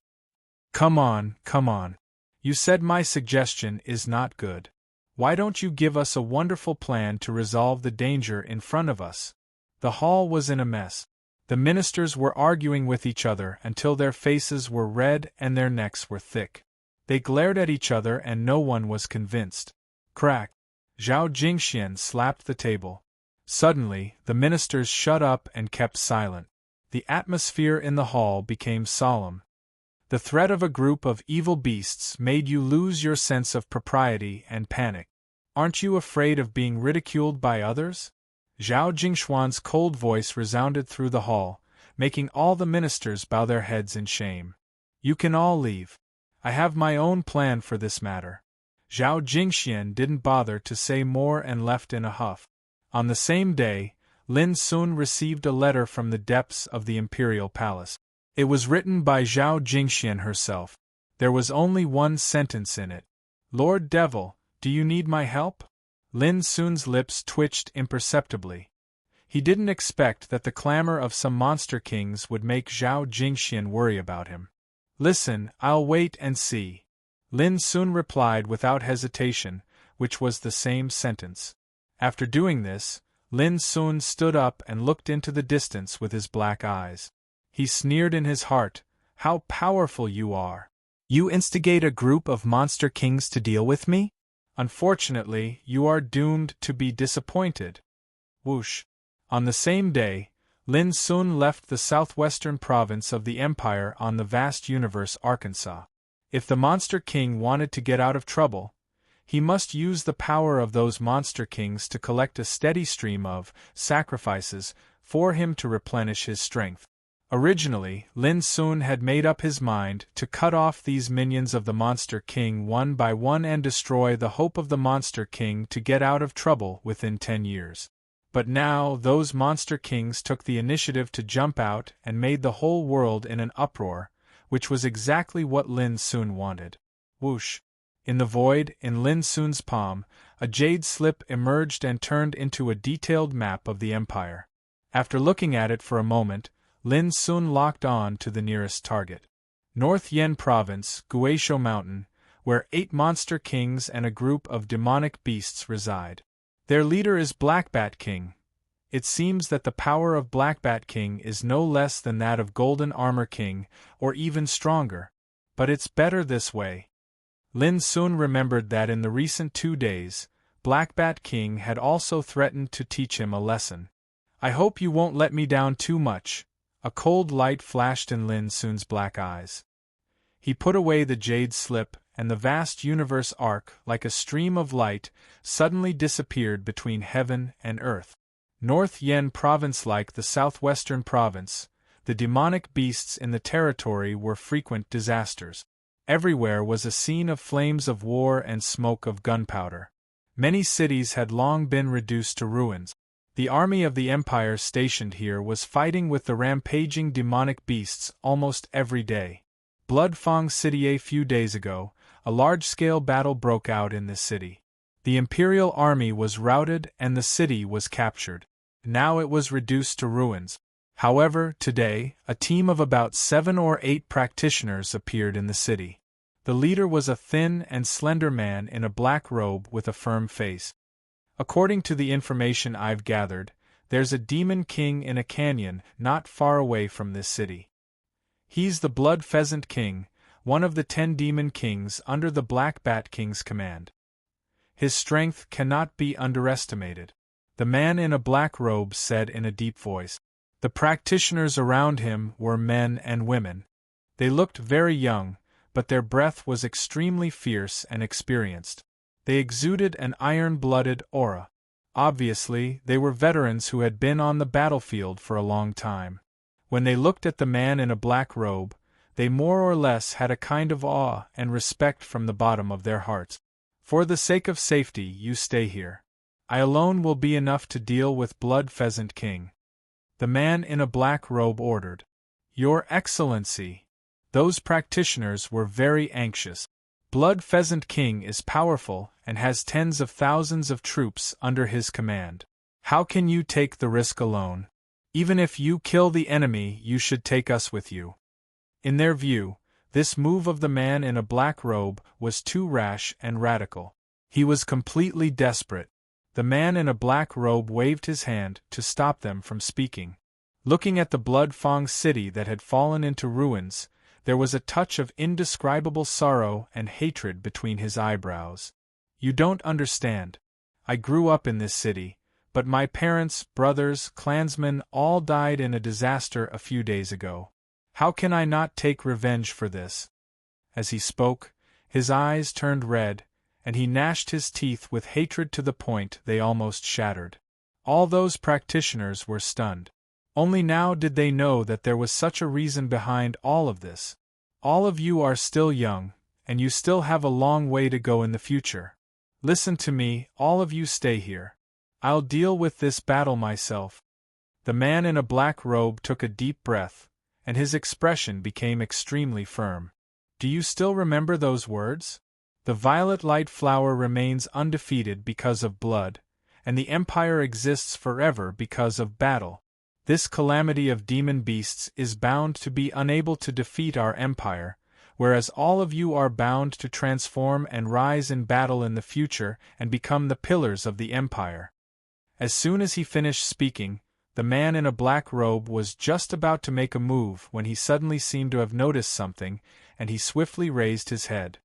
Come on, come on. You said my suggestion is not good. Why don't you give us a wonderful plan to resolve the danger in front of us? The hall was in a mess. The ministers were arguing with each other until their faces were red and their necks were thick. They glared at each other and no one was convinced. Crack! Zhao Jingxian slapped the table. Suddenly, the ministers shut up and kept silent. The atmosphere in the hall became solemn. The threat of a group of evil beasts made you lose your sense of propriety and panic. Aren't you afraid of being ridiculed by others? Zhao Jingshuan's cold voice resounded through the hall, making all the ministers bow their heads in shame. You can all leave. I have my own plan for this matter. Zhao Jingxian didn't bother to say more and left in a huff. On the same day, Lin Sun received a letter from the depths of the imperial palace. It was written by Zhao Jingxian herself. There was only one sentence in it. Lord Devil, do you need my help? Lin Sun's lips twitched imperceptibly. He didn't expect that the clamor of some monster kings would make Zhao Jingxian worry about him. Listen, I'll wait and see. Lin Sun replied without hesitation, which was the same sentence. After doing this, Lin Sun stood up and looked into the distance with his black eyes. He sneered in his heart, "How powerful you are! You instigate a group of monster kings to deal with me? Unfortunately, you are doomed to be disappointed." Whoosh! On the same day, Lin Sun left the southwestern province of the empire on the vast universe Arkansas. If the monster king wanted to get out of trouble, he must use the power of those monster kings to collect a steady stream of sacrifices for him to replenish his strength. Originally, Lin Sun had made up his mind to cut off these minions of the Monster King one by one and destroy the hope of the Monster King to get out of trouble within 10 years. But now those Monster Kings took the initiative to jump out and made the whole world in an uproar, which was exactly what Lin Sun wanted. Whoosh! In the void, in Lin Sun's palm, a jade slip emerged and turned into a detailed map of the empire. After looking at it for a moment, Lin Sun locked on to the nearest target. North Yen Province, Guisho Mountain, where 8 monster kings and a group of demonic beasts reside. Their leader is Blackbat King. It seems that the power of Blackbat King is no less than that of Golden Armor King, or even stronger. But it's better this way. Lin Sun remembered that in the recent 2 days, Blackbat King had also threatened to teach him a lesson. I hope you won't let me down too much. A cold light flashed in Lin Sun's black eyes. He put away the jade slip, and the vast universe arc, like a stream of light, suddenly disappeared between heaven and earth. North Yen Province, like the southwestern province, the demonic beasts in the territory were frequent disasters. Everywhere was a scene of flames of war and smoke of gunpowder. Many cities had long been reduced to ruins. The army of the Empire stationed here was fighting with the rampaging demonic beasts almost every day. Bloodfang City. A few days ago, a large-scale battle broke out in this city. The Imperial army was routed and the city was captured. Now it was reduced to ruins. However, today, a team of about 7 or 8 practitioners appeared in the city. The leader was a thin and slender man in a black robe with a firm face. According to the information I've gathered, there's a demon king in a canyon not far away from this city. He's the Blood Pheasant King, one of the 10 demon kings under the Black Bat King's command. His strength cannot be underestimated, the man in a black robe said in a deep voice. The practitioners around him were men and women. They looked very young, but their breath was extremely fierce and experienced. They exuded an iron-blooded aura. Obviously, they were veterans who had been on the battlefield for a long time. When they looked at the man in a black robe, they more or less had a kind of awe and respect from the bottom of their hearts. For the sake of safety, you stay here. I alone will be enough to deal with Blood Pheasant King. The man in a black robe ordered. Your Excellency. Those practitioners were very anxious. Blood Pheasant King is powerful and has tens of thousands of troops under his command. How can you take the risk alone? Even if you kill the enemy, you should take us with you. In their view, this move of the man in a black robe was too rash and radical. He was completely desperate. The man in a black robe waved his hand to stop them from speaking. Looking at the Blood-Fong city that had fallen into ruins, there was a touch of indescribable sorrow and hatred between his eyebrows. You don't understand. I grew up in this city, but my parents, brothers, clansmen all died in a disaster a few days ago. How can I not take revenge for this? As he spoke, his eyes turned red, and he gnashed his teeth with hatred to the point they almost shattered. All those practitioners were stunned. Only now did they know that there was such a reason behind all of this. All of you are still young, and you still have a long way to go in the future. Listen to me, all of you stay here. I'll deal with this battle myself. The man in a black robe took a deep breath, and his expression became extremely firm. Do you still remember those words? The violet light flower remains undefeated because of blood, and the empire exists forever because of battle. This calamity of demon beasts is bound to be unable to defeat our empire, whereas all of you are bound to transform and rise in battle in the future and become the pillars of the empire. As soon as he finished speaking, the man in a black robe was just about to make a move when he suddenly seemed to have noticed something, and he swiftly raised his head.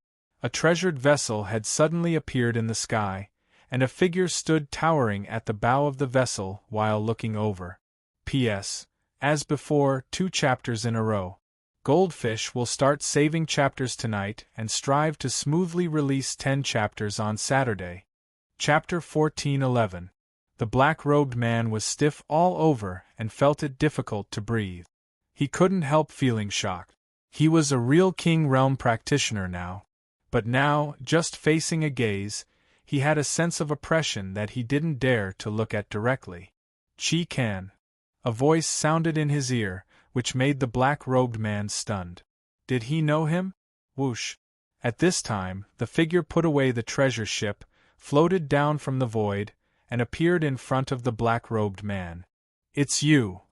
A treasured vessel had suddenly appeared in the sky, and a figure stood towering at the bow of the vessel while looking over. P.S. As before, 2 chapters in a row. Goldfish will start saving chapters tonight and strive to smoothly release 10 chapters on Saturday. Chapter 14:11. The black-robed man was stiff all over and felt it difficult to breathe. He couldn't help feeling shocked. He was a real King Realm practitioner now. But now, just facing a gaze, he had a sense of oppression that he didn't dare to look at directly. Chi Can. A voice sounded in his ear, which made the black-robed man stunned. Did he know him? Whoosh. At this time, the figure put away the treasure ship, floated down from the void, and appeared in front of the black-robed man. It's you.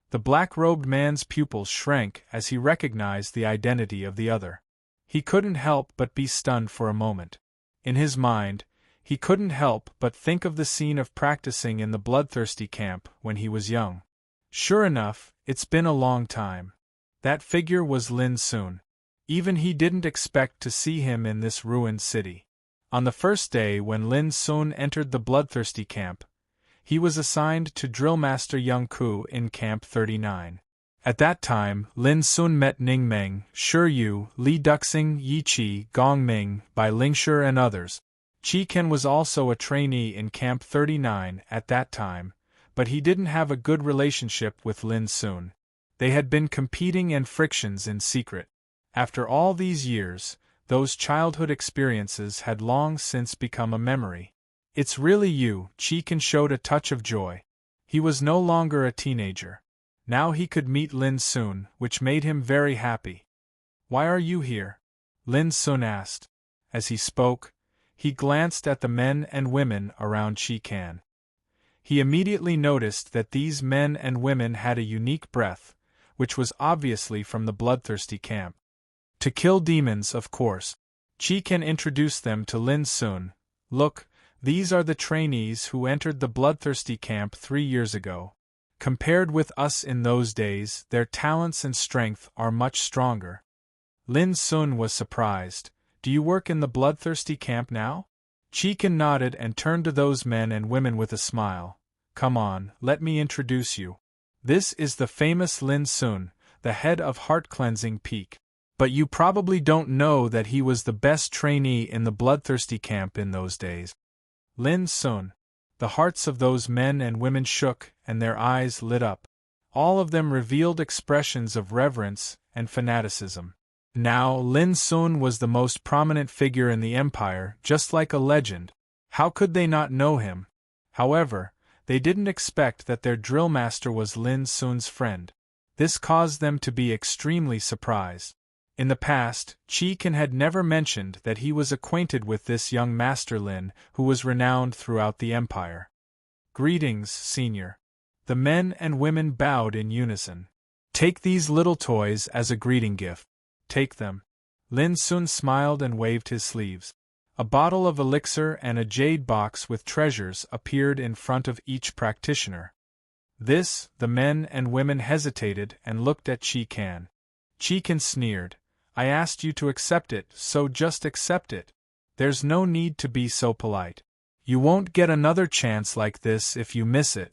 The black-robed man's pupils shrank as he recognized the identity of the other. He couldn't help but be stunned for a moment. In his mind, he couldn't help but think of the scene of practicing in the bloodthirsty camp when he was young. Sure enough, it's been a long time. That figure was Lin Sun. Even he didn't expect to see him in this ruined city. On the first day when Lin Sun entered the bloodthirsty camp, he was assigned to Drillmaster Young Ku in Camp 39. At that time, Lin Sun met Ning Meng, Shi Yu, Li Duxing, Yi Qi, Gong Ming, Bai Lingshi and others. Qi Ken was also a trainee in Camp 39 at that time, but he didn't have a good relationship with Lin Sun. They had been competing and frictions in secret. After all these years, those childhood experiences had long since become a memory. It's really you, Qi Ken showed a touch of joy. He was no longer a teenager. Now he could meet Lin Sun, which made him very happy. Why are you here? Lin Sun asked. As he spoke, he glanced at the men and women around Qi Ken. He immediately noticed that these men and women had a unique breath, which was obviously from the bloodthirsty camp. To kill demons, of course. Qi Ken introduced them to Lin Sun. Look, these are the trainees who entered the bloodthirsty camp 3 years ago. Compared with us in those days, their talents and strength are much stronger. Lin Sun was surprised. Do you work in the bloodthirsty camp now? Qi Ken nodded and turned to those men and women with a smile. Come on, let me introduce you. This is the famous Lin Sun, the head of Heart Cleansing Peak. But you probably don't know that he was the best trainee in the bloodthirsty camp in those days. Lin Sun. The hearts of those men and women shook, and their eyes lit up. All of them revealed expressions of reverence and fanaticism. Now, Lin Sun was the most prominent figure in the empire, just like a legend. How could they not know him? However, they didn't expect that their drill master was Lin Sun's friend. This caused them to be extremely surprised. In the past, Qi Kan had never mentioned that he was acquainted with this young Master Lin, who was renowned throughout the empire. Greetings, Senior. The men and women bowed in unison. Take these little toys as a greeting gift. Take them. Lin Sun smiled and waved his sleeves. A bottle of elixir and a jade box with treasures appeared in front of each practitioner. The men and women hesitated and looked at Qi Kan. Qi Kan sneered. I asked you to accept it, so just accept it. There's no need to be so polite. You won't get another chance like this if you miss it.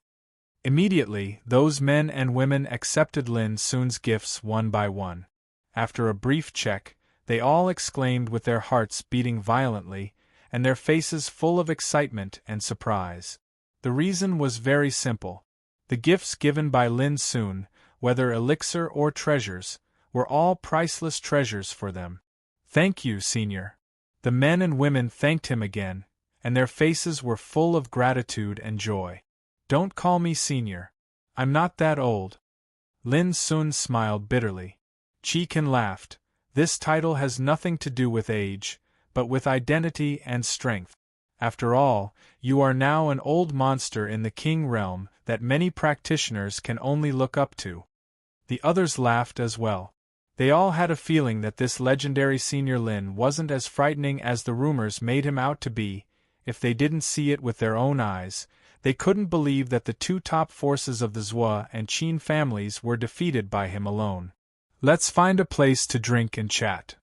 Immediately, those men and women accepted Lin Sun's gifts one by one. After a brief check, they all exclaimed with their hearts beating violently, and their faces full of excitement and surprise. The reason was very simple. The gifts given by Lin Sun, whether elixir or treasures, were all priceless treasures for them. Thank you, Senior. The men and women thanked him again, and their faces were full of gratitude and joy. Don't call me Senior. I'm not that old. Lin Sun smiled bitterly. Qi Kan laughed. This title has nothing to do with age, but with identity and strength. After all, you are now an old monster in the King realm that many practitioners can only look up to. The others laughed as well. They all had a feeling that this legendary Senior Lin wasn't as frightening as the rumors made him out to be. If they didn't see it with their own eyes, they couldn't believe that the two top forces of the Zhua and Qin families were defeated by him alone. Let's find a place to drink and chat,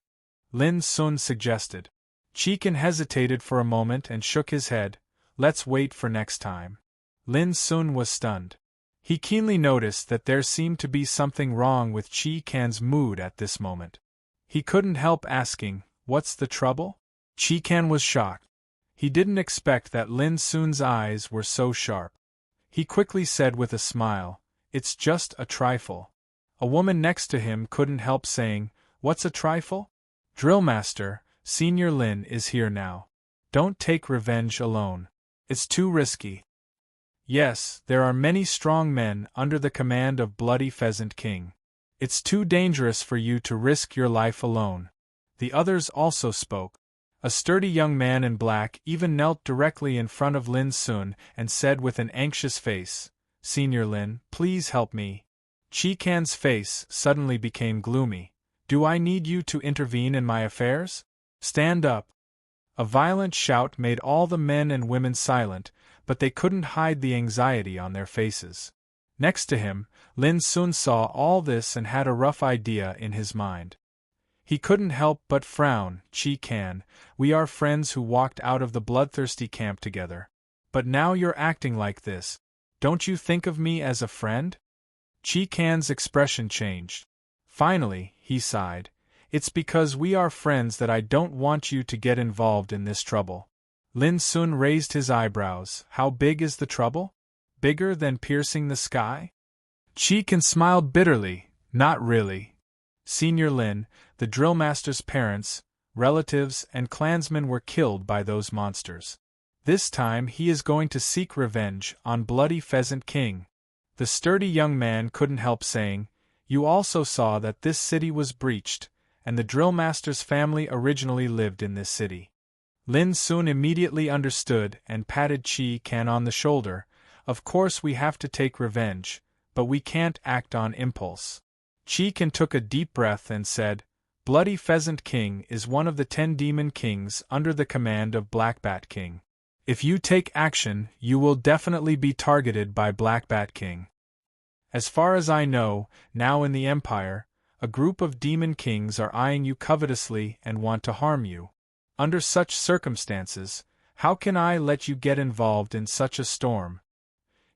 Lin Sun suggested. Qi Kan hesitated for a moment and shook his head. Let's wait for next time. Lin Sun was stunned. He keenly noticed that there seemed to be something wrong with Qi Kan's mood at this moment. He couldn't help asking, what's the trouble? Qi Kan was shocked. He didn't expect that Lin Sun's eyes were so sharp. He quickly said with a smile, it's just a trifle. A woman next to him couldn't help saying, what's a trifle? Drillmaster, Senior Lin is here now. Don't take revenge alone. It's too risky. Yes, there are many strong men under the command of Bloody Pheasant King. It's too dangerous for you to risk your life alone. The others also spoke. A sturdy young man in black even knelt directly in front of Lin Sun and said with an anxious face, Senior Lin, please help me. Qi Kan's face suddenly became gloomy. Do I need you to intervene in my affairs? Stand up. A violent shout made all the men and women silent, but they couldn't hide the anxiety on their faces. Next to him, Lin Sun saw all this and had a rough idea in his mind. He couldn't help but frown. Qi Kan, we are friends who walked out of the bloodthirsty camp together. But now you're acting like this. Don't you think of me as a friend? Qi Kan's expression changed. Finally, he sighed. It's because we are friends that I don't want you to get involved in this trouble. Lin Sun raised his eyebrows. How big is the trouble? Bigger than piercing the sky? Qi Kan smiled bitterly. Not really. Senior Lin, the drillmaster's parents, relatives, and clansmen were killed by those monsters. This time he is going to seek revenge on Bloody Pheasant King. The sturdy young man couldn't help saying, you also saw that this city was breached, and the drillmaster's family originally lived in this city. Lin Sun immediately understood and patted Qi Kan on the shoulder. Of course we have to take revenge, but we can't act on impulse. Qi Kan took a deep breath and said, Bloody Pheasant King is one of the 10 demon kings under the command of Black Bat King. If you take action, you will definitely be targeted by Black Bat King. As far as I know, now in the Empire, a group of demon kings are eyeing you covetously and want to harm you. Under such circumstances, how can I let you get involved in such a storm?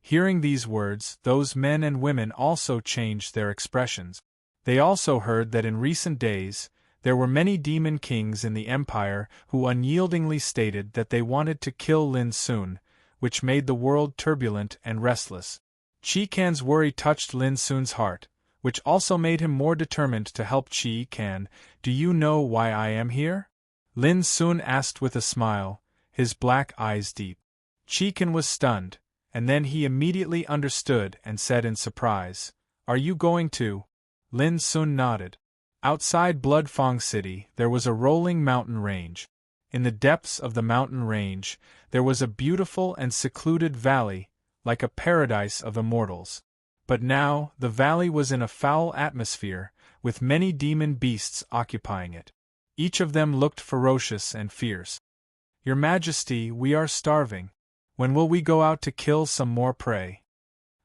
Hearing these words, those men and women also changed their expressions. They also heard that in recent days, There were many demon kings in the empire who unyieldingly stated that they wanted to kill Lin Sun, which made the world turbulent and restless. Chi Can's worry touched Lin Sun's heart, which also made him more determined to help Chi Can. "Do you know why I am here?" Lin Sun asked with a smile, his black eyes deep. Chi Can was stunned, and then he immediately understood and said in surprise, "Are you going to?" Lin Sun nodded. Outside Bloodfang City there was a rolling mountain range. In the depths of the mountain range there was a beautiful and secluded valley, like a paradise of immortals. But now the valley was in a foul atmosphere, with many demon beasts occupying it. Each of them looked ferocious and fierce. "Your Majesty, we are starving. When will we go out to kill some more prey?"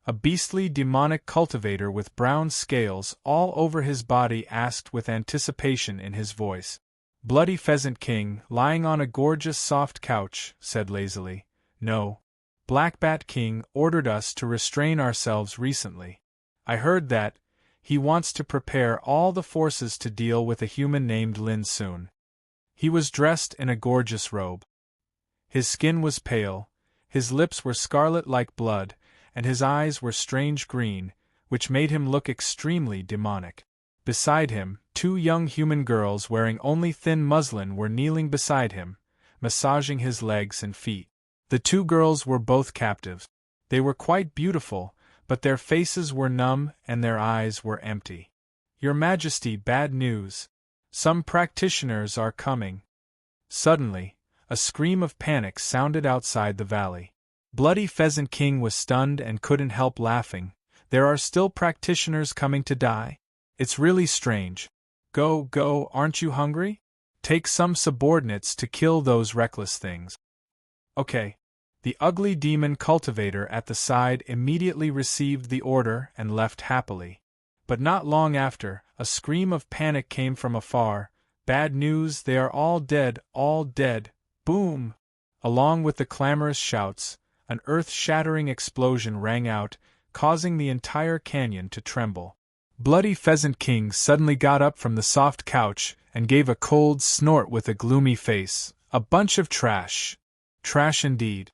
A beastly demonic cultivator with brown scales all over his body asked with anticipation in his voice. Bloody Pheasant King, lying on a gorgeous soft couch, said lazily, "No. Black Bat King ordered us to restrain ourselves recently. I heard that he wants to prepare all the forces to deal with a human named Lin Sun." He was dressed in a gorgeous robe. His skin was pale, his lips were scarlet like blood, and his eyes were strange green, which made him look extremely demonic. Beside him, 2 young human girls wearing only thin muslin were kneeling beside him, massaging his legs and feet. The 2 girls were both captives. They were quite beautiful, but their faces were numb and their eyes were empty. "Your Majesty, bad news. Some practitioners are coming." Suddenly, a scream of panic sounded outside the valley. Bloody Pheasant King was stunned and couldn't help laughing. "There are still practitioners coming to die? It's really strange. Go, aren't you hungry? Take some subordinates to kill those reckless things." "Okay." The ugly demon cultivator at the side immediately received the order and left happily. But not long after, a scream of panic came from afar. "Bad news, they are all dead, all dead." Boom! Along with the clamorous shouts, an earth-shattering explosion rang out, causing the entire canyon to tremble. Bloody Pheasant King suddenly got up from the soft couch and gave a cold snort with a gloomy face. "A bunch of trash. Trash indeed."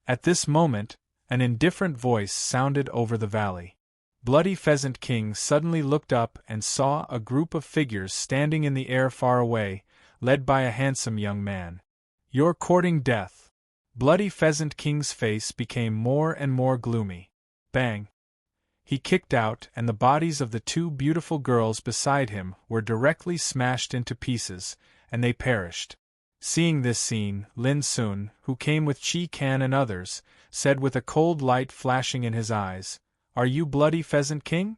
At this moment, an indifferent voice sounded over the valley. Bloody Pheasant King suddenly looked up and saw a group of figures standing in the air far away, led by a handsome young man. "You're courting death." Bloody Pheasant King's face became more and more gloomy. Bang! He kicked out, and the bodies of the 2 beautiful girls beside him were directly smashed into pieces, and they perished. Seeing this scene, Lin Sun, who came with Chi Can and others, said with a cold light flashing in his eyes, "Are you Bloody Pheasant King?"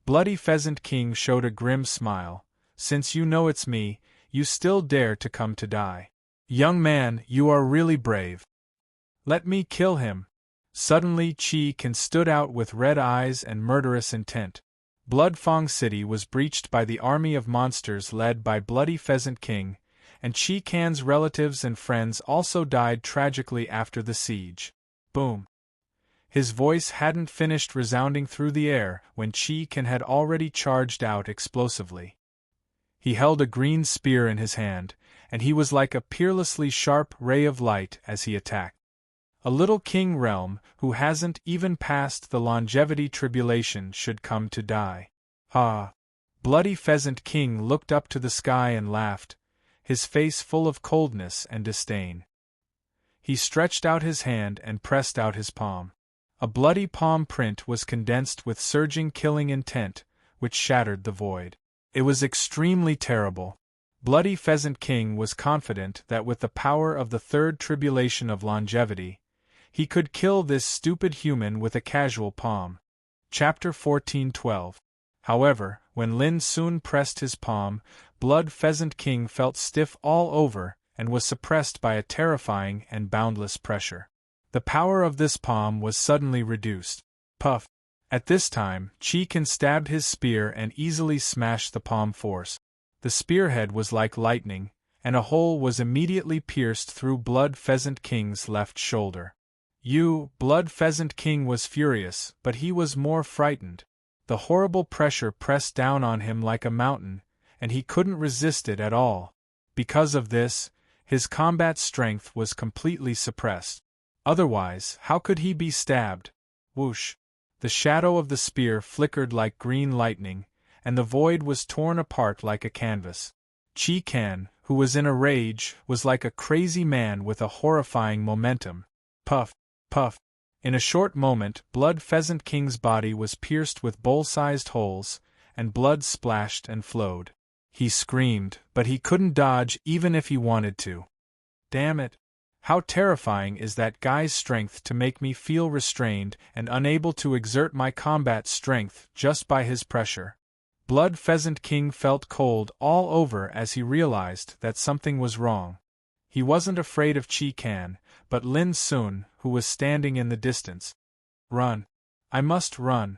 Bloody Pheasant King showed a grim smile. "Since you know it's me, you still dare to come to die. Young man, you are really brave. Let me kill him." Suddenly Chi Can stood out with red eyes and murderous intent. Bloodfang City was breached by the army of monsters led by Bloody Pheasant King, and Chi Can's relatives and friends also died tragically after the siege. Boom! His voice hadn't finished resounding through the air when Chi Can had already charged out explosively. He held a green spear in his hand, and he was like a peerlessly sharp ray of light as he attacked. A little king realm who hasn't even passed the longevity tribulation should come to die. Ha! Bloody Pheasant King looked up to the sky and laughed, his face full of coldness and disdain. He stretched out his hand and pressed out his palm. A bloody palm print was condensed with surging killing intent, which shattered the void. It was extremely terrible. Bloody Pheasant King was confident that with the power of the 3rd tribulation of longevity, he could kill this stupid human with a casual palm. Chapter 14:12. However, when Lin Sun pressed his palm, Blood Pheasant King felt stiff all over and was suppressed by a terrifying and boundless pressure. The power of this palm was suddenly reduced. Puff! At this time, Chi Can stabbed his spear and easily smashed the palm force. The spearhead was like lightning, and a hole was immediately pierced through Blood Pheasant King's left shoulder. Blood Pheasant King was furious, but he was more frightened. The horrible pressure pressed down on him like a mountain, and he couldn't resist it at all. Because of this, his combat strength was completely suppressed. Otherwise, how could he be stabbed? Whoosh! The shadow of the spear flickered like green lightning, and the void was torn apart like a canvas. Chi Kan, who was in a rage, was like a crazy man with a horrifying momentum. Puff, puff. In a short moment, Blood Pheasant King's body was pierced with bowl-sized holes, and blood splashed and flowed. He screamed, but he couldn't dodge even if he wanted to. Damn it! How terrifying is that guy's strength to make me feel restrained and unable to exert my combat strength just by his pressure. Blood Pheasant King felt cold all over as he realized that something was wrong. He wasn't afraid of Chi Kan, but Lin Sun, who was standing in the distance. Run! I must run!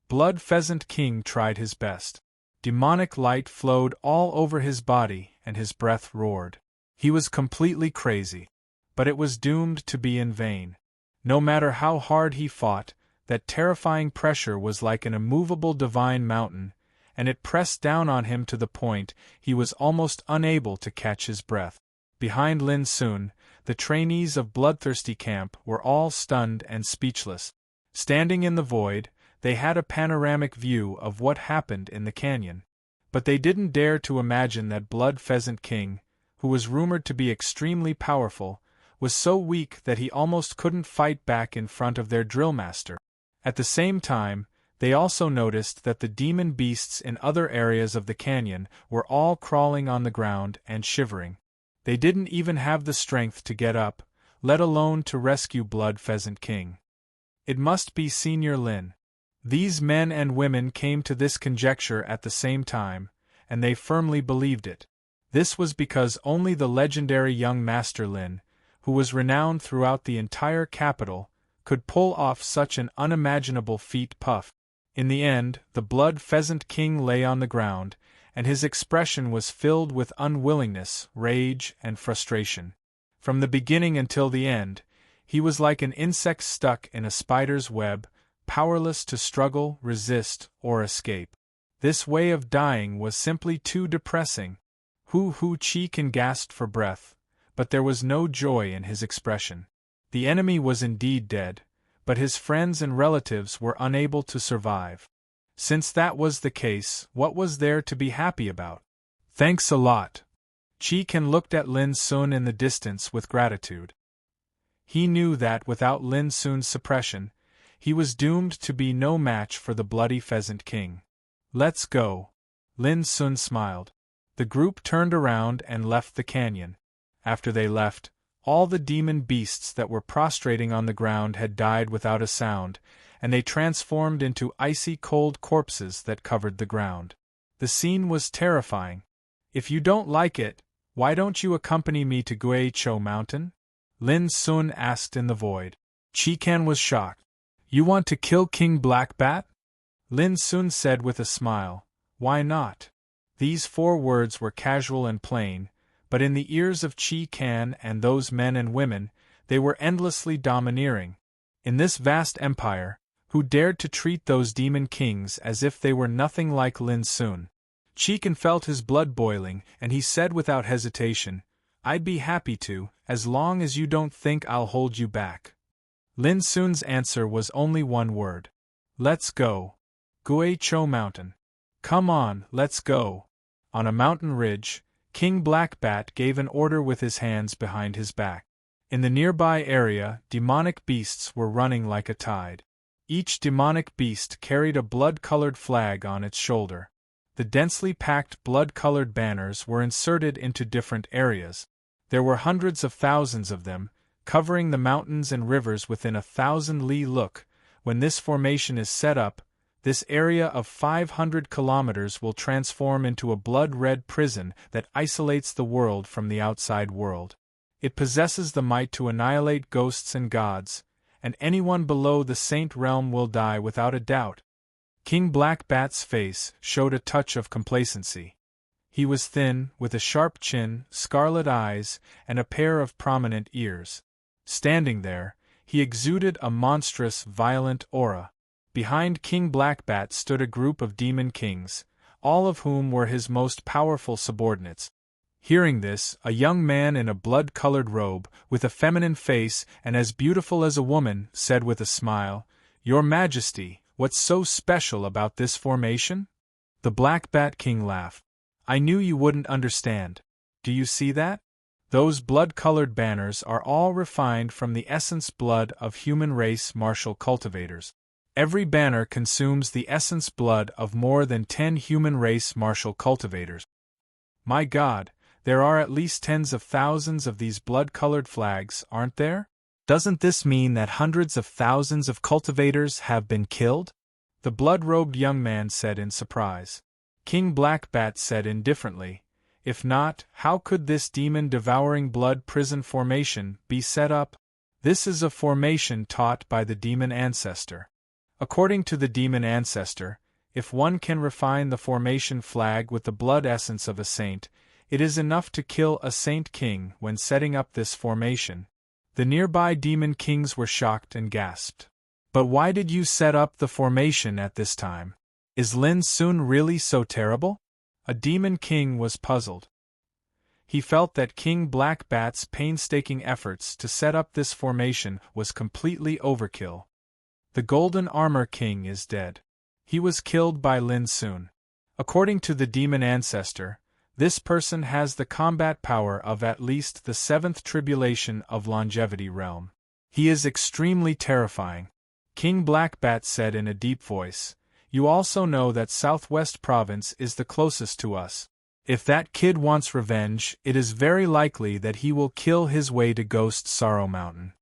Blood Pheasant King tried his best. Demonic light flowed all over his body and his breath roared. He was completely crazy. But it was doomed to be in vain. No matter how hard he fought, that terrifying pressure was like an immovable divine mountain, and it pressed down on him to the point he was almost unable to catch his breath. Behind Lin Sun, the trainees of Bloodthirsty Camp were all stunned and speechless. Standing in the void, they had a panoramic view of what happened in the canyon. But they didn't dare to imagine that Blood Pheasant King, who was rumored to be extremely powerful, was so weak that he almost couldn't fight back in front of their drill master. At the same time, they also noticed that the demon beasts in other areas of the canyon were all crawling on the ground and shivering. They didn't even have the strength to get up, let alone to rescue Blood Pheasant King. It must be Senior Lin. These men and women came to this conjecture at the same time, and they firmly believed it. This was because only the legendary young Master Lin, who was renowned throughout the entire capital, could pull off such an unimaginable feat. Puff. In the end, the Blood Pheasant King lay on the ground, and his expression was filled with unwillingness, rage, and frustration. From the beginning until the end, he was like an insect stuck in a spider's web, powerless to struggle, resist, or escape. This way of dying was simply too depressing. Chi Kan gasped for breath, but there was no joy in his expression. The enemy was indeed dead, but his friends and relatives were unable to survive. Since that was the case, what was there to be happy about? Thanks a lot. Chi Kan looked at Lin Sun in the distance with gratitude. He knew that without Lin Sun's suppression, he was doomed to be no match for the Bloody Pheasant King. Let's go. Lin Sun smiled. The group turned around and left the canyon. After they left, all the demon beasts that were prostrating on the ground had died without a sound, and they transformed into icy cold corpses that covered the ground. The scene was terrifying. If you don't like it, why don't you accompany me to Gui Cho Mountain? Lin Sun asked in the void. Chi Kan was shocked. You want to kill King Blackbat? Lin Sun said with a smile. Why not? These 4 words were casual and plain, but in the ears of Chi Kan and those men and women, they were endlessly domineering. In this vast empire, who dared to treat those demon kings as if they were nothing like Lin Sun? Chi Kan felt his blood boiling, and he said without hesitation, I'd be happy to, as long as you don't think I'll hold you back. Lin Sun's answer was only one word. Let's go. Gui Cho Mountain. Come on, let's go. On a mountain ridge, King Blackbat gave an order with his hands behind his back. In the nearby area, demonic beasts were running like a tide. Each demonic beast carried a blood-colored flag on its shoulder. The densely packed blood-colored banners were inserted into different areas. There were hundreds of thousands of them, covering the mountains and rivers within 1,000-li look. When this formation is set up, this area of 500 kilometers will transform into a blood-red prison that isolates the world from the outside world. It possesses the might to annihilate ghosts and gods, and anyone below the saint realm will die without a doubt. King Blackbat's face showed a touch of complacency. He was thin, with a sharp chin, scarlet eyes, and a pair of prominent ears. Standing there, he exuded a monstrous, violent aura. Behind King Blackbat stood a group of demon kings, all of whom were his most powerful subordinates. Hearing this, a young man in a blood-colored robe, with a feminine face and as beautiful as a woman, said with a smile, "Your Majesty, what's so special about this formation?" The Black Bat King laughed. "I knew you wouldn't understand. Do you see that? Those blood-colored banners are all refined from the essence blood of human race martial cultivators. Every banner consumes the essence blood of more than 10 human race martial cultivators. My God, there are at least tens of thousands of these blood-colored flags, aren't there? Doesn't this mean that hundreds of thousands of cultivators have been killed?" The blood-robed young man said in surprise. King Black Bat said indifferently, "If not, how could this demon-devouring blood prison formation be set up? This is a formation taught by the demon ancestor. According to the demon ancestor, if one can refine the formation flag with the blood essence of a saint, it is enough to kill a saint king when setting up this formation." The nearby demon kings were shocked and gasped. "But why did you set up the formation at this time? Is Lin Sun really so terrible?" A demon king was puzzled. He felt that King Black Bat's painstaking efforts to set up this formation was completely overkill. The Golden Armor King is dead. He was killed by Lin Sun. According to the demon ancestor, this person has the combat power of at least the 7th tribulation of longevity realm. He is extremely terrifying. King Black Bat said in a deep voice, "You also know that Southwest Province is the closest to us. If that kid wants revenge, it is very likely that he will kill his way to Ghost Sorrow Mountain."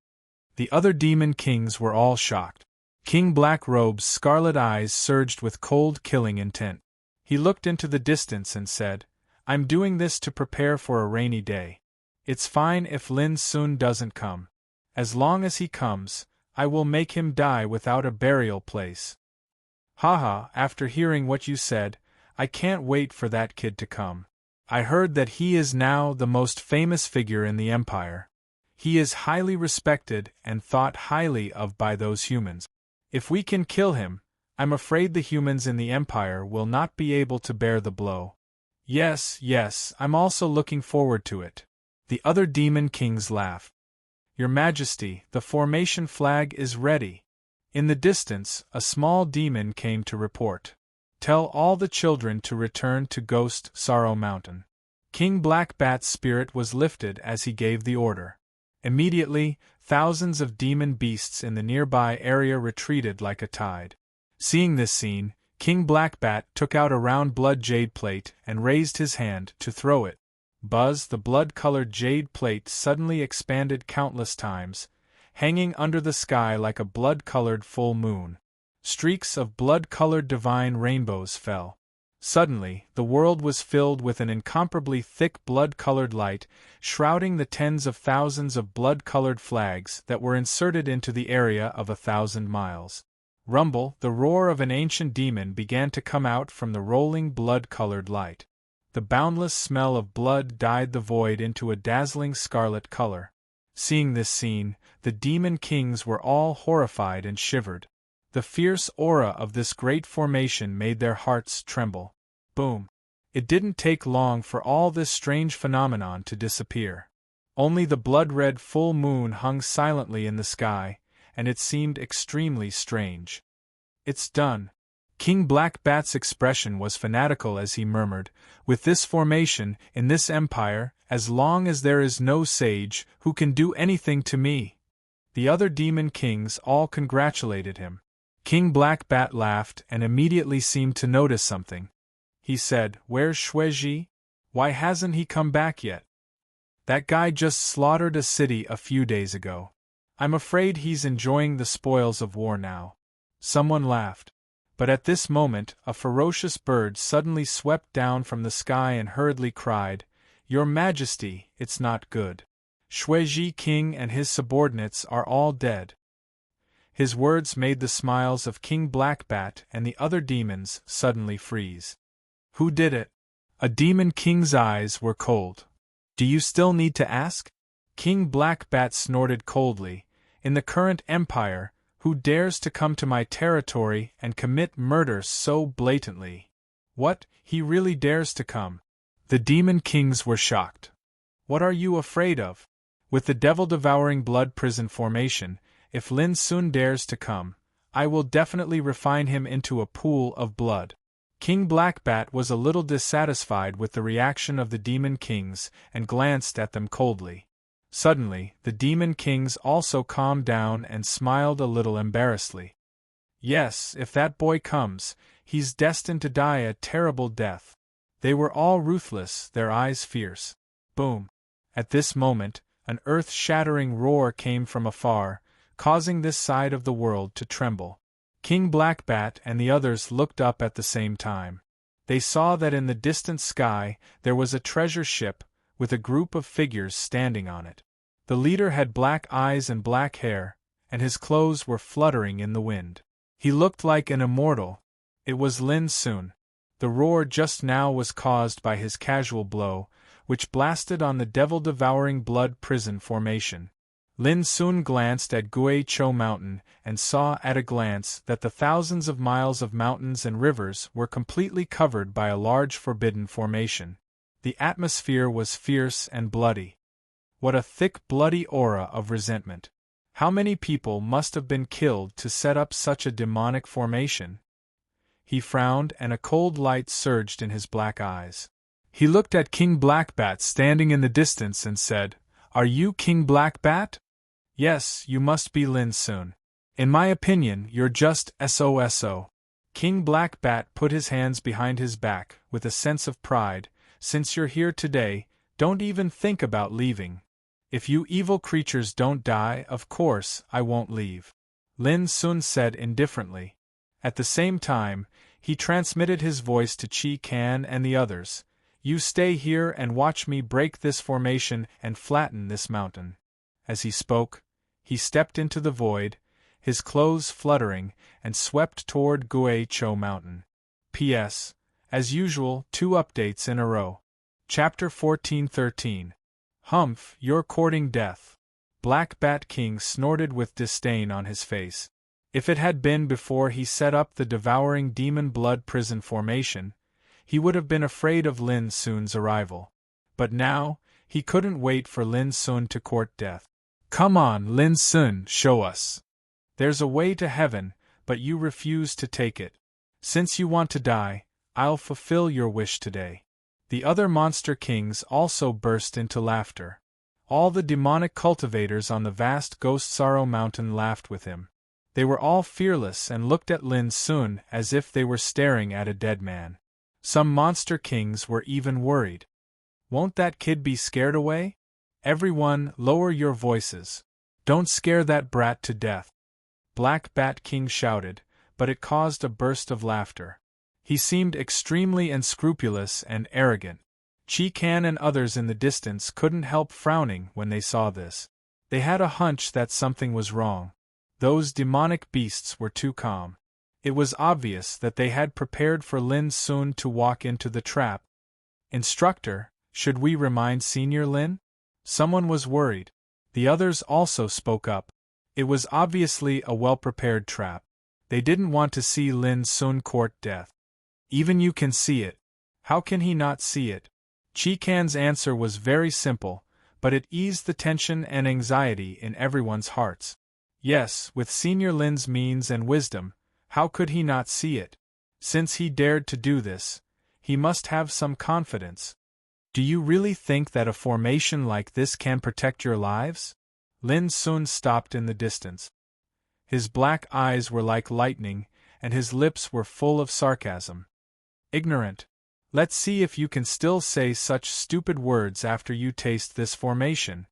The other demon kings were all shocked. King Blackrobe's scarlet eyes surged with cold killing intent. He looked into the distance and said, "I'm doing this to prepare for a rainy day. It's fine if Lin Sun doesn't come. As long as he comes, I will make him die without a burial place." "Haha, after hearing what you said, I can't wait for that kid to come. I heard that he is now the most famous figure in the Empire. He is highly respected and thought highly of by those humans. If we can kill him, I'm afraid the humans in the Empire will not be able to bear the blow." Yes, I'm also looking forward to it." The other demon kings laughed. "Your Majesty, the formation flag is ready." In the distance, a small demon came to report. "Tell all the children to return to Ghost Sorrow Mountain." King Black Bat's spirit was lifted as he gave the order. Immediately, thousands of demon beasts in the nearby area retreated like a tide. Seeing this scene, King Black Bat took out a round blood jade plate and raised his hand to throw it. Buzz, the blood-colored jade plate suddenly expanded countless times, hanging under the sky like a blood-colored full moon. Streaks of blood-colored divine rainbows fell. Suddenly, the world was filled with an incomparably thick blood-colored light, shrouding the tens of thousands of blood-colored flags that were inserted into the area of 1,000 miles. Rumble, the roar of an ancient demon began to come out from the rolling blood-colored light. The boundless smell of blood dyed the void into a dazzling scarlet color. Seeing this scene, the demon kings were all horrified and shivered. The fierce aura of this great formation made their hearts tremble. Boom! It didn't take long for all this strange phenomenon to disappear. Only the blood-red full moon hung silently in the sky, and it seemed extremely strange. "It's done." King Black Bat's expression was fanatical as he murmured, "With this formation, in this empire, as long as there is no sage who can do anything to me." The other demon kings all congratulated him. King Black Bat laughed and immediately seemed to notice something. He said, "Where's Shueji? Why hasn't he come back yet? That guy just slaughtered a city a few days ago. I'm afraid he's enjoying the spoils of war now." Someone laughed. But at this moment, a ferocious bird suddenly swept down from the sky and hurriedly cried, "Your Majesty, it's not good. Shueji King and his subordinates are all dead." His words made the smiles of King Black Bat and the other demons suddenly freeze. "Who did it?" A demon king's eyes were cold. "Do you still need to ask?" King Black Bat snorted coldly. "In the current empire, who dares to come to my territory and commit murder so blatantly?" What, he really dares to come? The demon kings were shocked. What are you afraid of? With the devil-devouring blood prison formation, if Lin Sun dares to come, I will definitely refine him into a pool of blood. King Blackbat was a little dissatisfied with the reaction of the demon kings and glanced at them coldly. Suddenly, the demon kings also calmed down and smiled a little embarrassedly. Yes, if that boy comes, he's destined to die a terrible death. They were all ruthless, their eyes fierce. Boom! At this moment, an earth-shattering roar came from afar, causing this side of the world to tremble. King Blackbat and the others looked up at the same time. They saw that in the distant sky there was a treasure ship, with a group of figures standing on it. The leader had black eyes and black hair, and his clothes were fluttering in the wind. He looked like an immortal. It was Lin Sun. The roar just now was caused by his casual blow, which blasted on the devil-devouring blood prison formation. Lin Sun glanced at Gui Cho Mountain and saw at a glance that the thousands of miles of mountains and rivers were completely covered by a large forbidden formation. The atmosphere was fierce and bloody. What a thick bloody aura of resentment. How many people must have been killed to set up such a demonic formation? He frowned and a cold light surged in his black eyes. He looked at King Blackbat standing in the distance and said, "Are you King Blackbat?" "Yes, you must be Lin Sun. In my opinion, you're just SOSO. King Blackbat put his hands behind his back with a sense of pride. "Since you're here today, don't even think about leaving. If you evil creatures don't die, of course, I won't leave," Lin Sun said indifferently. At the same time, he transmitted his voice to Chi Can and the others. "You stay here and watch me break this formation and flatten this mountain." As he spoke, he stepped into the void, his clothes fluttering, and swept toward Gui Cho Mountain. P.S. As usual, 2 updates in a row. Chapter 14:13. Humph, you're courting death. Black Bat King snorted with disdain on his face. If it had been before he set up the devouring demon blood prison formation, he would have been afraid of Lin Sun's arrival. But now, he couldn't wait for Lin Sun to court death. "Come on, Lin Sun, show us. There's a way to heaven, but you refuse to take it. Since you want to die, I'll fulfill your wish today." The other monster kings also burst into laughter. All the demonic cultivators on the vast Ghost Sorrow Mountain laughed with him. They were all fearless and looked at Lin Sun as if they were staring at a dead man. Some monster kings were even worried. "Won't that kid be scared away? Everyone, lower your voices. Don't scare that brat to death." Black Bat King shouted, but it caused a burst of laughter. He seemed extremely unscrupulous and arrogant. Chi Can and others in the distance couldn't help frowning when they saw this. They had a hunch that something was wrong. Those demonic beasts were too calm. It was obvious that they had prepared for Lin Sun to walk into the trap. "Instructor, should we remind Senior Lin?" Someone was worried. The others also spoke up. It was obviously a well-prepared trap. They didn't want to see Lin Sun court death. "Even you can see it. How can he not see it?" Chi Can's answer was very simple, but it eased the tension and anxiety in everyone's hearts. Yes, with Senior Lin's means and wisdom, how could he not see it? Since he dared to do this, he must have some confidence. "Do you really think that a formation like this can protect your lives?" Lin Sun stopped in the distance. His black eyes were like lightning, and his lips were full of sarcasm. "Ignorant. Let's see if you can still say such stupid words after you taste this formation."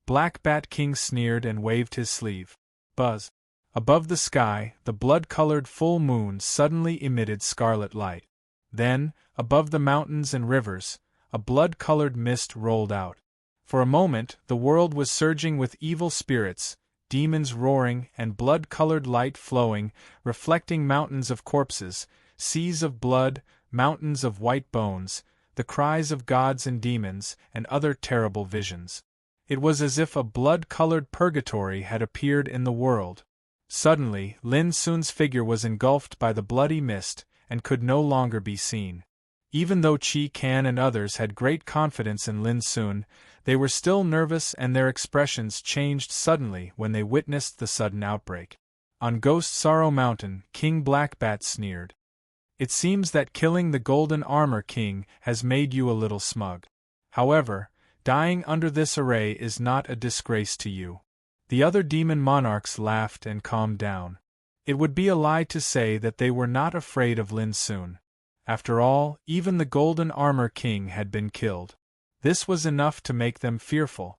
Black Bat King sneered and waved his sleeve. Buzz. Above the sky, the blood-colored full moon suddenly emitted scarlet light. Then, above the mountains and rivers, a blood-colored mist rolled out. For a moment, the world was surging with evil spirits, demons roaring, and blood-colored light flowing, reflecting mountains of corpses, seas of blood, mountains of white bones, the cries of gods and demons, and other terrible visions. It was as if a blood-colored purgatory had appeared in the world. Suddenly, Lin Sun's figure was engulfed by the bloody mist, and could no longer be seen. Even though Chi Kan and others had great confidence in Lin Sun, they were still nervous and their expressions changed suddenly when they witnessed the sudden outbreak. On Ghost Sorrow Mountain, King Blackbat sneered. It seems that killing the Golden Armor King has made you a little smug. However, dying under this array is not a disgrace to you. The other demon monarchs laughed and calmed down. It would be a lie to say that they were not afraid of Lin Sun. After all, even the Golden Armor King had been killed. This was enough to make them fearful.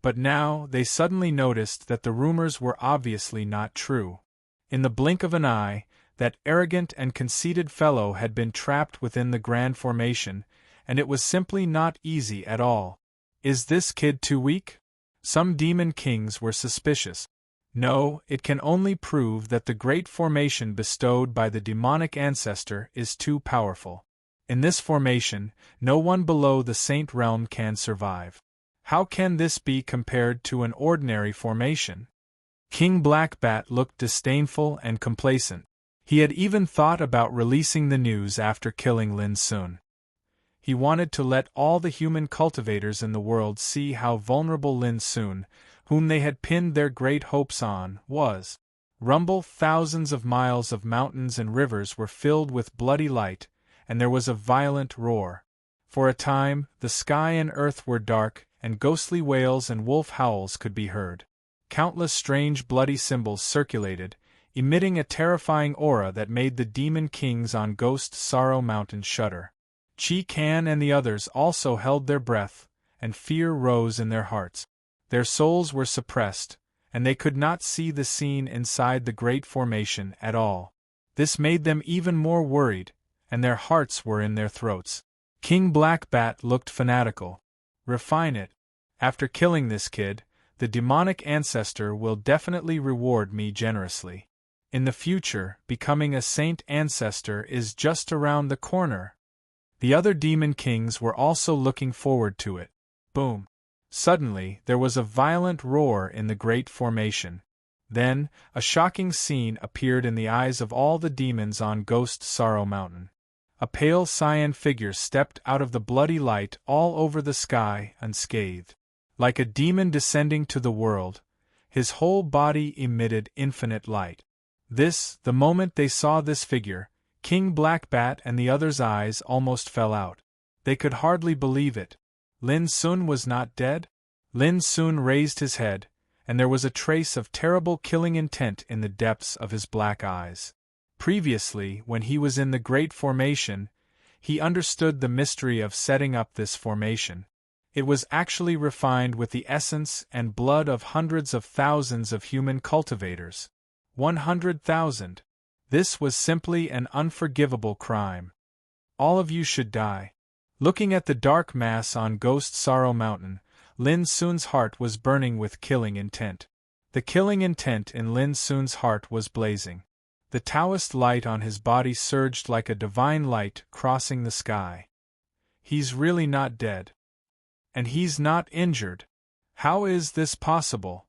But now, they suddenly noticed that the rumors were obviously not true. In the blink of an eye, that arrogant and conceited fellow had been trapped within the Grand Formation, and it was simply not easy at all. Is this kid too weak? Some demon kings were suspicious. No, it can only prove that the great formation bestowed by the demonic ancestor is too powerful. In this formation, no one below the Saint Realm can survive. How can this be compared to an ordinary formation? King Blackbat looked disdainful and complacent. He had even thought about releasing the news after killing Lin Sun. He wanted to let all the human cultivators in the world see how vulnerable Lin Sun, whom they had pinned their great hopes on, was. Thousands of miles of mountains and rivers were filled with bloody light, and there was a violent roar. For a time, the sky and earth were dark, and ghostly wails and wolf howls could be heard. Countless strange bloody symbols circulated, emitting a terrifying aura that made the demon kings on Ghost Sorrow Mountain shudder. Chi Kan and the others also held their breath, and fear rose in their hearts. Their souls were suppressed, and they could not see the scene inside the great formation at all. This made them even more worried, and their hearts were in their throats. King Blackbat looked fanatical. Refine it. After killing this kid, the demonic ancestor will definitely reward me generously. In the future, becoming a saint ancestor is just around the corner. The other demon kings were also looking forward to it. Boom! Suddenly, there was a violent roar in the great formation. Then, a shocking scene appeared in the eyes of all the demons on Ghost Sorrow Mountain. A pale cyan figure stepped out of the bloody light all over the sky unscathed. Like a demon descending to the world, his whole body emitted infinite light. The moment they saw this figure, King Blackbat and the others' eyes almost fell out. They could hardly believe it. Lin Sun was not dead? Lin Sun raised his head, and there was a trace of terrible killing intent in the depths of his black eyes. Previously, when he was in the Great Formation, he understood the mystery of setting up this formation. It was actually refined with the essence and blood of hundreds of thousands of human cultivators. 100,000. This was simply an unforgivable crime. All of you should die. Looking at the dark mass on Ghost Sorrow Mountain, Lin Sun's heart was burning with killing intent. The killing intent in Lin Sun's heart was blazing. The Taoist light on his body surged like a divine light crossing the sky. He's really not dead. And he's not injured. How is this possible?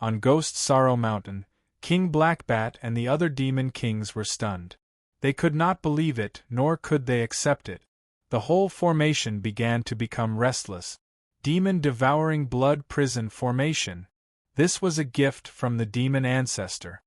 On Ghost Sorrow Mountain, King Blackbat and the other demon kings were stunned. They could not believe it, nor could they accept it. The whole formation began to become restless. Demon-devouring blood prison formation. This was a gift from the demon ancestor.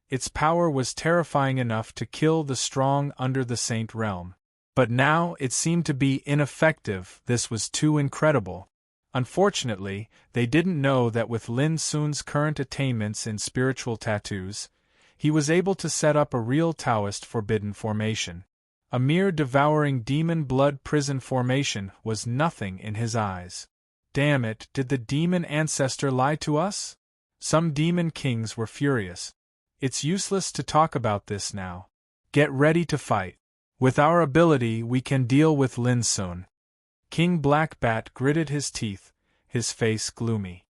Its power was terrifying enough to kill the strong under the Saint Realm. But now it seemed to be ineffective. This was too incredible. Unfortunately, they didn't know that with Lin Sun's current attainments in spiritual tattoos, he was able to set up a real Taoist forbidden formation. A mere devouring demon blood prison formation was nothing in his eyes. Damn it, did the demon ancestor lie to us? Some demon kings were furious. It's useless to talk about this now. Get ready to fight. With our ability we can deal with Lin Sun. King Blackbat gritted his teeth, his face gloomy.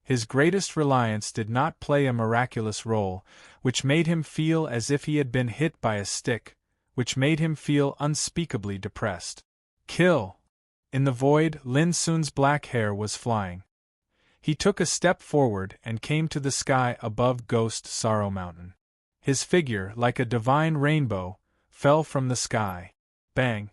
His greatest reliance did not play a miraculous role, which made him feel as if he had been hit by a stick, which made him feel unspeakably depressed. Kill! In the void, Lin Sun's black hair was flying. He took a step forward and came to the sky above Ghost Sorrow Mountain. His figure, like a divine rainbow, fell from the sky. Bang!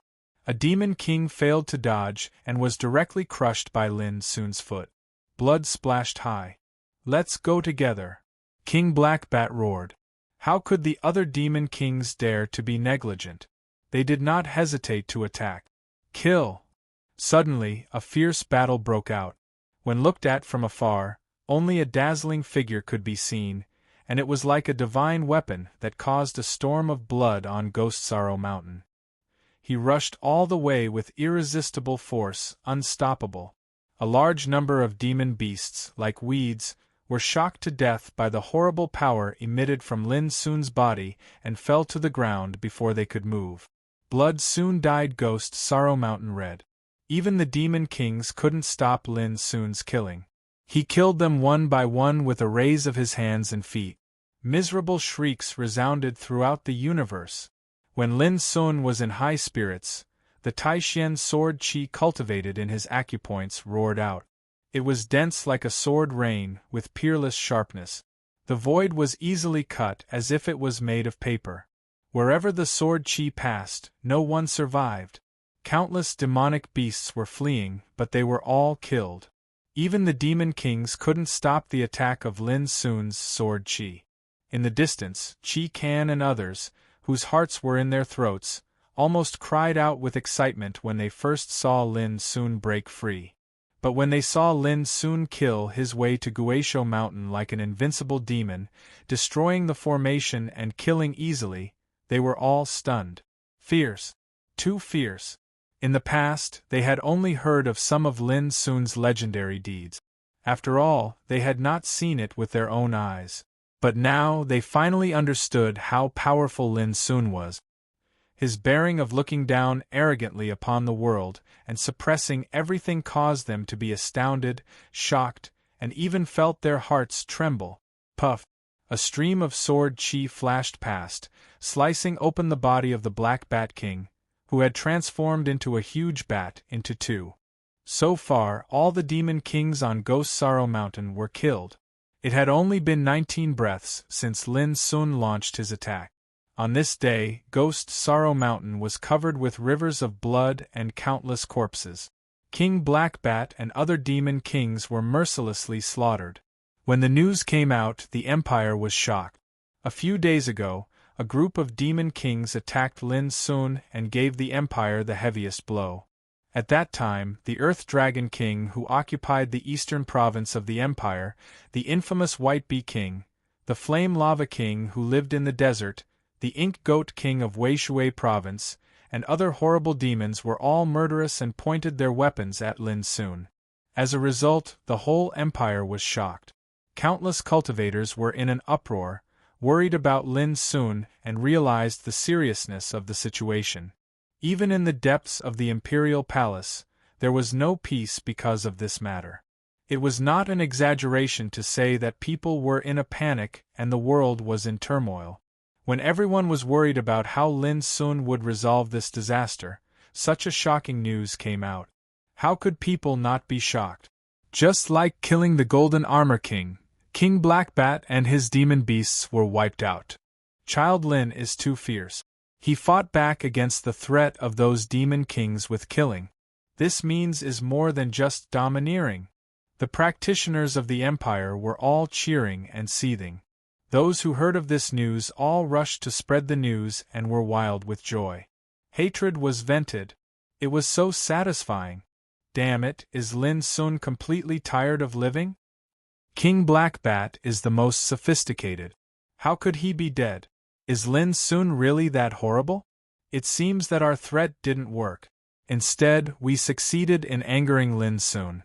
A demon king failed to dodge and was directly crushed by Lin Sun's foot. Blood splashed high. "Let's go together," King Blackbat roared. How could the other demon kings dare to be negligent? They did not hesitate to attack. Kill! Suddenly, a fierce battle broke out. When looked at from afar, only a dazzling figure could be seen, and it was like a divine weapon that caused a storm of blood on Ghost Sorrow Mountain. He rushed all the way with irresistible force, unstoppable. A large number of demon beasts, like weeds, were shocked to death by the horrible power emitted from Lin Sun's body and fell to the ground before they could move. Blood soon dyed Ghost Sorrow Mountain red. Even the demon kings couldn't stop Lin Sun's killing. He killed them one by one with a raise of his hands and feet. Miserable shrieks resounded throughout the universe. When Lin Sun was in high spirits, the Taishian sword chi cultivated in his acupoints roared out. It was dense like a sword rain, with peerless sharpness. The void was easily cut as if it was made of paper. Wherever the sword chi passed, no one survived. Countless demonic beasts were fleeing, but they were all killed. Even the demon kings couldn't stop the attack of Lin Sun's sword chi. In the distance, Chi Can and others, whose hearts were in their throats, almost cried out with excitement when they first saw Lin Sun break free. But when they saw Lin Sun kill his way to Guisho Mountain like an invincible demon, destroying the formation and killing easily, they were all stunned. Fierce. Too fierce. In the past, they had only heard of some of Lin Sun's legendary deeds. After all, they had not seen it with their own eyes. But now they finally understood how powerful Lin Sun was. His bearing of looking down arrogantly upon the world and suppressing everything caused them to be astounded, shocked, and even felt their hearts tremble. Puff! A stream of sword chi flashed past, slicing open the body of the Black Bat King, who had transformed into a huge bat, into two. So far, all the demon kings on Ghost Sorrow Mountain were killed. It had only been 19 breaths since Lin Sun launched his attack. On this day, Ghost Sorrow Mountain was covered with rivers of blood and countless corpses. King Blackbat and other demon kings were mercilessly slaughtered. When the news came out, the Empire was shocked. A few days ago, a group of demon kings attacked Lin Sun and gave the Empire the heaviest blow. At that time, the Earth Dragon King who occupied the eastern province of the Empire, the infamous White Bee King, the Flame Lava King who lived in the desert, the Ink Goat King of Weishui Province, and other horrible demons were all murderous and pointed their weapons at Lin Sun. As a result, the whole empire was shocked. Countless cultivators were in an uproar, worried about Lin Sun and realized the seriousness of the situation. Even in the depths of the imperial palace, there was no peace because of this matter. It was not an exaggeration to say that people were in a panic and the world was in turmoil. When everyone was worried about how Lin Sun would resolve this disaster, such a shocking news came out. How could people not be shocked? Just like killing the Golden Armor King, King Blackbat and his demon beasts were wiped out. Child Lin is too fierce. He fought back against the threat of those demon kings with killing. This means is more than just domineering. The practitioners of the empire were all cheering and seething. Those who heard of this news all rushed to spread the news and were wild with joy. Hatred was vented. It was so satisfying. Damn it, is Lin Sun completely tired of living? King Blackbat is the most sophisticated. How could he be dead? Is Lin Sun really that horrible? It seems that our threat didn't work. Instead, we succeeded in angering Lin Sun.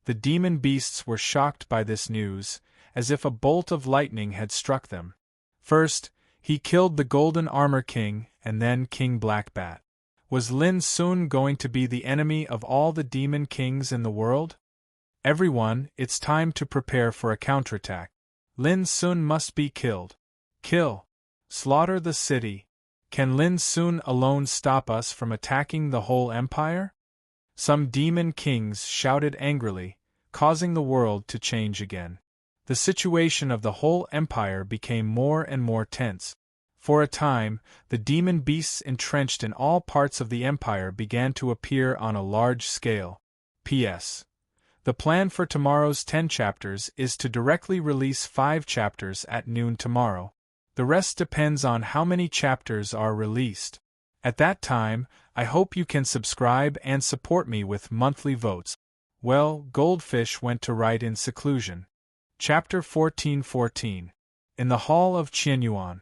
The demon beasts were shocked by this news, as if a bolt of lightning had struck them. First, he killed the Golden Armor King, and then King Blackbat. Was Lin Sun going to be the enemy of all the demon kings in the world? Everyone, it's time to prepare for a counterattack. Lin Sun must be killed. Kill. Slaughter the city. Can Lin Sun alone stop us from attacking the whole empire? Some demon kings shouted angrily, causing the world to change again. The situation of the whole empire became more and more tense. For a time, the demon beasts entrenched in all parts of the empire began to appear on a large scale. P.S. The plan for tomorrow's 10 chapters is to directly release 5 chapters at noon tomorrow. The rest depends on how many chapters are released. At that time, I hope you can subscribe and support me with monthly votes. Well, Goldfish went to write in seclusion. Chapter 14:14. In the hall of Qianyuan,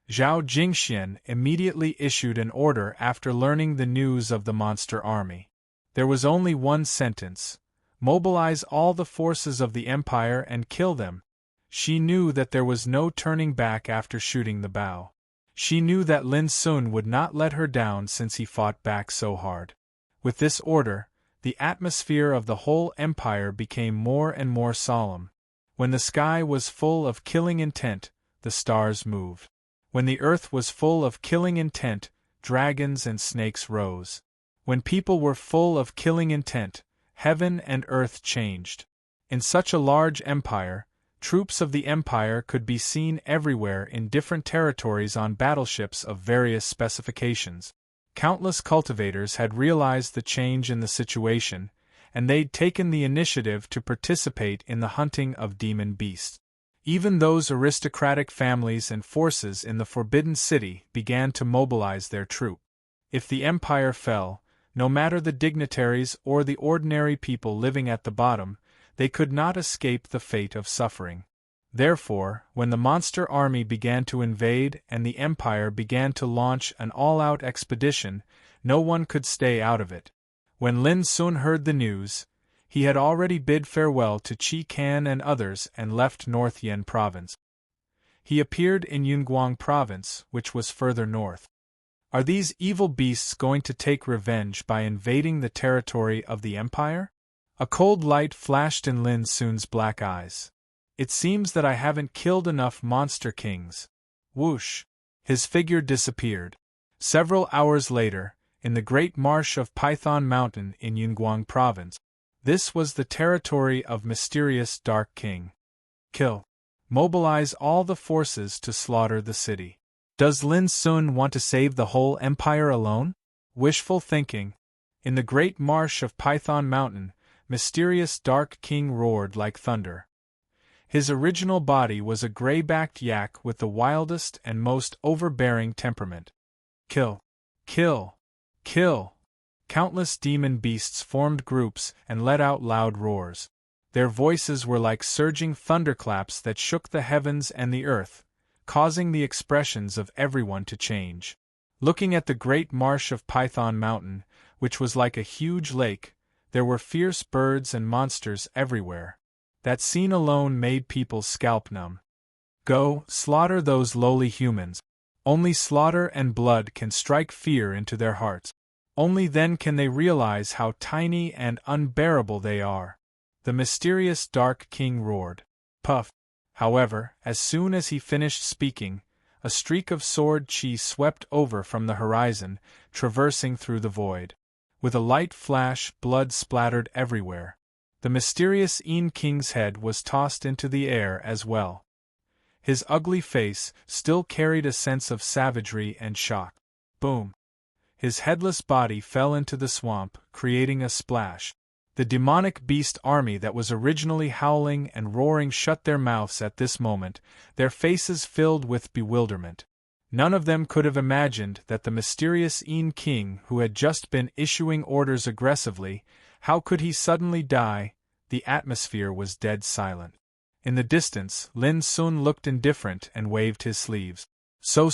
Zhao Jingxian immediately issued an order after learning the news of the monster army. There was only one sentence: mobilize all the forces of the empire and kill them. She knew that there was no turning back after shooting the bow. She knew that Lin Sun would not let her down since he fought back so hard. With this order, the atmosphere of the whole empire became more and more solemn. When the sky was full of killing intent, the stars moved. When the earth was full of killing intent, dragons and snakes rose. When people were full of killing intent, heaven and earth changed. In such a large empire, troops of the empire could be seen everywhere in different territories on battleships of various specifications. Countless cultivators had realized the change in the situation, and they'd taken the initiative to participate in the hunting of demon beasts. Even those aristocratic families and forces in the Forbidden City began to mobilize their troop. If the empire fell, no matter the dignitaries or the ordinary people living at the bottom, they could not escape the fate of suffering. Therefore, when the monster army began to invade and the empire began to launch an all-out expedition, no one could stay out of it. When Lin Sun heard the news, he had already bid farewell to Qi Kan and others and left North Yen province. He appeared in Yunguang province, which was further north. Are these evil beasts going to take revenge by invading the territory of the empire? A cold light flashed in Lin Sun's black eyes. It seems that I haven't killed enough monster kings. Whoosh! His figure disappeared. Several hours later, in the great marsh of Python Mountain in Yunguang province. This was the territory of mysterious Dark King. Kill. Mobilize all the forces to slaughter the city. Does Lin Sun want to save the whole empire alone? Wishful thinking. In the great marsh of Python Mountain, mysterious Dark King roared like thunder. His original body was a gray-backed yak with the wildest and most overbearing temperament. Kill. Kill. Kill. Countless demon beasts formed groups and let out loud roars. Their voices were like surging thunderclaps that shook the heavens and the earth, causing the expressions of everyone to change. Looking at the great marsh of Python Mountain, which was like a huge lake, there were fierce birds and monsters everywhere. That scene alone made people's scalp numb. Go, slaughter those lowly humans. Only slaughter and blood can strike fear into their hearts. Only then can they realize how tiny and unbearable they are. The mysterious Dark King roared. Puff. However, as soon as he finished speaking, a streak of sword chi swept over from the horizon, traversing through the void. With a light flash, blood splattered everywhere. The mysterious Yin King's head was tossed into the air as well. His ugly face still carried a sense of savagery and shock. Boom! His headless body fell into the swamp, creating a splash. The demonic beast army that was originally howling and roaring shut their mouths at this moment, their faces filled with bewilderment. None of them could have imagined that the mysterious Yin King, who had just been issuing orders aggressively, how could he suddenly die? The atmosphere was dead silent. In the distance, Lin Sun looked indifferent and waved his sleeves. So.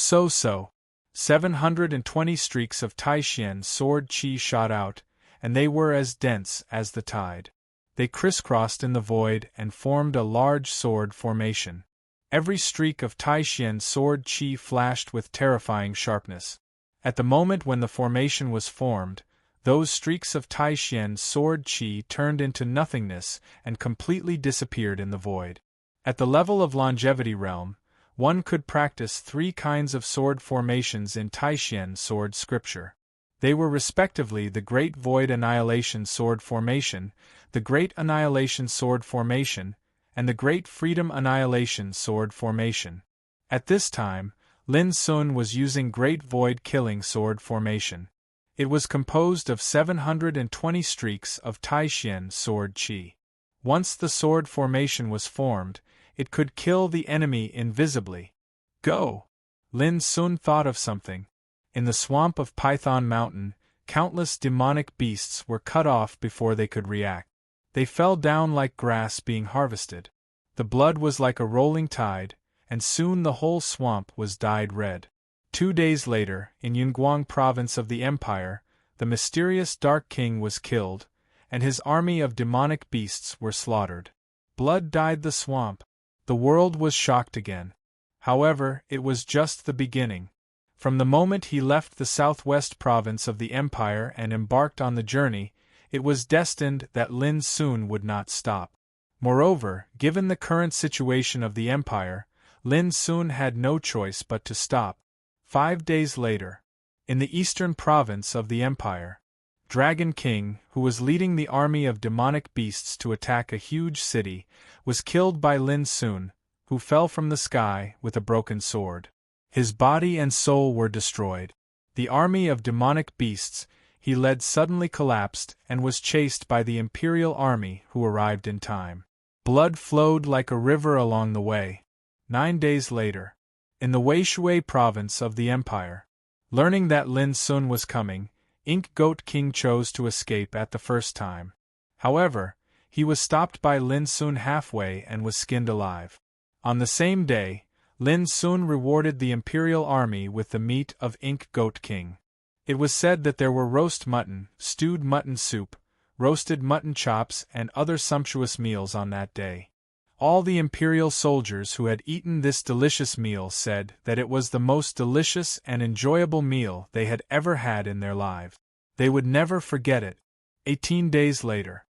720 streaks of Taishian sword chi shot out, and they were as dense as the tide. They crisscrossed in the void and formed a large sword formation. Every streak of Taishian sword chi flashed with terrifying sharpness. At the moment when the formation was formed, those streaks of Taishian sword chi turned into nothingness and completely disappeared in the void. At the level of longevity realm, one could practice 3 kinds of sword formations in Taishian sword scripture. They were respectively the Great Void Annihilation Sword Formation, the Great Annihilation Sword Formation, and the Great Freedom Annihilation Sword Formation. At this time, Lin Sun was using Great Void Killing Sword formation. It was composed of 720 streaks of Taishian sword chi. Once the sword formation was formed, it could kill the enemy invisibly. Go! Lin Sun thought of something. In the swamp of Python Mountain, countless demonic beasts were cut off before they could react. They fell down like grass being harvested. The blood was like a rolling tide, and soon the whole swamp was dyed red. 2 days later, in Yunguang province of the Empire, the mysterious Dark King was killed, and his army of demonic beasts were slaughtered. Blood dyed the swamp. The world was shocked again. However, it was just the beginning. From the moment he left the southwest province of the Empire and embarked on the journey, it was destined that Lin Sun would not stop. Moreover, given the current situation of the Empire, Lin Sun had no choice but to stop. 5 days later, in the eastern province of the Empire, Dragon King, who was leading the army of demonic beasts to attack a huge city, was killed by Lin Sun, who fell from the sky with a broken sword. His body and soul were destroyed. The army of demonic beasts he led suddenly collapsed and was chased by the imperial army who arrived in time. Blood flowed like a river along the way. 9 days later, in the Weishui province of the Empire, learning that Lin Sun was coming, Ink Goat King chose to escape at the first time. However, he was stopped by Lin Sun halfway and was skinned alive. On the same day, Lin Sun rewarded the imperial army with the meat of Ink Goat King. It was said that there were roast mutton, stewed mutton soup, roasted mutton chops and other sumptuous meals on that day. All the imperial soldiers who had eaten this delicious meal said that it was the most delicious and enjoyable meal they had ever had in their lives. They would never forget it. 18 days later,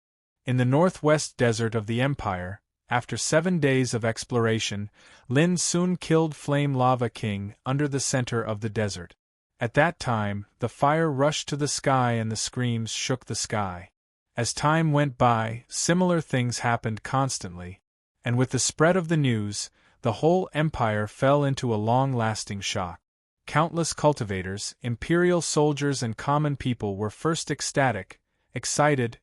in the northwest desert of the Empire, after 7 days of exploration, Lin Sun killed Flame Lava King under the center of the desert. At that time, the fire rushed to the sky and the screams shook the sky. As time went by, similar things happened constantly, and with the spread of the news, the whole empire fell into a long-lasting shock. Countless cultivators, imperial soldiers and common people were first ecstatic, excited,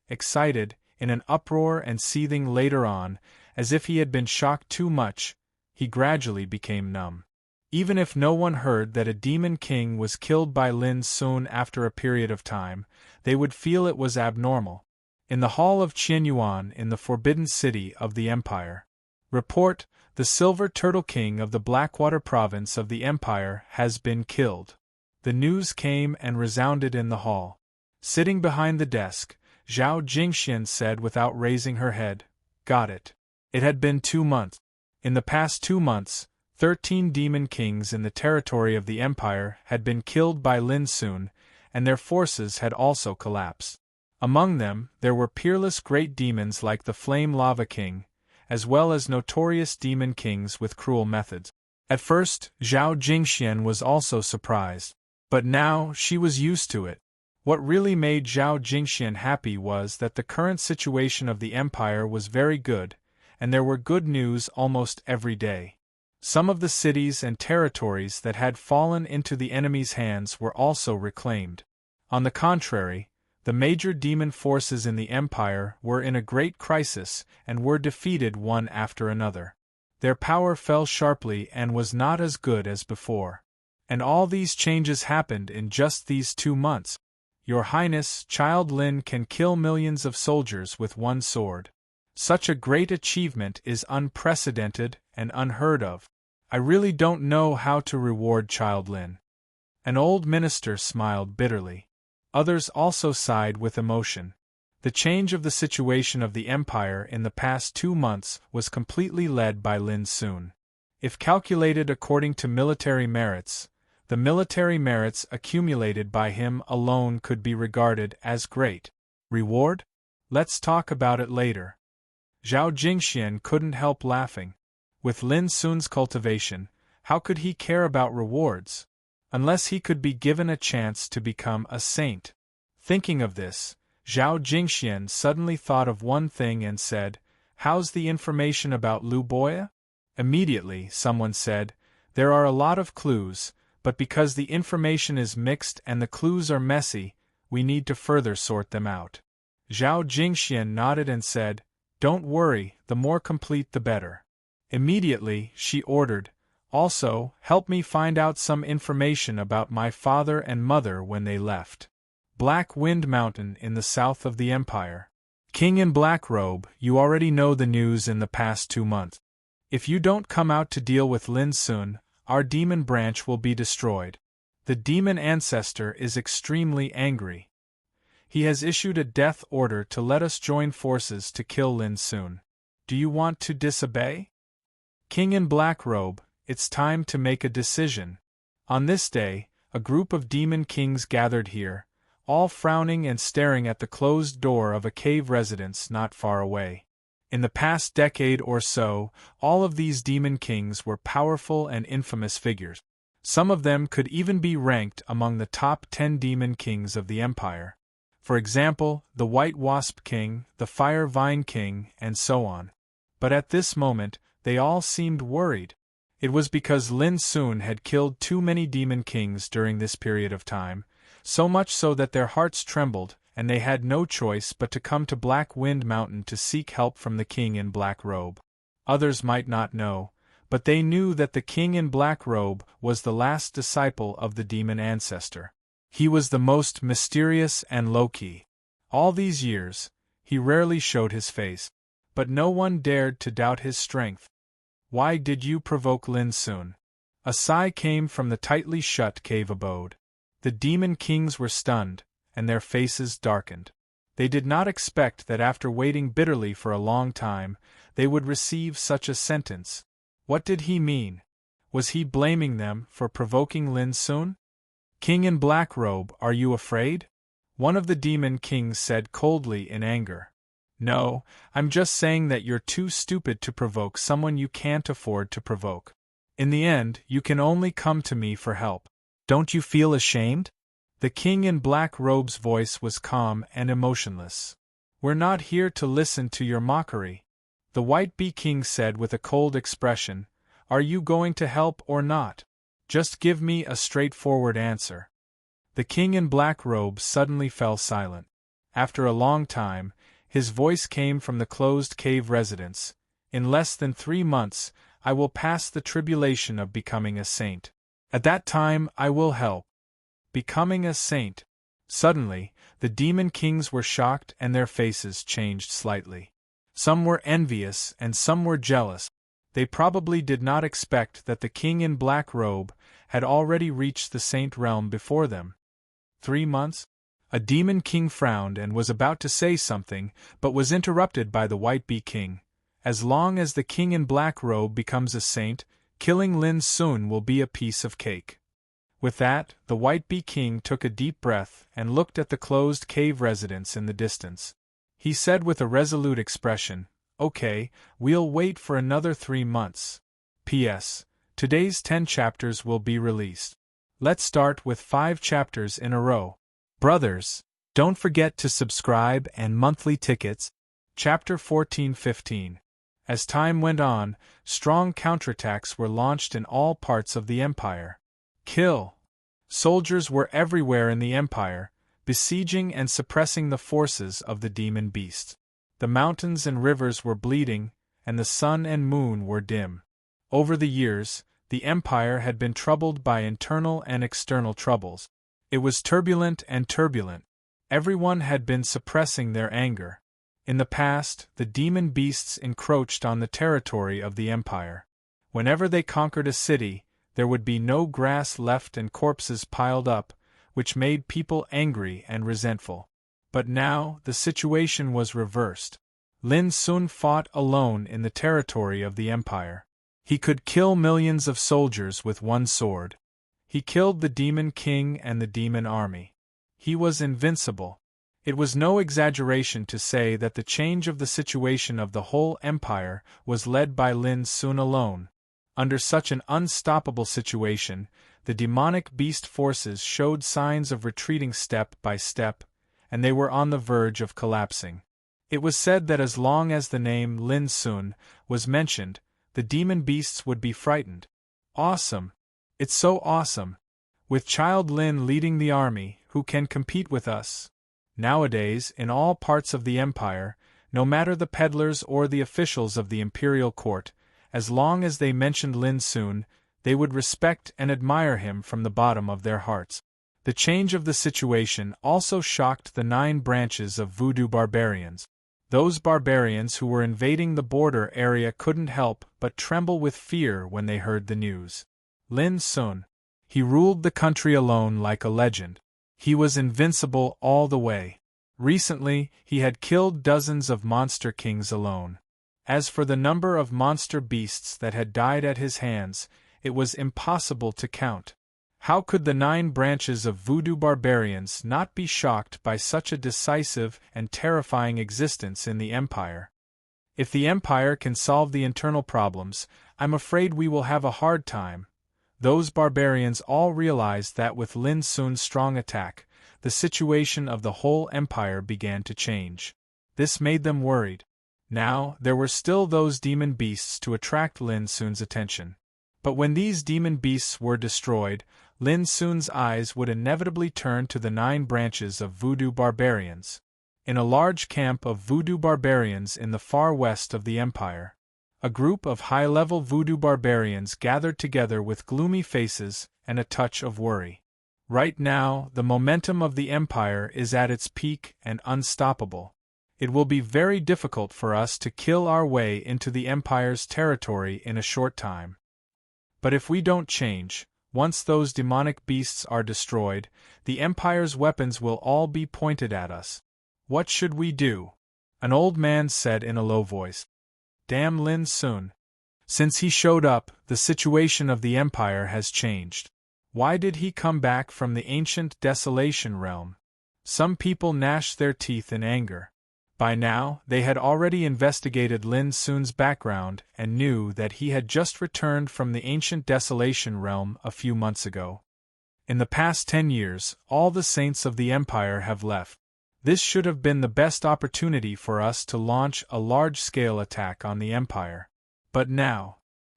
in an uproar and seething later on, as if he had been shocked too much, he gradually became numb. Even if no one heard that a demon king was killed by Lin Sun after a period of time, they would feel it was abnormal. In the hall of Qianyuan in the Forbidden City of the Empire. Report, the Silver Turtle King of the Blackwater province of the Empire has been killed. The news came and resounded in the hall. Sitting behind the desk, Zhao Jingxian said without raising her head, "Got it." It had been 2 months. In the past 2 months, 13 demon kings in the territory of the Empire had been killed by Lin Sun, and their forces had also collapsed. Among them, there were peerless great demons like the Flame Lava King, as well as notorious demon kings with cruel methods. At first, Zhao Jingxian was also surprised, but now she was used to it. What really made Zhao Jingxian happy was that the current situation of the Empire was very good, and there were good news almost every day. Some of the cities and territories that had fallen into the enemy's hands were also reclaimed. On the contrary, the major demon forces in the Empire were in a great crisis and were defeated one after another. Their power fell sharply and was not as good as before. And all these changes happened in just these 2 months. Your Highness, Child Lin can kill millions of soldiers with one sword. Such a great achievement is unprecedented and unheard of. I really don't know how to reward Child Lin. An old minister smiled bitterly. Others also sighed with emotion. The change of the situation of the Empire in the past 2 months was completely led by Lin Sun. If calculated according to military merits, the military merits accumulated by him alone could be regarded as great. Reward? Let's talk about it later. Zhao Jingxian couldn't help laughing. With Lin Sun's cultivation, how could he care about rewards? Unless he could be given a chance to become a saint. Thinking of this, Zhao Jingxian suddenly thought of one thing and said, "How's the information about Lu Boya?" Immediately, someone said, There are a lot of clues, but because the information is mixed and the clues are messy, we need to further sort them out. Zhao Jingxian nodded and said, "Don't worry, the more complete the better." Immediately, she ordered, "Also, help me find out some information about my father and mother when they left Black Wind Mountain in the south of the Empire. King in Black Robe, you already know the news in the past 2 months. If you don't come out to deal with Lin Sun, our demon branch will be destroyed. The demon ancestor is extremely angry. He has issued a death order to let us join forces to kill Lin Sun. Do you want to disobey? King in Black Robe, it's time to make a decision." On this day, a group of demon kings gathered here, all frowning and staring at the closed door of a cave residence not far away. In the past decade or so, all of these demon kings were powerful and infamous figures. Some of them could even be ranked among the top 10 demon kings of the empire. For example, the White Wasp King, the Fire Vine King, and so on. But at this moment, they all seemed worried. It was because Lin Sun had killed too many demon kings during this period of time, so much so that their hearts trembled, and they had no choice but to come to Black Wind Mountain to seek help from the King in Black Robe. Others might not know, but they knew that the King in Black Robe was the last disciple of the demon ancestor. He was the most mysterious and low-key. All these years, he rarely showed his face, but no one dared to doubt his strength. "Why did you provoke Lin Sun?" A sigh came from the tightly shut cave abode. The demon kings were stunned, and their faces darkened. They did not expect that after waiting bitterly for a long time, they would receive such a sentence. What did he mean? Was he blaming them for provoking Lin Sun? "King in Black Robe, are you afraid?" one of the demon kings said coldly in anger. "No, I'm just saying that you're too stupid to provoke someone you can't afford to provoke. In the end, you can only come to me for help. Don't you feel ashamed?" The King in Black Robe's voice was calm and emotionless. "We're not here to listen to your mockery." The White Bee King said with a cold expression, "Are you going to help or not? Just give me a straightforward answer." The King in Black Robe suddenly fell silent. After a long time, his voice came from the closed cave residence. "In less than 3 months, I will pass the tribulation of becoming a saint. At that time I will help." Becoming a saint. Suddenly, the demon kings were shocked and their faces changed slightly. Some were envious and some were jealous. They probably did not expect that the King in Black Robe had already reached the saint realm before them. 3 months? A demon king frowned and was about to say something, but was interrupted by the White Bee King. "As long as the King in Black Robe becomes a saint, killing Lin Sun will be a piece of cake." With that, the White Bee King took a deep breath and looked at the closed cave residence in the distance. He said with a resolute expression, "Okay, we'll wait for another 3 months. P.S. Today's 10 chapters will be released. Let's start with 5 chapters in a row. Brothers, don't forget to subscribe and monthly tickets." Chapter 14-15. As time went on, strong counterattacks were launched in all parts of the empire. Kill! Soldiers were everywhere in the empire, besieging and suppressing the forces of the demon beasts. The mountains and rivers were bleeding, and the sun and moon were dim. Over the years, the empire had been troubled by internal and external troubles. It was turbulent and turbulent. Everyone had been suppressing their anger. In the past, the demon beasts encroached on the territory of the empire. Whenever they conquered a city, there would be no grass left and corpses piled up, which made people angry and resentful. But now, the situation was reversed. Lin Sun fought alone in the territory of the empire. He could kill millions of soldiers with one sword. He killed the demon king and the demon army. He was invincible. It was no exaggeration to say that the change of the situation of the whole empire was led by Lin Sun alone. Under such an unstoppable situation, the demonic beast forces showed signs of retreating step by step, and they were on the verge of collapsing. It was said that as long as the name Lin Sun was mentioned, the demon beasts would be frightened. Awesome! It's so awesome! With Child Lin leading the army, who can compete with us? Nowadays, in all parts of the empire, no matter the peddlers or the officials of the imperial court, as long as they mentioned Lin Sun, they would respect and admire him from the bottom of their hearts. The change of the situation also shocked the 9 branches of voodoo barbarians. Those barbarians who were invading the border area couldn't help but tremble with fear when they heard the news. Lin Sun. He ruled the country alone like a legend. He was invincible all the way. Recently, he had killed dozens of monster kings alone. As for the number of monster beasts that had died at his hands, it was impossible to count. How could the 9 branches of voodoo barbarians not be shocked by such a decisive and terrifying existence in the empire? If the empire can solve the internal problems, I'm afraid we will have a hard time. Those barbarians all realized that with Lin Sun's strong attack, the situation of the whole empire began to change. This made them worried. Now, there were still those demon beasts to attract Lin Sun's attention. But when these demon beasts were destroyed, Lin Sun's eyes would inevitably turn to the 9 branches of voodoo barbarians. In a large camp of voodoo barbarians in the far west of the empire, a group of high-level voodoo barbarians gathered together with gloomy faces and a touch of worry. Right now, the momentum of the empire is at its peak and unstoppable. It will be very difficult for us to kill our way into the empire's territory in a short time. But if we don't change, once those demonic beasts are destroyed, the empire's weapons will all be pointed at us. What should we do? An old man said in a low voice. Damn Lin Sun. Since he showed up, the situation of the empire has changed. Why did he come back from the ancient desolation realm? Some people gnashed their teeth in anger. By now, they had already investigated Lin Sun's background and knew that he had just returned from the ancient desolation realm a few months ago. In the past 10 years, all the saints of the empire have left. This should have been the best opportunity for us to launch a large-scale attack on the empire. But now,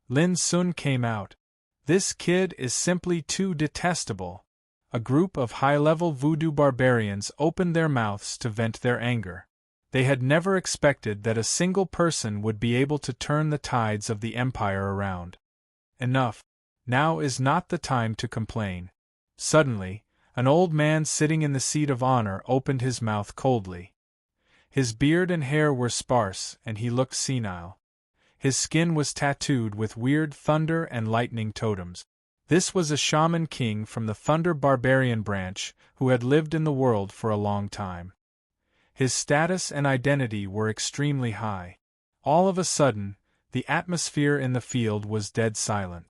Lin Sun came out. This kid is simply too detestable. A group of high-level voodoo barbarians opened their mouths to vent their anger. They had never expected that a single person would be able to turn the tides of the empire around. Enough. Now is not the time to complain. Suddenly, an old man sitting in the seat of honor opened his mouth coldly. His beard and hair were sparse, and he looked senile. His skin was tattooed with weird thunder and lightning totems. This was a shaman king from the Thunder Barbarian branch who had lived in the world for a long time. His status and identity were extremely high. All of a sudden, the atmosphere in the field was dead silent.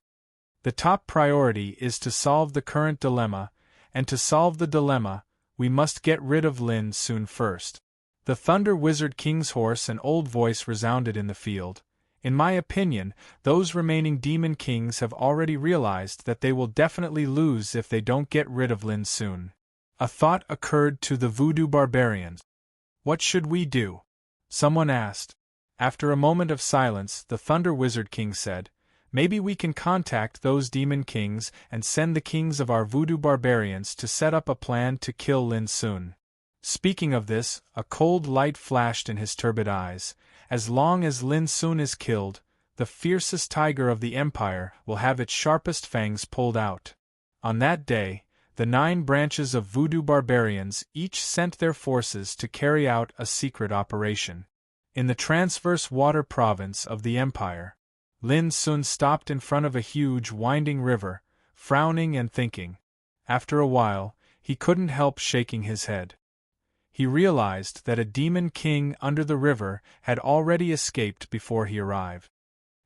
The top priority is to solve the current dilemma, and to solve the dilemma, we must get rid of Lin Sun first. The Thunder Wizard King's hoarse and old voice resounded in the field. In my opinion, those remaining demon kings have already realized that they will definitely lose if they don't get rid of Lin Sun. A thought occurred to the voodoo barbarians. What should we do? Someone asked. After a moment of silence, the Thunder Wizard King said, Maybe we can contact those demon kings and send the kings of our voodoo barbarians to set up a plan to kill Lin Sun. Speaking of this, a cold light flashed in his turbid eyes. As long as Lin Sun is killed, the fiercest tiger of the empire will have its sharpest fangs pulled out. On that day, the 9 branches of voodoo barbarians each sent their forces to carry out a secret operation. In the transverse water province of the empire, Lin Sun stopped in front of a huge winding river, frowning and thinking. After a while, he couldn't help shaking his head. He realized that a demon king under the river had already escaped before he arrived.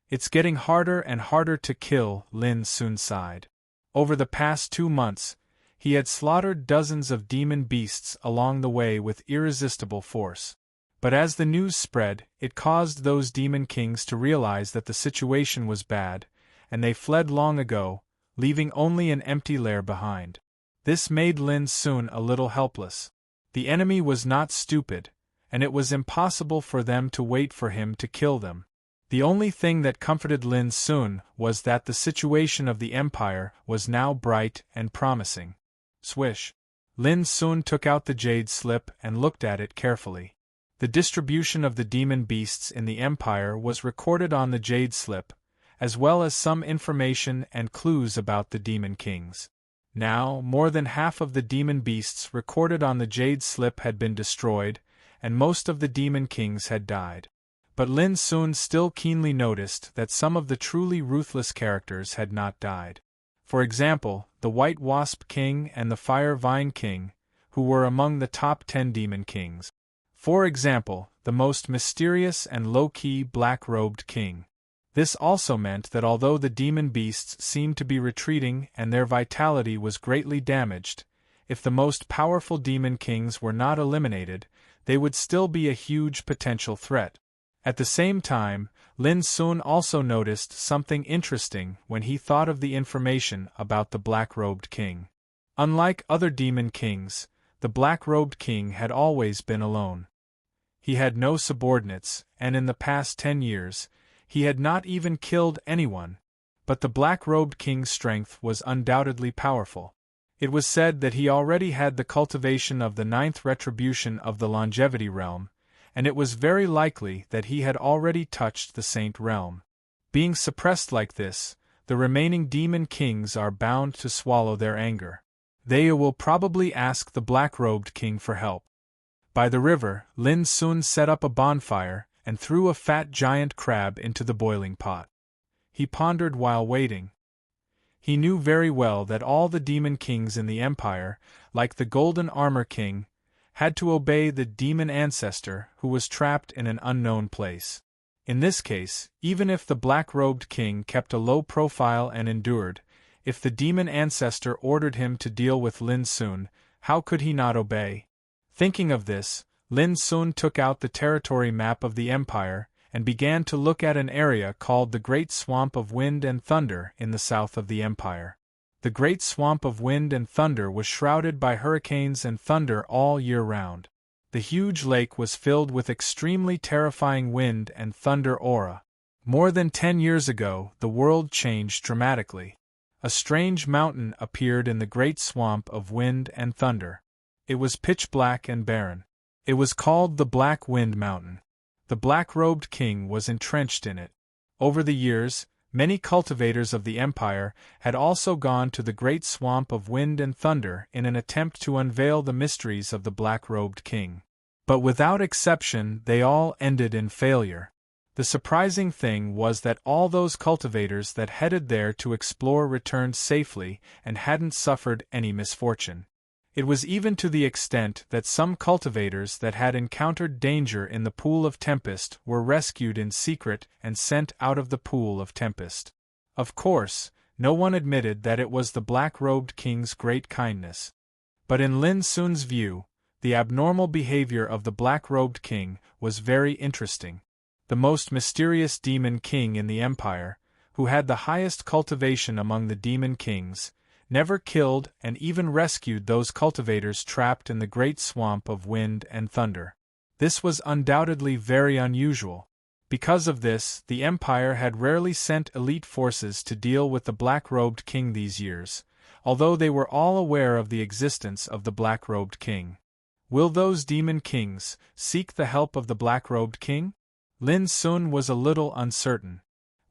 It's getting harder and harder to kill, Lin Sun sighed. Over the past 2 months, he had slaughtered dozens of demon beasts along the way with irresistible force. But as the news spread, it caused those demon kings to realize that the situation was bad, and they fled long ago, leaving only an empty lair behind. This made Lin Sun a little helpless. The enemy was not stupid, and it was impossible for them to wait for him to kill them. The only thing that comforted Lin Sun was that the situation of the empire was now bright and promising. Swish! Lin Sun took out the jade slip and looked at it carefully. The distribution of the demon beasts in the empire was recorded on the jade slip, as well as some information and clues about the demon kings. Now, more than half of the demon beasts recorded on the jade slip had been destroyed, and most of the demon kings had died. But Lin Sun still keenly noticed that some of the truly ruthless characters had not died. For example, the White Wasp King and the Fire Vine King, who were among the top 10 demon kings. For example, the most mysterious and low-key black-robed king. This also meant that although the demon beasts seemed to be retreating and their vitality was greatly damaged, if the most powerful demon kings were not eliminated, they would still be a huge potential threat. At the same time, Lin Sun also noticed something interesting when he thought of the information about the black-robed king. Unlike other demon kings, the black-robed king had always been alone. He had no subordinates, and in the past 10 years, he had not even killed anyone. But the black-robed king's strength was undoubtedly powerful. It was said that he already had the cultivation of the 9th retribution of the longevity realm, and it was very likely that he had already touched the Saint realm. Being suppressed like this, the remaining demon kings are bound to swallow their anger. They will probably ask the black-robed king for help. By the river, Lin Sun set up a bonfire and threw a fat giant crab into the boiling pot. He pondered while waiting. He knew very well that all the demon kings in the empire, like the Golden Armor King, had to obey the demon ancestor who was trapped in an unknown place. In this case, even if the black-robed king kept a low profile and endured, if the demon ancestor ordered him to deal with Lin Sun, how could he not obey? Thinking of this, Lin Sun took out the territory map of the empire and began to look at an area called the Great Swamp of Wind and Thunder in the south of the empire. The Great Swamp of Wind and Thunder was shrouded by hurricanes and thunder all year round. The huge lake was filled with extremely terrifying wind and thunder aura. More than 10 years ago, the world changed dramatically. A strange mountain appeared in the Great Swamp of Wind and Thunder. It was pitch black and barren. It was called the Black Wind Mountain. The black-robed king was entrenched in it. Over the years, many cultivators of the empire had also gone to the Great Swamp of Wind and Thunder in an attempt to unveil the mysteries of the black-robed king. But without exception, they all ended in failure. The surprising thing was that all those cultivators that headed there to explore returned safely and hadn't suffered any misfortune. It was even to the extent that some cultivators that had encountered danger in the Pool of Tempest were rescued in secret and sent out of the Pool of Tempest. Of course, no one admitted that it was the black-robed king's great kindness. But in Lin Sun's view, the abnormal behavior of the black-robed king was very interesting. The most mysterious demon king in the empire, who had the highest cultivation among the demon kings, never killed and even rescued those cultivators trapped in the Great Swamp of Wind and Thunder. This was undoubtedly very unusual. Because of this, the empire had rarely sent elite forces to deal with the black-robed king these years, although they were all aware of the existence of the black-robed king. Will those demon kings seek the help of the black-robed king? Lin Sun was a little uncertain.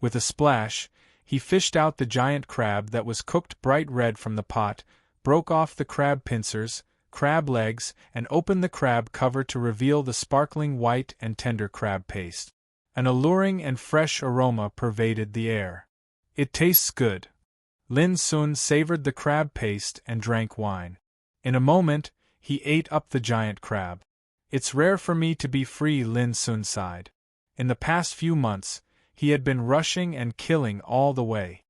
With a splash, he fished out the giant crab that was cooked bright red from the pot, broke off the crab pincers, crab legs, and opened the crab cover to reveal the sparkling white and tender crab paste. An alluring and fresh aroma pervaded the air. It tastes good. Lin Sun savored the crab paste and drank wine. In a moment, he ate up the giant crab. It's rare for me to be free, Lin Sun sighed. In the past few months, he had been rushing and killing all the way.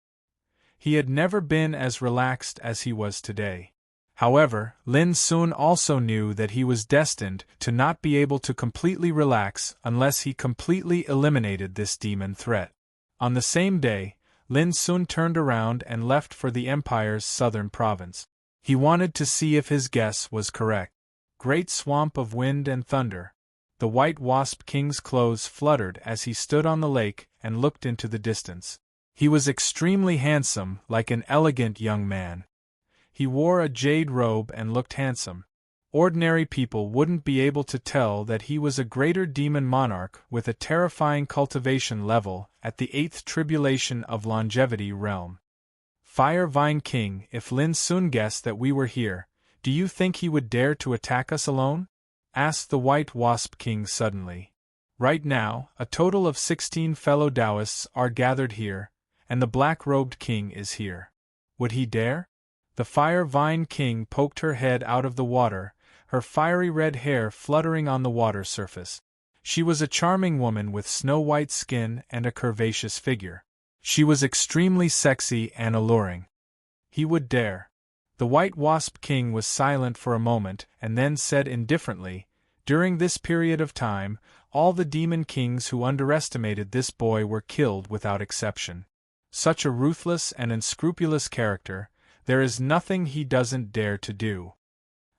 He had never been as relaxed as he was today. However, Lin Sun also knew that he was destined to not be able to completely relax unless he completely eliminated this demon threat. On the same day, Lin Sun turned around and left for the empire's southern province. He wanted to see if his guess was correct. Great Swamp of Wind and Thunder. The White Wasp King's clothes fluttered as he stood on the lake and looked into the distance. He was extremely handsome, like an elegant young man. He wore a jade robe and looked handsome. Ordinary people wouldn't be able to tell that he was a greater demon monarch with a terrifying cultivation level at the 8th tribulation of longevity realm. Fire Vine King, if Lin Sun guessed that we were here, do you think he would dare to attack us alone? Asked the White Wasp King suddenly. Right now, a total of 16 fellow Taoists are gathered here, and the black-robed king is here. Would he dare? The Fire Vine King poked her head out of the water, her fiery red hair fluttering on the water surface. She was a charming woman with snow-white skin and a curvaceous figure. She was extremely sexy and alluring. He would dare. The White Wasp King was silent for a moment and then said indifferently, "During this period of time, all the demon kings who underestimated this boy were killed without exception. Such a ruthless and unscrupulous character, there is nothing he doesn't dare to do."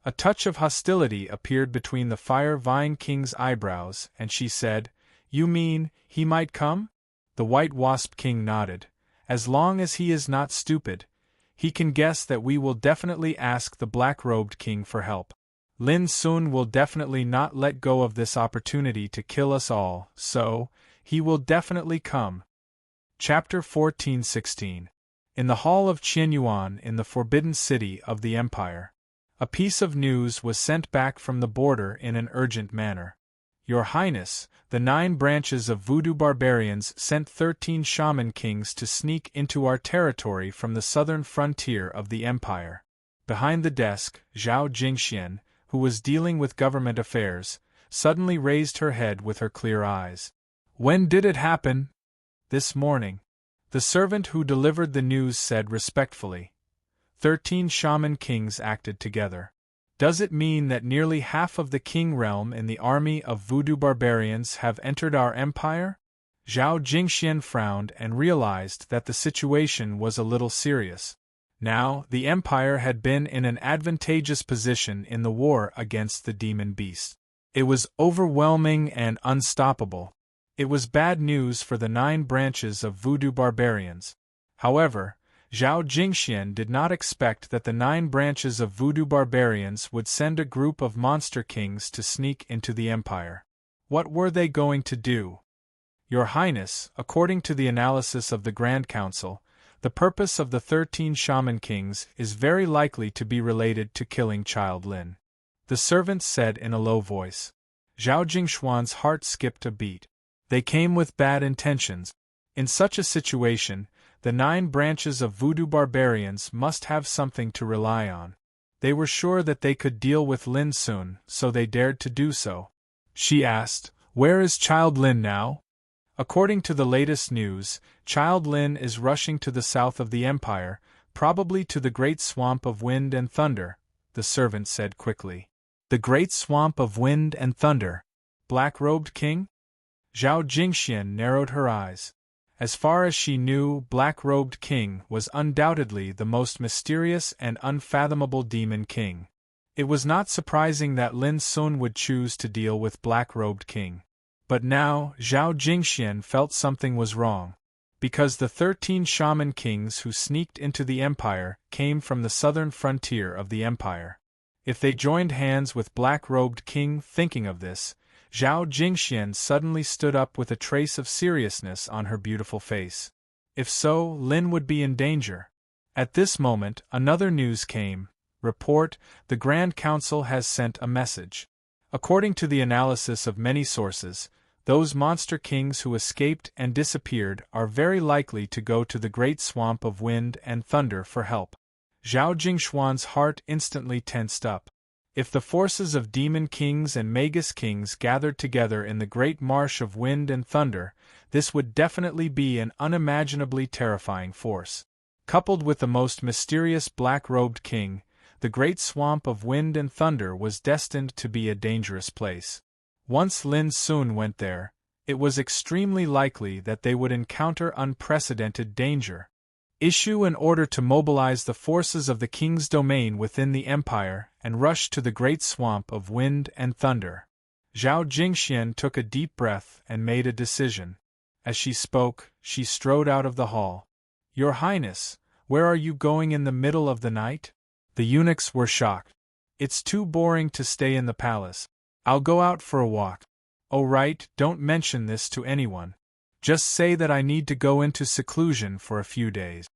A touch of hostility appeared between the Fire Vine King's eyebrows, and she said, "You mean, he might come?" The White Wasp King nodded. "As long as he is not stupid, he can guess that we will definitely ask the Black-Robed King for help. Lin Sun will definitely not let go of this opportunity to kill us all, so, he will definitely come." Chapter 14:16. In the Hall of Qianyuan in the Forbidden City of the Empire. A piece of news was sent back from the border in an urgent manner. "Your Highness, the 9 branches of voodoo barbarians sent 13 shaman kings to sneak into our territory from the southern frontier of the Empire." Behind the desk, Zhao Jingxian, who was dealing with government affairs, suddenly raised her head with her clear eyes. "When did it happen?" "This morning." The servant who delivered the news said respectfully. 13 shaman kings acted together. Does it mean that nearly half of the king realm in the army of voodoo barbarians have entered our empire? Zhao Jingxian frowned and realized that the situation was a little serious. Now, the empire had been in an advantageous position in the war against the demon beast. It was overwhelming and unstoppable. It was bad news for the 9 branches of voodoo barbarians. However, Zhao Jingxian did not expect that the 9 branches of voodoo barbarians would send a group of monster kings to sneak into the empire. What were they going to do? "Your Highness, according to the analysis of the Grand Council, the purpose of the 13 shaman kings is very likely to be related to killing Child Lin," the servant said in a low voice. Zhao Jingxuan's heart skipped a beat. They came with bad intentions. In such a situation, the 9 branches of voodoo barbarians must have something to rely on. They were sure that they could deal with Lin Sun, so they dared to do so. She asked, "Where is Child Lin now?" "According to the latest news, Child Lin is rushing to the south of the empire, probably to the Great Swamp of Wind and Thunder," the servant said quickly. "The Great Swamp of Wind and Thunder? Black-Robed King?" Zhao Jingxian narrowed her eyes. As far as she knew, Black-Robed King was undoubtedly the most mysterious and unfathomable demon king. It was not surprising that Lin Sun would choose to deal with Black-Robed King. But now, Zhao Jingxian felt something was wrong. Because the 13 shaman kings who sneaked into the empire came from the southern frontier of the empire. If they joined hands with Black-Robed King, thinking of this, Zhao Jingxian suddenly stood up with a trace of seriousness on her beautiful face. If so, Lin would be in danger. At this moment, another news came. Report, the Grand Council has sent a message. According to the analysis of many sources, those monster kings who escaped and disappeared are very likely to go to the Great Swamp of Wind and Thunder for help. Zhao Jingxuan's heart instantly tensed up. If the forces of demon kings and magus kings gathered together in the Great Marsh of Wind and Thunder, this would definitely be an unimaginably terrifying force. Coupled with the most mysterious Black-Robed King, the Great Swamp of Wind and Thunder was destined to be a dangerous place. Once Lin Sun went there, it was extremely likely that they would encounter unprecedented danger. Issue an order to mobilize the forces of the king's domain within the empire and rush to the Great Swamp of Wind and Thunder. Zhao Jingxian took a deep breath and made a decision. As she spoke, she strode out of the hall. "Your Highness, where are you going in the middle of the night?" The eunuchs were shocked. "It's too boring to stay in the palace. I'll go out for a walk." "Oh right, don't mention this to anyone. Just say that I need to go into seclusion for a few days."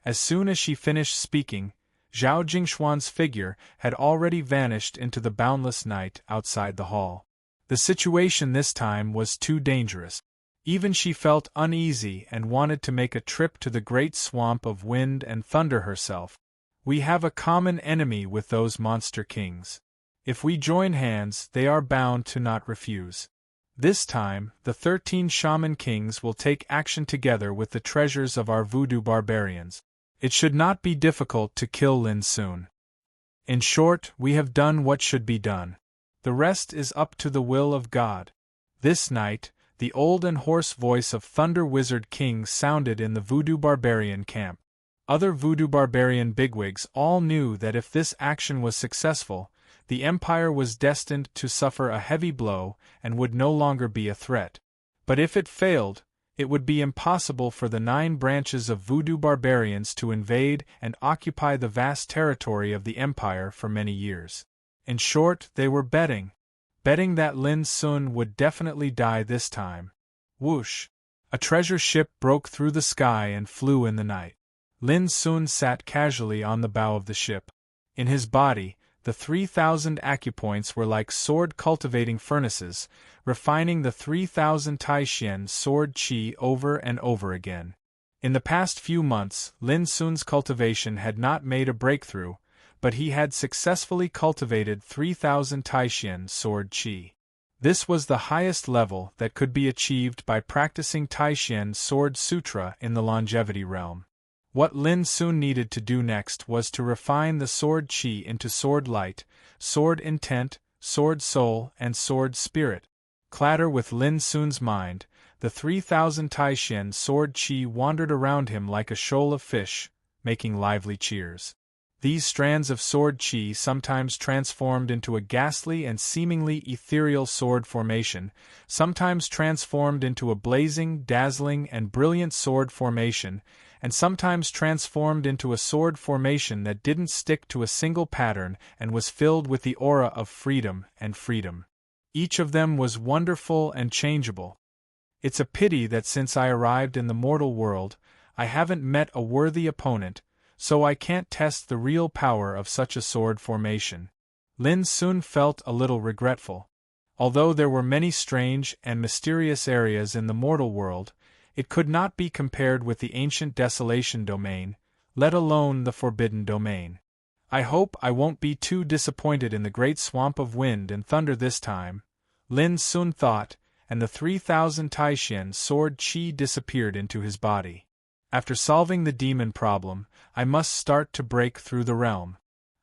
As soon as she finished speaking, Zhao Jingxuan's figure had already vanished into the boundless night outside the hall. The situation this time was too dangerous. Even she felt uneasy and wanted to make a trip to the great swamp of wind and thunder herself. "We have a common enemy with those monster kings. If we join hands, they are bound to not refuse. This time, the 13 shaman kings will take action together with the treasures of our voodoo barbarians. It should not be difficult to kill Lin Sun. In short, we have done what should be done. The rest is up to the will of God." This night, the old and hoarse voice of Thunder Wizard King sounded in the voodoo barbarian camp. Other voodoo barbarian bigwigs all knew that if this action was successful, the empire was destined to suffer a heavy blow and would no longer be a threat. But if it failed, it would be impossible for the 9 branches of voodoo barbarians to invade and occupy the vast territory of the empire for many years. In short, they were betting that Lin Sun would definitely die this time. Whoosh! A treasure ship broke through the sky and flew in the night. Lin Sun sat casually on the bow of the ship. In his body, the 3,000 acupoints were like sword-cultivating furnaces, refining the 3,000 Taishian sword qi over and over again. In the past few months, Lin Sun's cultivation had not made a breakthrough, but he had successfully cultivated 3,000 Taishian sword qi. This was the highest level that could be achieved by practicing Taishian sword sutra in the longevity realm. What Lin Sun needed to do next was to refine the sword qi into sword light, sword intent, sword soul, and sword spirit. Clatter with Lin Sun's mind, the 3,000 Taishian sword qi wandered around him like a shoal of fish, making lively cheers. These strands of sword qi sometimes transformed into a ghastly and seemingly ethereal sword formation, sometimes transformed into a blazing, dazzling, and brilliant sword formation, and sometimes transformed into a sword formation that didn't stick to a single pattern and was filled with the aura of freedom and freedom. Each of them was wonderful and changeable. It's a pity that since I arrived in the mortal world, I haven't met a worthy opponent, so I can't test the real power of such a sword formation. Lin Sun felt a little regretful. Although there were many strange and mysterious areas in the mortal world, it could not be compared with the ancient desolation domain, let alone the forbidden domain. I hope I won't be too disappointed in the great swamp of wind and thunder this time, Lin Sun thought, and the 3,000 Taishian sword qi disappeared into his body. After solving the demon problem, I must start to break through the realm.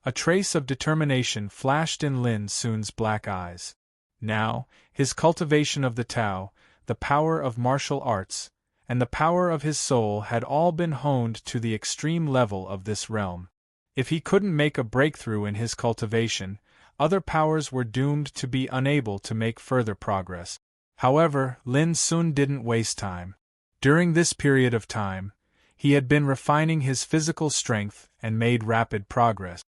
A trace of determination flashed in Lin Sun's black eyes. Now, his cultivation of the Tao, the power of martial arts, and the power of his soul had all been honed to the extreme level of this realm. If he couldn't make a breakthrough in his cultivation, other powers were doomed to be unable to make further progress. However, Lin Sun didn't waste time. During this period of time, he had been refining his physical strength and made rapid progress.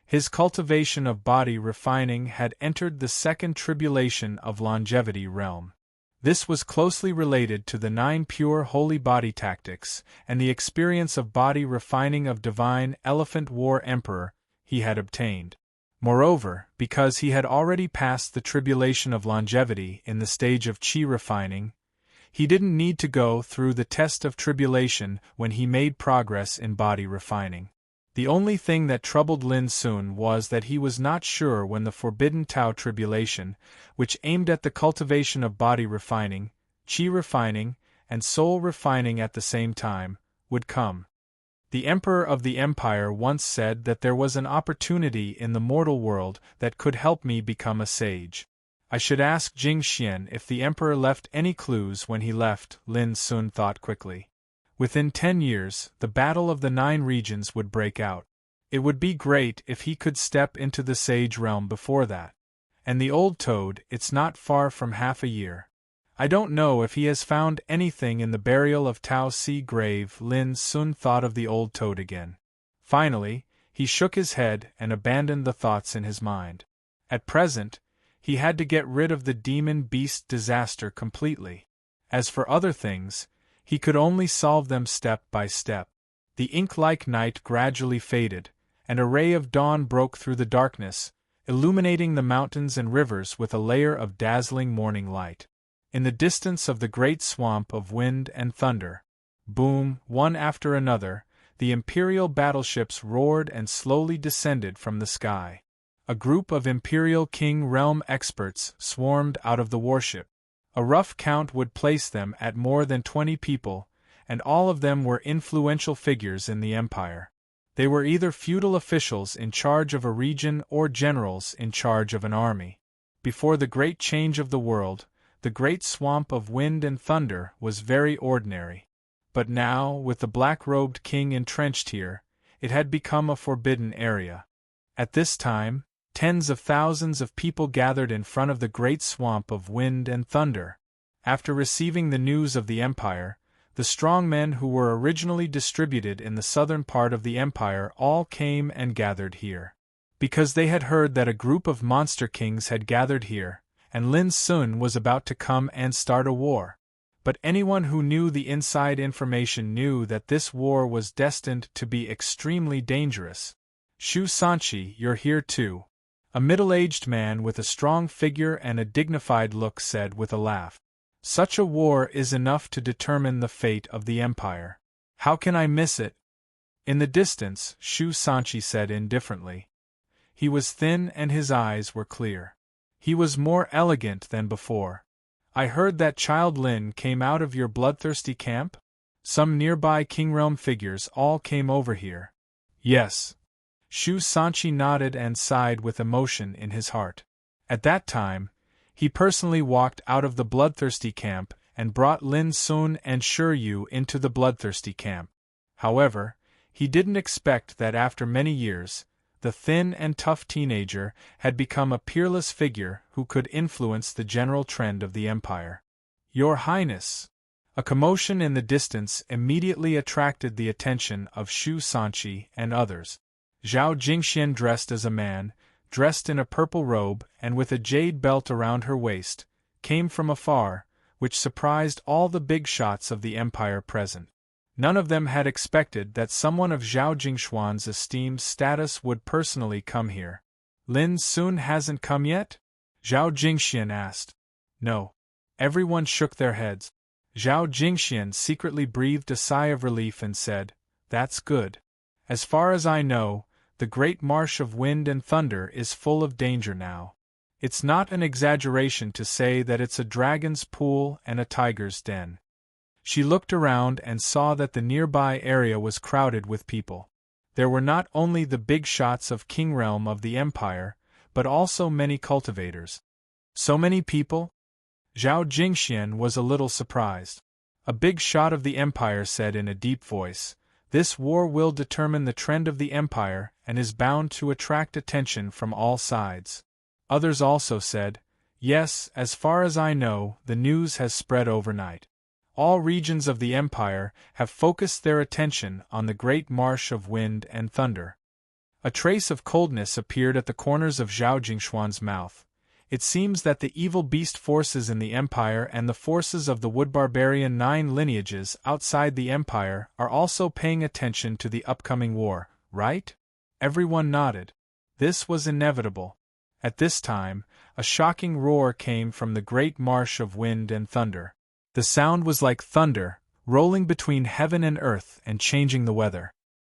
His cultivation of body refining had entered the second tribulation of longevity realm. This was closely related to the 9 pure holy body tactics and the experience of body refining of divine elephant war emperor he had obtained. Moreover, because he had already passed the tribulation of longevity in the stage of qi refining, he didn't need to go through the test of tribulation when he made progress in body refining. The only thing that troubled Lin Sun was that he was not sure when the forbidden Tao tribulation, which aimed at the cultivation of body refining, qi refining, and soul refining at the same time, would come. The emperor of the empire once said that there was an opportunity in the mortal world that could help me become a sage. I should ask Jing Xian if the emperor left any clues when he left, Lin Sun thought quickly. Within 10 years, the Battle of the 9 Regions would break out. It would be great if he could step into the sage realm before that. And the old toad, it's not far from half a year. I don't know if he has found anything in the burial of Tao Si grave. Lin Sun thought of the old toad again. Finally, he shook his head and abandoned the thoughts in his mind. At present, he had to get rid of the demon beast disaster completely. As for other things, he could only solve them step by step. The ink-like night gradually faded, and a ray of dawn broke through the darkness, illuminating the mountains and rivers with a layer of dazzling morning light. In the distance of the great swamp of wind and thunder, boom, one after another, the Imperial battleships roared and slowly descended from the sky. A group of Imperial King Realm experts swarmed out of the warship. A rough count would place them at more than 20 people, and all of them were influential figures in the Empire. They were either feudal officials in charge of a region or generals in charge of an army. Before the great change of the world, the great swamp of wind and thunder was very ordinary. But now, with the black-robed king entrenched here, it had become a forbidden area. At this time, tens of thousands of people gathered in front of the great swamp of wind and thunder. After receiving the news of the Empire, the strong men who were originally distributed in the southern part of the Empire all came and gathered here. Because they had heard that a group of monster kings had gathered here, and Lin Sun was about to come and start a war. But anyone who knew the inside information knew that this war was destined to be extremely dangerous. Shu Sanchi, you're here too. A middle-aged man with a strong figure and a dignified look said with a laugh. Such a war is enough to determine the fate of the Empire. How can I miss it? In the distance, Shu Sanchi said indifferently. He was thin and his eyes were clear. He was more elegant than before. I heard that child Lin came out of your bloodthirsty camp? Some nearby Kingrealm figures all came over here. Yes. Shu Sanchi nodded and sighed with emotion in his heart. At that time, he personally walked out of the bloodthirsty camp and brought Lin Sun and Shiryu into the bloodthirsty camp. However, he didn't expect that after many years, the thin and tough teenager had become a peerless figure who could influence the general trend of the Empire. Your Highness! A commotion in the distance immediately attracted the attention of Shu Sanchi and others. Zhao Jingxian, dressed as a man, dressed in a purple robe and with a jade belt around her waist, came from afar, which surprised all the big shots of the Empire present. None of them had expected that someone of Zhao Jingxuan's esteemed status would personally come here. Lin Sun hasn't come yet? Zhao Jingxian asked. No. Everyone shook their heads. Zhao Jingxian secretly breathed a sigh of relief and said, That's good. As far as I know, the great marsh of wind and thunder is full of danger now. It's not an exaggeration to say that it's a dragon's pool and a tiger's den. She looked around and saw that the nearby area was crowded with people. There were not only the big shots of Kingrealm of the Empire, but also many cultivators. So many people? Zhao Jingxian was a little surprised. A big shot of the Empire said in a deep voice, This war will determine the trend of the Empire and is bound to attract attention from all sides. Others also said, Yes, as far as I know, the news has spread overnight. All regions of the Empire have focused their attention on the great marsh of wind and thunder. A trace of coldness appeared at the corners of Zhao Jingxuan's mouth. It seems that the evil beast forces in the Empire and the forces of the wood barbarian 9 lineages outside the Empire are also paying attention to the upcoming war, right? Everyone nodded. This was inevitable. At this time, a shocking roar came from the great marsh of wind and thunder. The sound was like thunder, rolling between heaven and earth and changing the weather.